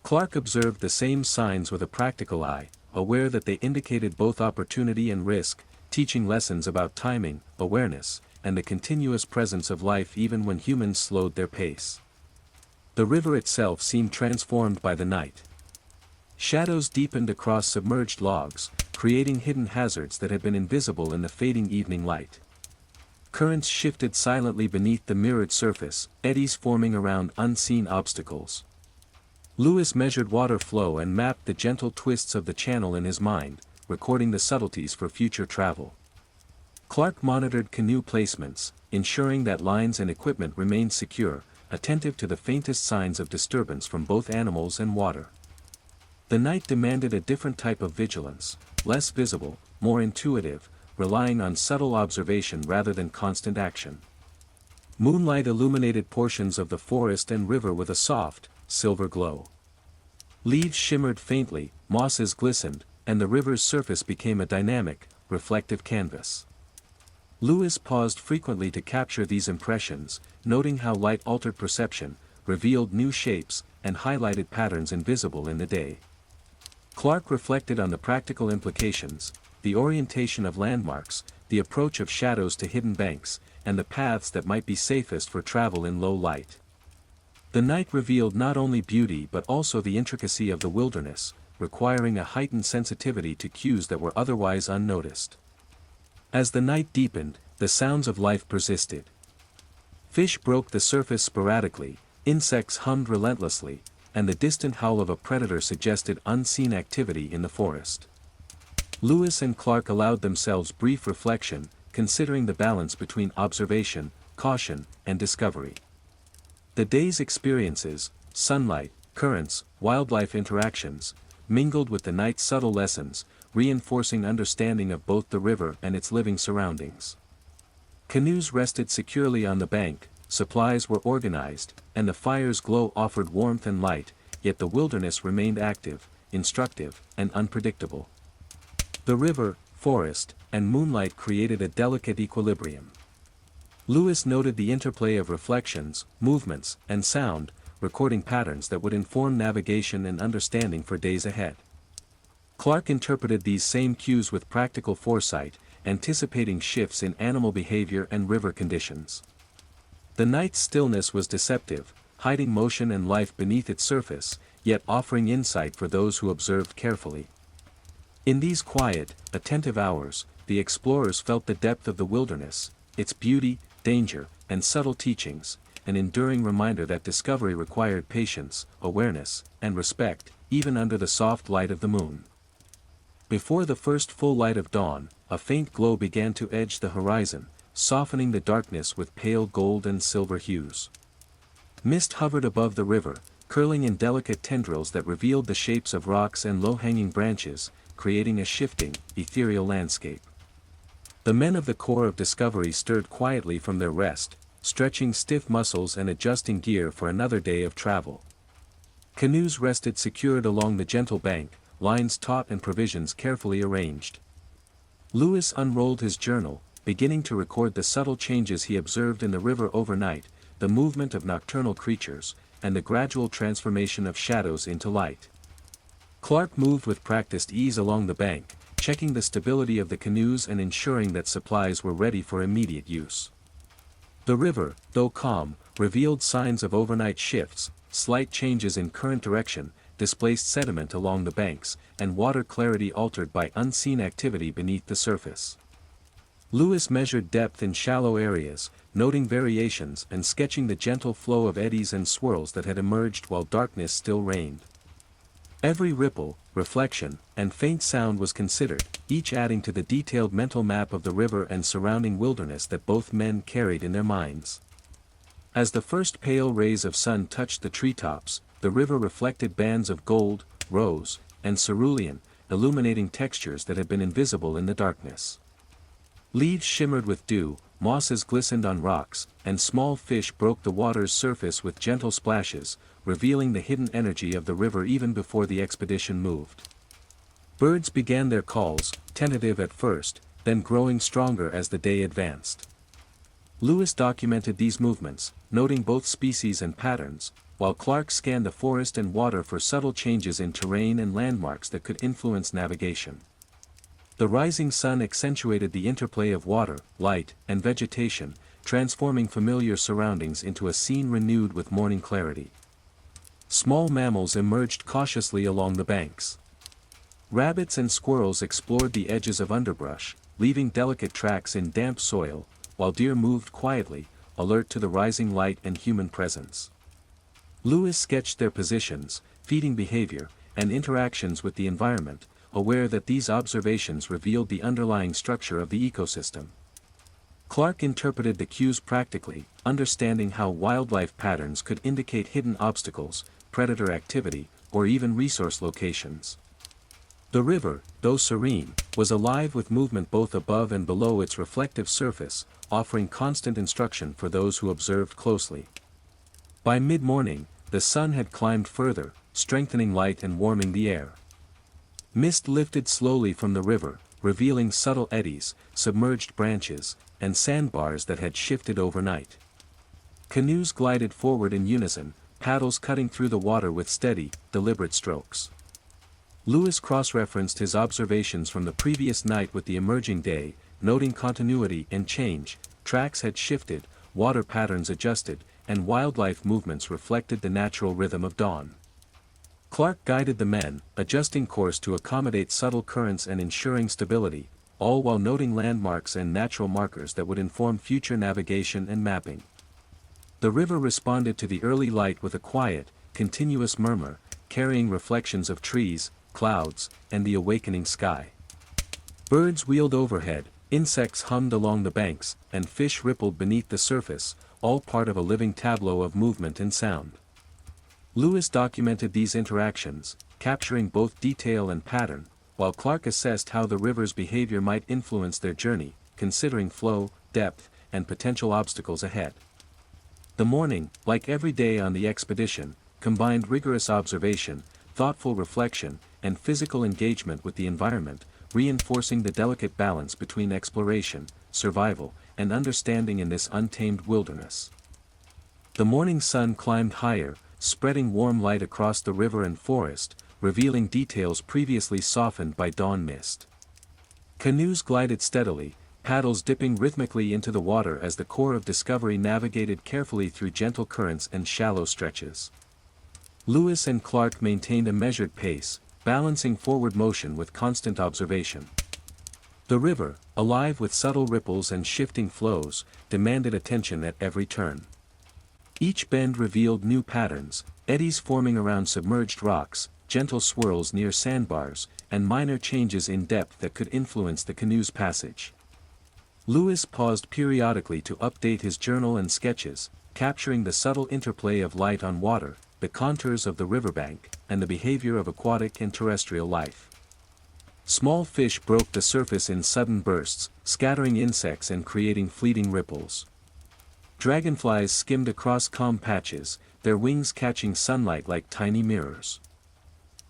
Clark observed the same signs with a practical eye, aware that they indicated both opportunity and risk, teaching lessons about timing, awareness, and the continuous presence of life even when humans slowed their pace. The river itself seemed transformed by the night. Shadows deepened across submerged logs, creating hidden hazards that had been invisible in the fading evening light. Currents shifted silently beneath the mirrored surface, eddies forming around unseen obstacles. Lewis measured water flow and mapped the gentle twists of the channel in his mind, recording the subtleties for future travel. Clark monitored canoe placements, ensuring that lines and equipment remained secure, attentive to the faintest signs of disturbance from both animals and water. The night demanded a different type of vigilance, less visible, more intuitive, relying on subtle observation rather than constant action. Moonlight illuminated portions of the forest and river with a soft, silver glow. Leaves shimmered faintly, mosses glistened, and the river's surface became a dynamic, reflective canvas. Lewis paused frequently to capture these impressions, noting how light altered perception, revealed new shapes, and highlighted patterns invisible in the day. Clark reflected on the practical implications, the orientation of landmarks, the approach of shadows to hidden banks, and the paths that might be safest for travel in low light. The night revealed not only beauty but also the intricacy of the wilderness, requiring a heightened sensitivity to cues that were otherwise unnoticed. As the night deepened, the sounds of life persisted. Fish broke the surface sporadically, insects hummed relentlessly, and the distant howl of a predator suggested unseen activity in the forest. Lewis and Clark allowed themselves brief reflection, considering the balance between observation, caution, and discovery. The day's experiences, sunlight, currents, wildlife interactions, mingled with the night's subtle lessons, reinforcing understanding of both the river and its living surroundings. Canoes rested securely on the bank, supplies were organized, and the fire's glow offered warmth and light, yet the wilderness remained active, instructive, and unpredictable. The river, forest, and moonlight created a delicate equilibrium. Lewis noted the interplay of reflections, movements, and sound, recording patterns that would inform navigation and understanding for days ahead. Clark interpreted these same cues with practical foresight, anticipating shifts in animal behavior and river conditions. The night's stillness was deceptive, hiding motion and life beneath its surface, yet offering insight for those who observed carefully. In these quiet, attentive hours, the explorers felt the depth of the wilderness, its beauty, danger, and subtle teachings, an enduring reminder that discovery required patience, awareness, and respect, even under the soft light of the moon. Before the first full light of dawn, a faint glow began to edge the horizon, softening the darkness with pale gold and silver hues. Mist hovered above the river, curling in delicate tendrils that revealed the shapes of rocks and low-hanging branches, creating a shifting, ethereal landscape. The men of the Corps of Discovery stirred quietly from their rest, stretching stiff muscles and adjusting gear for another day of travel. Canoes rested secured along the gentle bank, lines taut and provisions carefully arranged. Lewis unrolled his journal, beginning to record the subtle changes he observed in the river overnight, the movement of nocturnal creatures, and the gradual transformation of shadows into light. Clark moved with practiced ease along the bank, checking the stability of the canoes and ensuring that supplies were ready for immediate use. The river, though calm, revealed signs of overnight shifts, slight changes in current direction, displaced sediment along the banks, and water clarity altered by unseen activity beneath the surface. Lewis measured depth in shallow areas, noting variations and sketching the gentle flow of eddies and swirls that had emerged while darkness still reigned. Every ripple, reflection, and faint sound was considered, each adding to the detailed mental map of the river and surrounding wilderness that both men carried in their minds. As the first pale rays of sun touched the treetops, the river reflected bands of gold, rose, and cerulean, illuminating textures that had been invisible in the darkness. Leaves shimmered with dew, mosses glistened on rocks, and small fish broke the water's surface with gentle splashes, revealing the hidden energy of the river even before the expedition moved. Birds began their calls, tentative at first, then growing stronger as the day advanced. Lewis documented these movements, noting both species and patterns, while Clark scanned the forest and water for subtle changes in terrain and landmarks that could influence navigation. The rising sun accentuated the interplay of water, light, and vegetation, transforming familiar surroundings into a scene renewed with morning clarity. Small mammals emerged cautiously along the banks. Rabbits and squirrels explored the edges of underbrush, leaving delicate tracks in damp soil, while deer moved quietly, alert to the rising light and human presence. Lewis sketched their positions, feeding behavior, and interactions with the environment, aware that these observations revealed the underlying structure of the ecosystem. Clark interpreted the cues practically, understanding how wildlife patterns could indicate hidden obstacles, predator activity, or even resource locations. The river, though serene, was alive with movement both above and below its reflective surface, offering constant instruction for those who observed closely. By mid-morning, the sun had climbed further, strengthening light and warming the air. Mist lifted slowly from the river, revealing subtle eddies, submerged branches, and sandbars that had shifted overnight. Canoes glided forward in unison, paddles cutting through the water with steady, deliberate strokes. Lewis cross-referenced his observations from the previous night with the emerging day, noting continuity and change. Tracks had shifted, water patterns adjusted, and wildlife movements reflected the natural rhythm of dawn. Clark guided the men, adjusting course to accommodate subtle currents and ensuring stability, all while noting landmarks and natural markers that would inform future navigation and mapping. The river responded to the early light with a quiet, continuous murmur, carrying reflections of trees, clouds, and the awakening sky. Birds wheeled overhead, insects hummed along the banks, and fish rippled beneath the surface, all part of a living tableau of movement and sound. Lewis documented these interactions, capturing both detail and pattern, while Clark assessed how the river's behavior might influence their journey, considering flow, depth, and potential obstacles ahead. The morning, like every day on the expedition, combined rigorous observation, thoughtful reflection, and physical engagement with the environment, reinforcing the delicate balance between exploration, survival, and understanding in this untamed wilderness. The morning sun climbed higher, spreading warm light across the river and forest, revealing details previously softened by dawn mist. Canoes glided steadily, paddles dipping rhythmically into the water as the core of Discovery navigated carefully through gentle currents and shallow stretches. Lewis and Clark maintained a measured pace, balancing forward motion with constant observation. The river, alive with subtle ripples and shifting flows, demanded attention at every turn. Each bend revealed new patterns, eddies forming around submerged rocks, gentle swirls near sandbars, and minor changes in depth that could influence the canoe's passage. Lewis paused periodically to update his journal and sketches, capturing the subtle interplay of light on water, the contours of the riverbank, and the behavior of aquatic and terrestrial life. Small fish broke the surface in sudden bursts, scattering insects and creating fleeting ripples. Dragonflies skimmed across calm patches, their wings catching sunlight like tiny mirrors.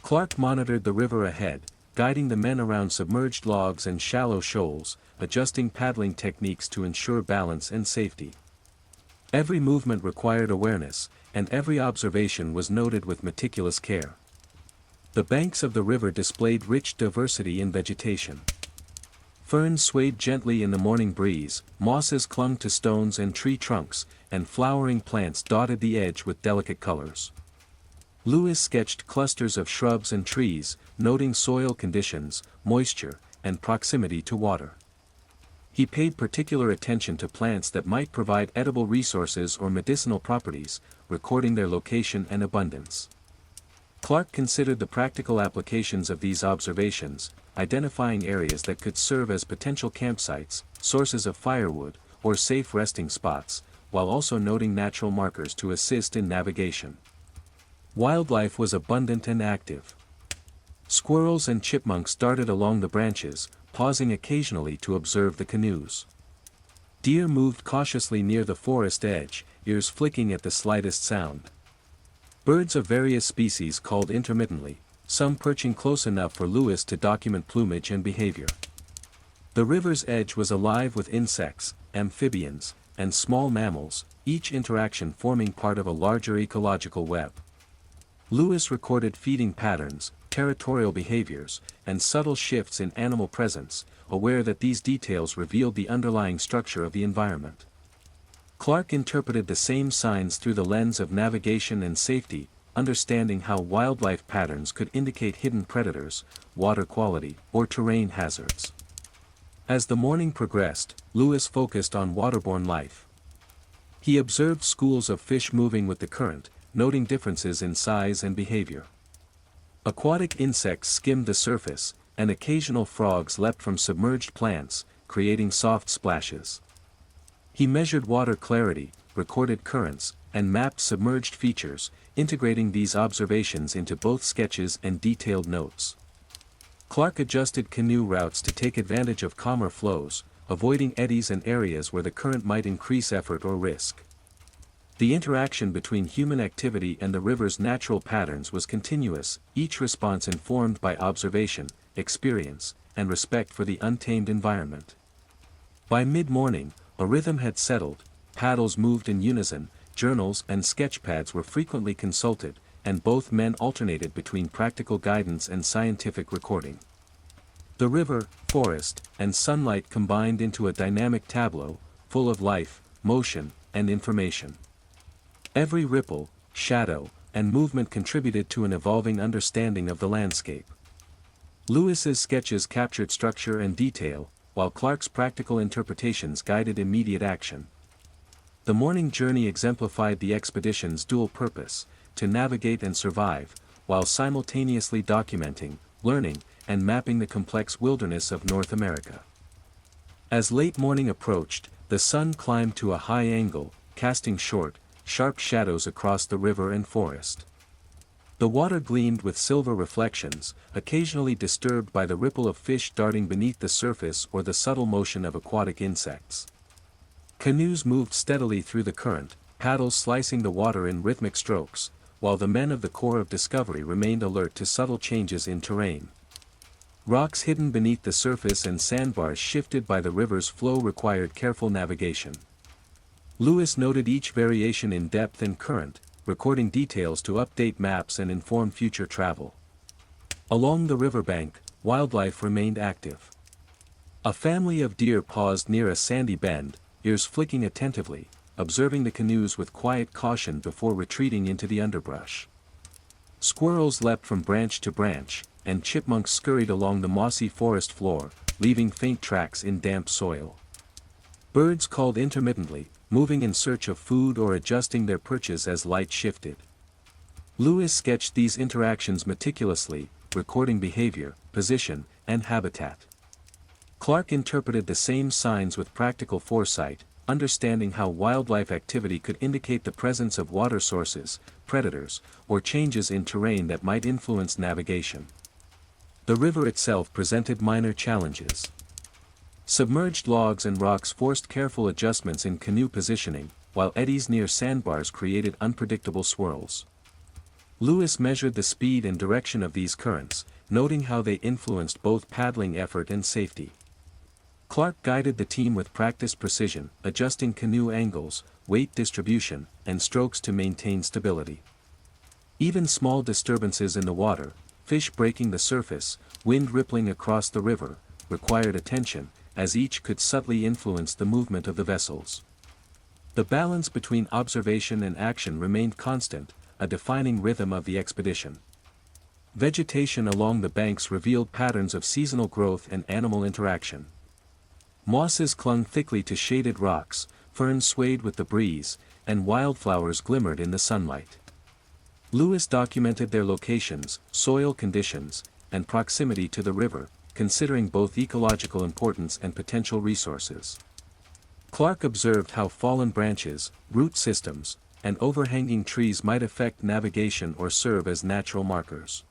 Clark monitored the river ahead, guiding the men around submerged logs and shallow shoals, adjusting paddling techniques to ensure balance and safety. Every movement required awareness, and every observation was noted with meticulous care. The banks of the river displayed rich diversity in vegetation. Ferns swayed gently in the morning breeze, mosses clung to stones and tree trunks, and flowering plants dotted the edge with delicate colors. Lewis sketched clusters of shrubs and trees, noting soil conditions, moisture, and proximity to water. He paid particular attention to plants that might provide edible resources or medicinal properties, recording their location and abundance. Clark considered the practical applications of these observations, identifying areas that could serve as potential campsites, sources of firewood, or safe resting spots, while also noting natural markers to assist in navigation. Wildlife was abundant and active. Squirrels and chipmunks darted along the branches, pausing occasionally to observe the canoes. Deer moved cautiously near the forest edge, ears flicking at the slightest sound. Birds of various species called intermittently, some perching close enough for Lewis to document plumage and behavior. The river's edge was alive with insects, amphibians, and small mammals, each interaction forming part of a larger ecological web. Lewis recorded feeding patterns, territorial behaviors, and subtle shifts in animal presence, aware that these details revealed the underlying structure of the environment. Clark interpreted the same signs through the lens of navigation and safety, understanding how wildlife patterns could indicate hidden predators, water quality, or terrain hazards. As the morning progressed, Lewis focused on waterborne life. He observed schools of fish moving with the current, noting differences in size and behavior. Aquatic insects skimmed the surface, and occasional frogs leapt from submerged plants, creating soft splashes. He measured water clarity, recorded currents, and mapped submerged features, integrating these observations into both sketches and detailed notes. Clark adjusted canoe routes to take advantage of calmer flows, avoiding eddies and areas where the current might increase effort or risk. The interaction between human activity and the river's natural patterns was continuous, each response informed by observation, experience, and respect for the untamed environment. By mid-morning, a rhythm had settled, paddles moved in unison, journals and sketchpads were frequently consulted, and both men alternated between practical guidance and scientific recording. The river, forest, and sunlight combined into a dynamic tableau, full of life, motion, and information. Every ripple, shadow, and movement contributed to an evolving understanding of the landscape. Lewis's sketches captured structure and detail, while Clark's practical interpretations guided immediate action. The morning journey exemplified the expedition's dual purpose, to navigate and survive, while simultaneously documenting, learning, and mapping the complex wilderness of North America. As late morning approached, the sun climbed to a high angle, casting short, sharp shadows across the river and forest. The water gleamed with silver reflections, occasionally disturbed by the ripple of fish darting beneath the surface or the subtle motion of aquatic insects. Canoes moved steadily through the current, paddles slicing the water in rhythmic strokes, while the men of the Corps of Discovery remained alert to subtle changes in terrain. Rocks hidden beneath the surface and sandbars shifted by the river's flow required careful navigation. Lewis noted each variation in depth and current, recording details to update maps and inform future travel. Along the riverbank, wildlife remained active. A family of deer paused near a sandy bend, ears flicking attentively, observing the canoes with quiet caution before retreating into the underbrush. Squirrels leapt from branch to branch, and chipmunks scurried along the mossy forest floor, leaving faint tracks in damp soil. Birds called intermittently, moving in search of food or adjusting their perches as light shifted. Lewis sketched these interactions meticulously, recording behavior, position, and habitat. Clark interpreted the same signs with practical foresight, understanding how wildlife activity could indicate the presence of water sources, predators, or changes in terrain that might influence navigation. The river itself presented minor challenges. Submerged logs and rocks forced careful adjustments in canoe positioning, while eddies near sandbars created unpredictable swirls. Lewis measured the speed and direction of these currents, noting how they influenced both paddling effort and safety. Clark guided the team with practiced precision, adjusting canoe angles, weight distribution, and strokes to maintain stability. Even small disturbances in the water, fish breaking the surface, wind rippling across the river, required attention, as each could subtly influence the movement of the vessels. The balance between observation and action remained constant, a defining rhythm of the expedition. Vegetation along the banks revealed patterns of seasonal growth and animal interaction. Mosses clung thickly to shaded rocks, ferns swayed with the breeze, and wildflowers glimmered in the sunlight. Lewis documented their locations, soil conditions, and proximity to the river, considering both ecological importance and potential resources. Clark observed how fallen branches, root systems, and overhanging trees might affect navigation or serve as natural markers.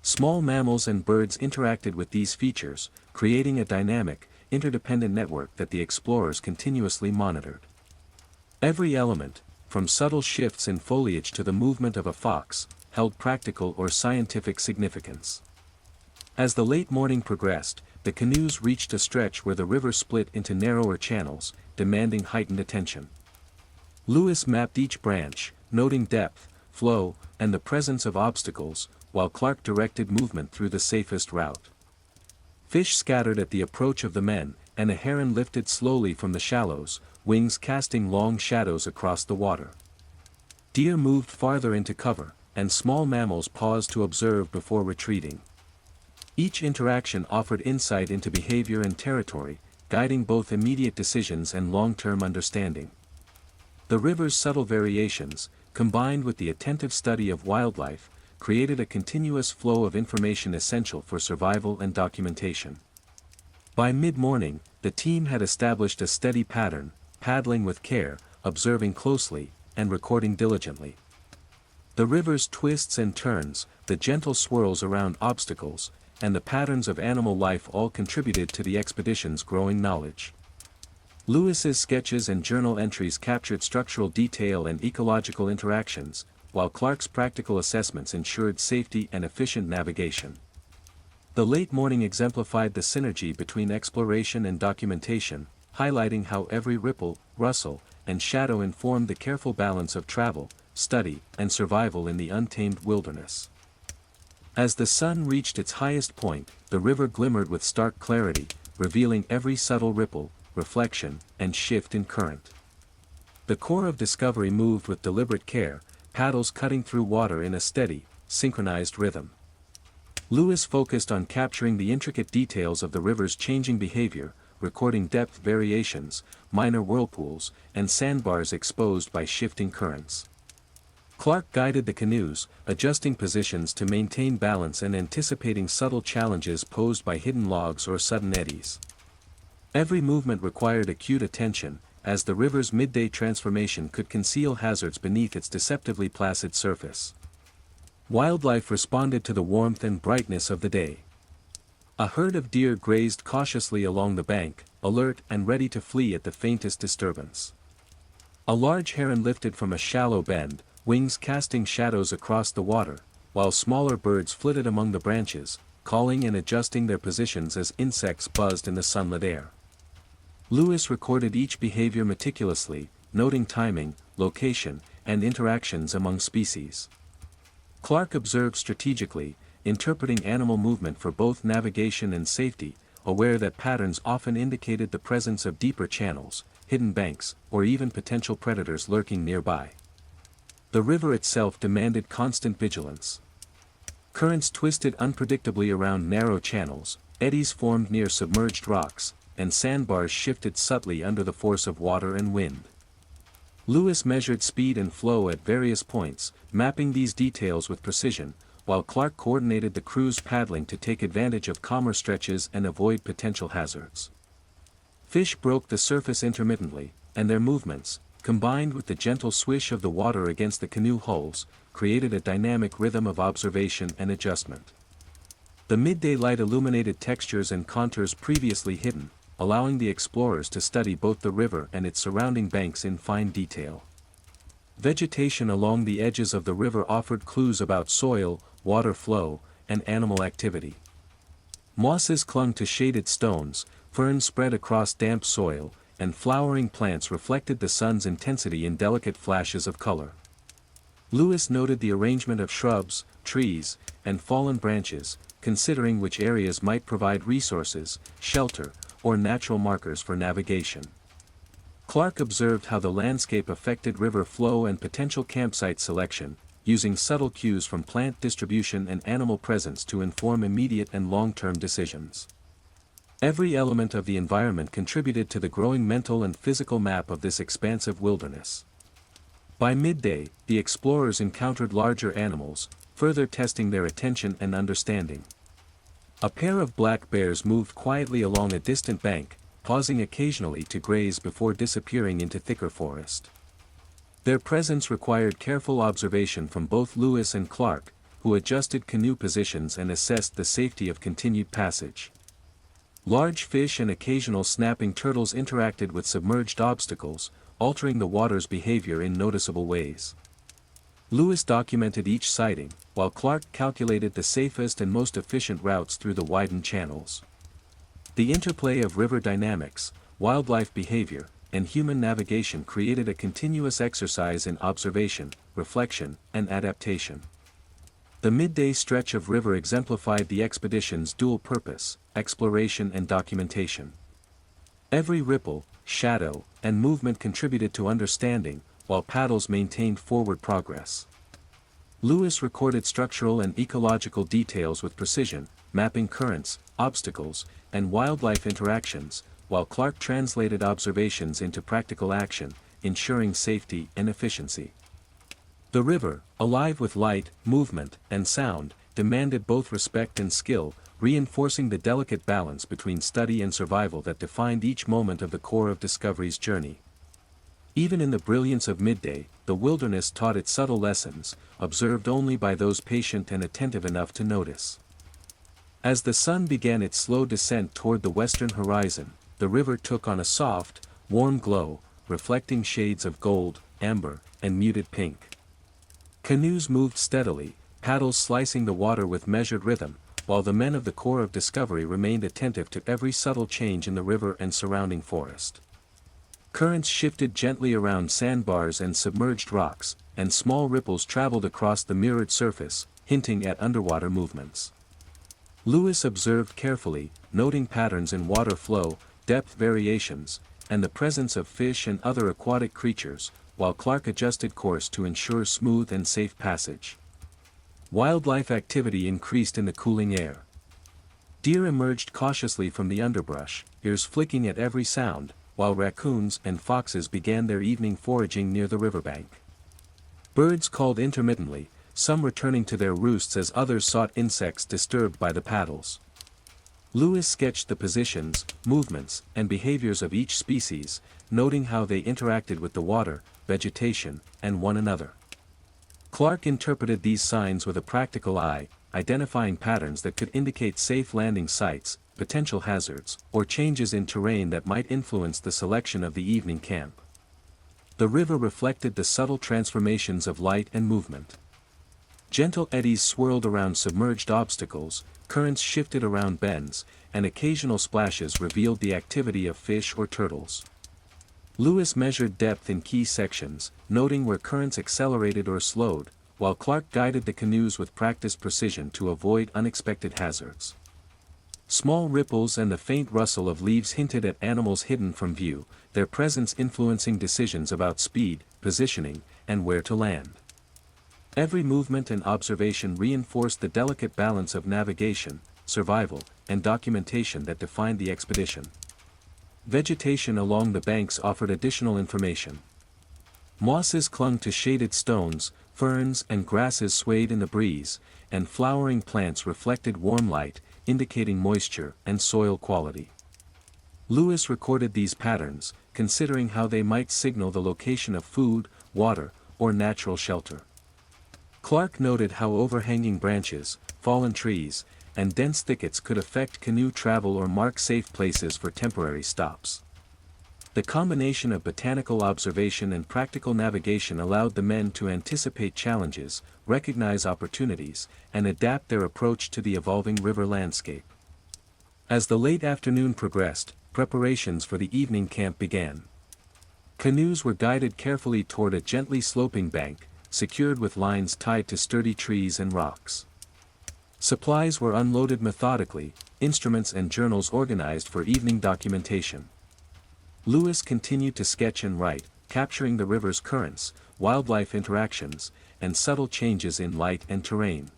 Small mammals and birds interacted with these features, creating a dynamic, interdependent network that the explorers continuously monitored. Every element, from subtle shifts in foliage to the movement of a fox, held practical or scientific significance. As the late morning progressed, the canoes reached a stretch where the river split into narrower channels, demanding heightened attention. Lewis mapped each branch, noting depth, flow, and the presence of obstacles, while Clark directed movement through the safest route. Fish scattered at the approach of the men, and a heron lifted slowly from the shallows, wings casting long shadows across the water. Deer moved farther into cover, and small mammals paused to observe before retreating. Each interaction offered insight into behavior and territory, guiding both immediate decisions and long-term understanding. The river's subtle variations, combined with the attentive study of wildlife, created a continuous flow of information essential for survival and documentation. By mid-morning, the team had established a steady pattern, paddling with care, observing closely, and recording diligently. The river's twists and turns, the gentle swirls around obstacles, and the patterns of animal life all contributed to the expedition's growing knowledge. Lewis's sketches and journal entries captured structural detail and ecological interactions, while Clark's practical assessments ensured safety and efficient navigation. The late morning exemplified the synergy between exploration and documentation, highlighting how every ripple, rustle, and shadow informed the careful balance of travel, study, and survival in the untamed wilderness. As the sun reached its highest point, the river glimmered with stark clarity, revealing every subtle ripple, reflection, and shift in current. The Corps of Discovery moved with deliberate care, paddles cutting through water in a steady, synchronized rhythm. Lewis focused on capturing the intricate details of the river's changing behavior, recording depth variations, minor whirlpools, and sandbars exposed by shifting currents. Clark guided the canoes, adjusting positions to maintain balance and anticipating subtle challenges posed by hidden logs or sudden eddies. Every movement required acute attention, as the river's midday transformation could conceal hazards beneath its deceptively placid surface. Wildlife responded to the warmth and brightness of the day. A herd of deer grazed cautiously along the bank, alert and ready to flee at the faintest disturbance. A large heron lifted from a shallow bend, wings casting shadows across the water, while smaller birds flitted among the branches, calling and adjusting their positions as insects buzzed in the sunlit air. Lewis recorded each behavior meticulously, noting timing, location, and interactions among species. Clark observed strategically, interpreting animal movement for both navigation and safety, aware that patterns often indicated the presence of deeper channels, hidden banks, or even potential predators lurking nearby. The river itself demanded constant vigilance. Currents twisted unpredictably around narrow channels, eddies formed near submerged rocks, and sandbars shifted subtly under the force of water and wind. Lewis measured speed and flow at various points, mapping these details with precision, while Clark coordinated the crew's paddling to take advantage of calmer stretches and avoid potential hazards. Fish broke the surface intermittently, and their movements, combined with the gentle swish of the water against the canoe hulls, created a dynamic rhythm of observation and adjustment. The midday light illuminated textures and contours previously hidden, allowing the explorers to study both the river and its surrounding banks in fine detail. Vegetation along the edges of the river offered clues about soil, water flow, and animal activity. Mosses clung to shaded stones, ferns spread across damp soil, and flowering plants reflected the sun's intensity in delicate flashes of color. Lewis noted the arrangement of shrubs, trees, and fallen branches, considering which areas might provide resources, shelter, or natural markers for navigation. Clark observed how the landscape affected river flow and potential campsite selection, using subtle cues from plant distribution and animal presence to inform immediate and long-term decisions. Every element of the environment contributed to the growing mental and physical map of this expansive wilderness. By midday, the explorers encountered larger animals, further testing their attention and understanding. A pair of black bears moved quietly along a distant bank, pausing occasionally to graze before disappearing into thicker forest. Their presence required careful observation from both Lewis and Clark, who adjusted canoe positions and assessed the safety of continued passage. Large fish and occasional snapping turtles interacted with submerged obstacles, altering the water's behavior in noticeable ways. Lewis documented each sighting, while Clark calculated the safest and most efficient routes through the widened channels. The interplay of river dynamics, wildlife behavior, and human navigation created a continuous exercise in observation, reflection, and adaptation. The midday stretch of river exemplified the expedition's dual purpose, exploration and documentation. Every ripple, shadow, and movement contributed to understanding, while paddles maintained forward progress. Lewis recorded structural and ecological details with precision, mapping currents, obstacles, and wildlife interactions, while Clark translated observations into practical action, ensuring safety and efficiency. The river, alive with light, movement, and sound, demanded both respect and skill, reinforcing the delicate balance between study and survival that defined each moment of the Corps of Discovery's journey. Even in the brilliance of midday, the wilderness taught its subtle lessons, observed only by those patient and attentive enough to notice. As the sun began its slow descent toward the western horizon, the river took on a soft, warm glow, reflecting shades of gold, amber, and muted pink. Canoes moved steadily, paddles slicing the water with measured rhythm, while the men of the Corps of Discovery remained attentive to every subtle change in the river and surrounding forest. Currents shifted gently around sandbars and submerged rocks, and small ripples traveled across the mirrored surface, hinting at underwater movements. Lewis observed carefully, noting patterns in water flow, depth variations, and the presence of fish and other aquatic creatures, while Clark adjusted course to ensure smooth and safe passage. Wildlife activity increased in the cooling air. Deer emerged cautiously from the underbrush, ears flicking at every sound, while raccoons and foxes began their evening foraging near the riverbank. Birds called intermittently, some returning to their roosts as others sought insects disturbed by the paddles. Lewis sketched the positions, movements, and behaviors of each species, noting how they interacted with the water, vegetation, and one another. Clark interpreted these signs with a practical eye, identifying patterns that could indicate safe landing sites, potential hazards, or changes in terrain that might influence the selection of the evening camp. The river reflected the subtle transformations of light and movement. Gentle eddies swirled around submerged obstacles, currents shifted around bends, and occasional splashes revealed the activity of fish or turtles. Lewis measured depth in key sections, noting where currents accelerated or slowed, while Clark guided the canoes with practiced precision to avoid unexpected hazards. Small ripples and the faint rustle of leaves hinted at animals hidden from view, their presence influencing decisions about speed, positioning, and where to land. Every movement and observation reinforced the delicate balance of navigation, survival, and documentation that defined the expedition. Vegetation along the banks offered additional information. Mosses clung to shaded stones, ferns and grasses swayed in the breeze, and flowering plants reflected warm light, indicating moisture and soil quality. Lewis recorded these patterns, considering how they might signal the location of food, water, or natural shelter. Clark noted how overhanging branches, fallen trees, and dense thickets could affect canoe travel or mark safe places for temporary stops. The combination of botanical observation and practical navigation allowed the men to anticipate challenges, recognize opportunities, and adapt their approach to the evolving river landscape. As the late afternoon progressed, preparations for the evening camp began. Canoes were guided carefully toward a gently sloping bank, secured with lines tied to sturdy trees and rocks. Supplies were unloaded methodically, instruments and journals organized for evening documentation. Lewis continued to sketch and write, capturing the river's currents, wildlife interactions, and subtle changes in light and terrain.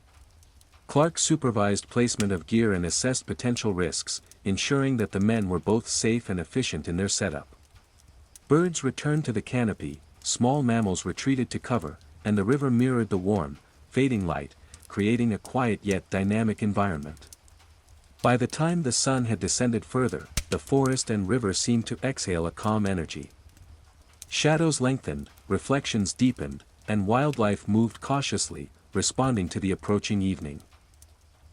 Clark supervised placement of gear and assessed potential risks, ensuring that the men were both safe and efficient in their setup. Birds returned to the canopy, small mammals retreated to cover, and the river mirrored the warm, fading light, creating a quiet yet dynamic environment. By the time the sun had descended further, the forest and river seemed to exhale a calm energy. Shadows lengthened, reflections deepened, and wildlife moved cautiously, responding to the approaching evening.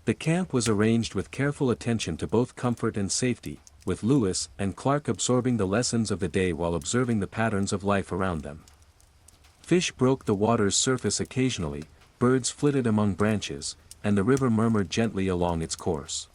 The camp was arranged with careful attention to both comfort and safety, with Lewis and Clark absorbing the lessons of the day while observing the patterns of life around them. Fish broke the water's surface occasionally, birds flitted among branches, and the river murmured gently along its course.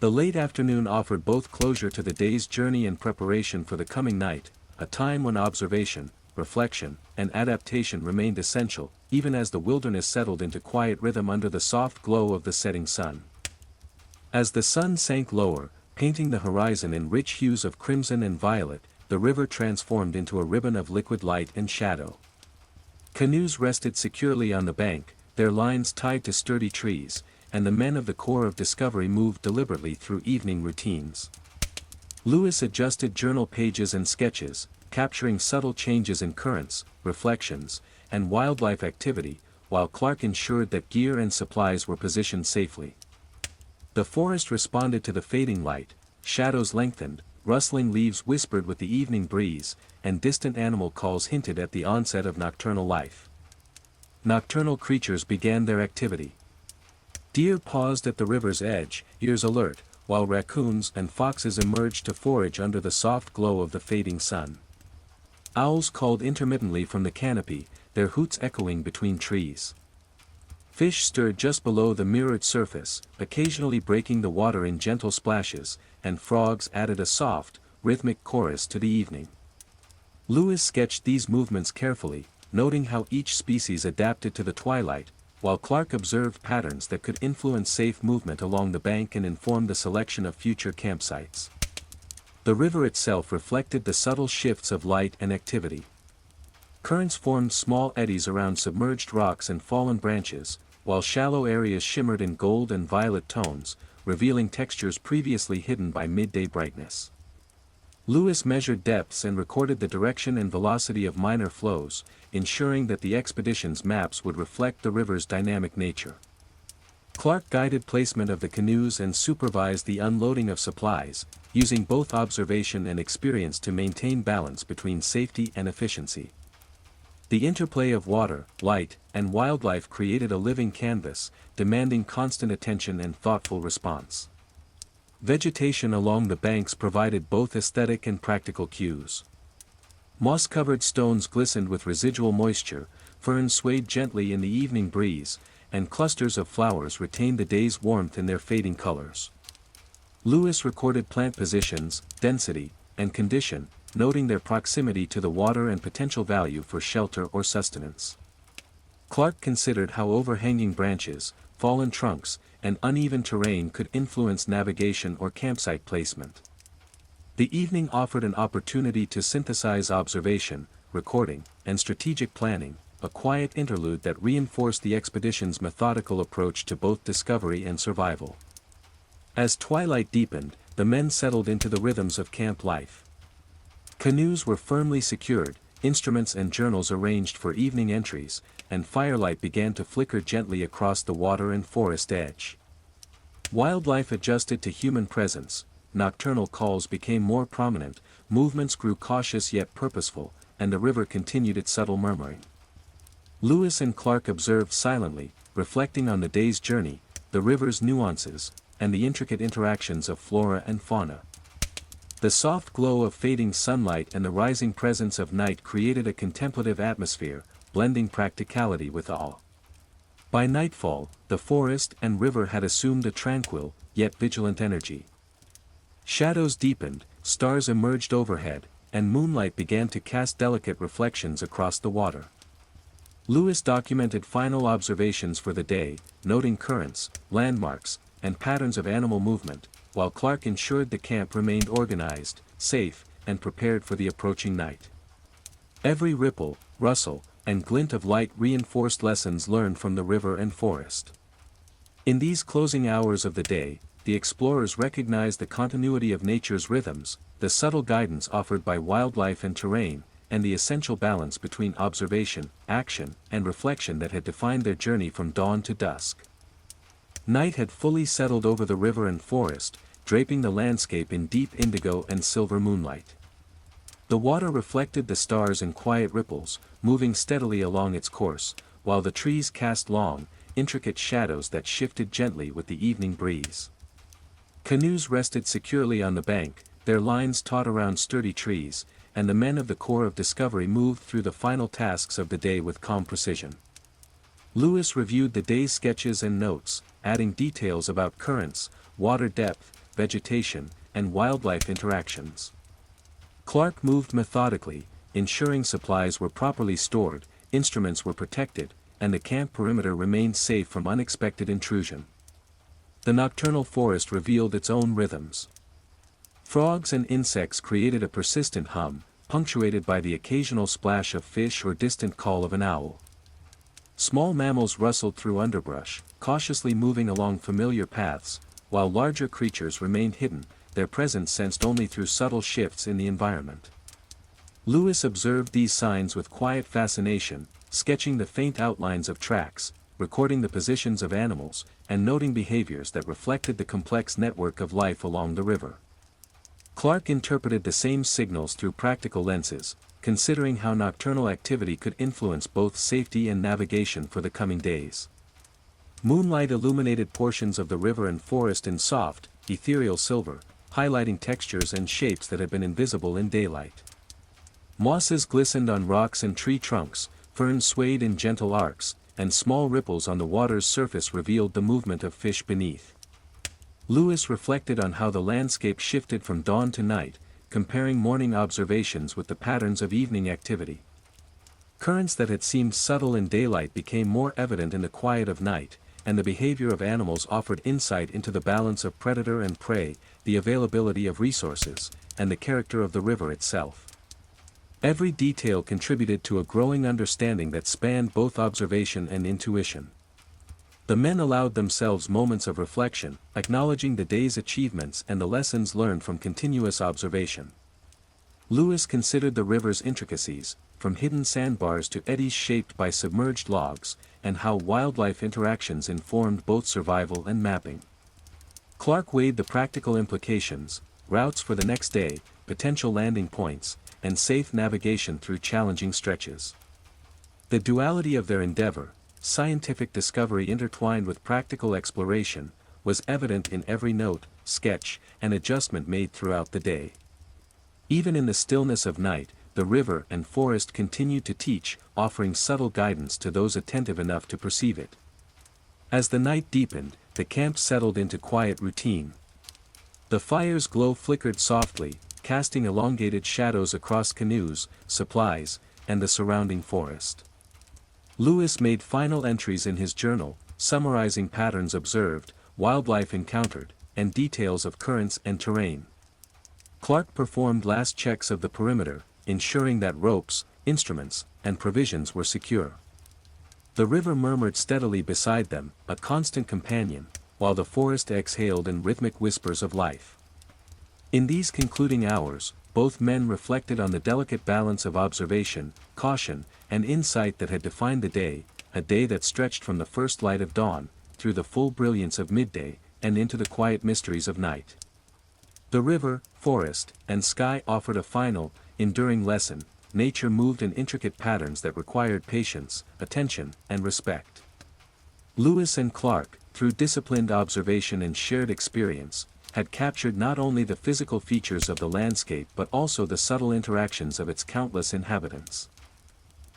The late afternoon offered both closure to the day's journey and preparation for the coming night, a time when observation, reflection, and adaptation remained essential, even as the wilderness settled into quiet rhythm under the soft glow of the setting sun. As the sun sank lower, painting the horizon in rich hues of crimson and violet, the river transformed into a ribbon of liquid light and shadow. Canoes rested securely on the bank, their lines tied to sturdy trees, and the men of the Corps of Discovery moved deliberately through evening routines. Lewis adjusted journal pages and sketches, capturing subtle changes in currents, reflections, and wildlife activity, while Clark ensured that gear and supplies were positioned safely. The forest responded to the fading light, shadows lengthened, rustling leaves whispered with the evening breeze, and distant animal calls hinted at the onset of nocturnal life. Nocturnal creatures began their activity. Deer paused at the river's edge, ears alert, while raccoons and foxes emerged to forage under the soft glow of the fading sun. Owls called intermittently from the canopy, their hoots echoing between trees. Fish stirred just below the mirrored surface, occasionally breaking the water in gentle splashes, and frogs added a soft, rhythmic chorus to the evening. Lewis sketched these movements carefully, noting how each species adapted to the twilight, while Clark observed patterns that could influence safe movement along the bank and inform the selection of future campsites. The river itself reflected the subtle shifts of light and activity. Currents formed small eddies around submerged rocks and fallen branches, while shallow areas shimmered in gold and violet tones, revealing textures previously hidden by midday brightness. Lewis measured depths and recorded the direction and velocity of minor flows, ensuring that the expedition's maps would reflect the river's dynamic nature. Clark guided placement of the canoes and supervised the unloading of supplies, using both observation and experience to maintain balance between safety and efficiency. The interplay of water, light, and wildlife created a living canvas, demanding constant attention and thoughtful response. Vegetation along the banks provided both aesthetic and practical cues. Moss-covered stones glistened with residual moisture, ferns swayed gently in the evening breeze, and clusters of flowers retained the day's warmth in their fading colors. Lewis recorded plant positions, density, and condition, noting their proximity to the water and potential value for shelter or sustenance. Clark considered how overhanging branches, fallen trunks, and uneven terrain could influence navigation or campsite placement. The evening offered an opportunity to synthesize observation, recording, and strategic planning, a quiet interlude that reinforced the expedition's methodical approach to both discovery and survival. As twilight deepened, the men settled into the rhythms of camp life. Canoes were firmly secured, instruments and journals arranged for evening entries, and firelight began to flicker gently across the water and forest edge. Wildlife adjusted to human presence, nocturnal calls became more prominent, movements grew cautious yet purposeful, and the river continued its subtle murmuring. Lewis and Clark observed silently, reflecting on the day's journey, the river's nuances, and the intricate interactions of flora and fauna. The soft glow of fading sunlight and the rising presence of night created a contemplative atmosphere, blending practicality with awe. By nightfall, the forest and river had assumed a tranquil, yet vigilant energy. Shadows deepened, stars emerged overhead, and moonlight began to cast delicate reflections across the water. Lewis documented final observations for the day, noting currents, landmarks, and patterns of animal movement, while Clark ensured the camp remained organized, safe, and prepared for the approaching night. Every ripple, rustle, and glint of light reinforced lessons learned from the river and forest. In these closing hours of the day, the explorers recognized the continuity of nature's rhythms, the subtle guidance offered by wildlife and terrain, and the essential balance between observation, action, and reflection that had defined their journey from dawn to dusk. Night had fully settled over the river and forest, draping the landscape in deep indigo and silver moonlight. The water reflected the stars in quiet ripples, moving steadily along its course, while the trees cast long, intricate shadows that shifted gently with the evening breeze. Canoes rested securely on the bank, their lines taut around sturdy trees, and the men of the Corps of Discovery moved through the final tasks of the day with calm precision. Lewis reviewed the day's sketches and notes, adding details about currents, water depth, vegetation, and wildlife interactions. Clark moved methodically, ensuring supplies were properly stored, instruments were protected, and the camp perimeter remained safe from unexpected intrusion. The nocturnal forest revealed its own rhythms. Frogs and insects created a persistent hum, punctuated by the occasional splash of fish or distant call of an owl. Small mammals rustled through underbrush, cautiously moving along familiar paths, while larger creatures remained hidden, their presence sensed only through subtle shifts in the environment. Lewis observed these signs with quiet fascination, sketching the faint outlines of tracks, recording the positions of animals, and noting behaviors that reflected the complex network of life along the river. Clark interpreted the same signals through practical lenses, considering how nocturnal activity could influence both safety and navigation for the coming days. Moonlight illuminated portions of the river and forest in soft, ethereal silver, highlighting textures and shapes that had been invisible in daylight. Mosses glistened on rocks and tree trunks, ferns swayed in gentle arcs, and small ripples on the water's surface revealed the movement of fish beneath. Lewis reflected on how the landscape shifted from dawn to night, comparing morning observations with the patterns of evening activity. Currents that had seemed subtle in daylight became more evident in the quiet of night, and the behavior of animals offered insight into the balance of predator and prey, the availability of resources, and the character of the river itself. Every detail contributed to a growing understanding that spanned both observation and intuition. The men allowed themselves moments of reflection, acknowledging the day's achievements and the lessons learned from continuous observation. Lewis considered the river's intricacies, from hidden sandbars to eddies shaped by submerged logs, and how wildlife interactions informed both survival and mapping. Clark weighed the practical implications, routes for the next day, potential landing points, and safe navigation through challenging stretches. The duality of their endeavor, scientific discovery intertwined with practical exploration, was evident in every note, sketch, and adjustment made throughout the day. Even in the stillness of night, the river and forest continued to teach, offering subtle guidance to those attentive enough to perceive it. As the night deepened, the camp settled into quiet routine. The fire's glow flickered softly, casting elongated shadows across canoes, supplies, and the surrounding forest. Lewis made final entries in his journal, summarizing patterns observed, wildlife encountered, and details of currents and terrain. Clark performed last checks of the perimeter, ensuring that ropes, instruments, and provisions were secure. The river murmured steadily beside them, a constant companion, while the forest exhaled in rhythmic whispers of life. In these concluding hours, both men reflected on the delicate balance of observation, caution, and insight that had defined the day, a day that stretched from the first light of dawn, through the full brilliance of midday, and into the quiet mysteries of night. The river, forest, and sky offered a final, enduring lesson. Nature moved in intricate patterns that required patience, attention, and respect. Lewis and Clark, through disciplined observation and shared experience, had captured not only the physical features of the landscape but also the subtle interactions of its countless inhabitants.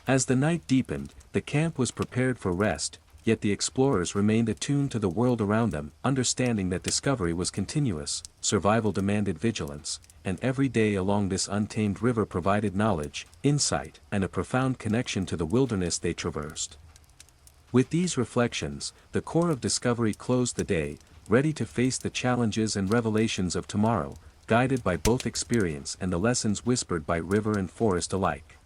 As the night deepened, the camp was prepared for rest, yet the explorers remained attuned to the world around them, understanding that discovery was continuous, survival demanded vigilance, and every day along this untamed river provided knowledge, insight, and a profound connection to the wilderness they traversed. With these reflections, the core of Discovery closed the day, ready to face the challenges and revelations of tomorrow, guided by both experience and the lessons whispered by river and forest alike.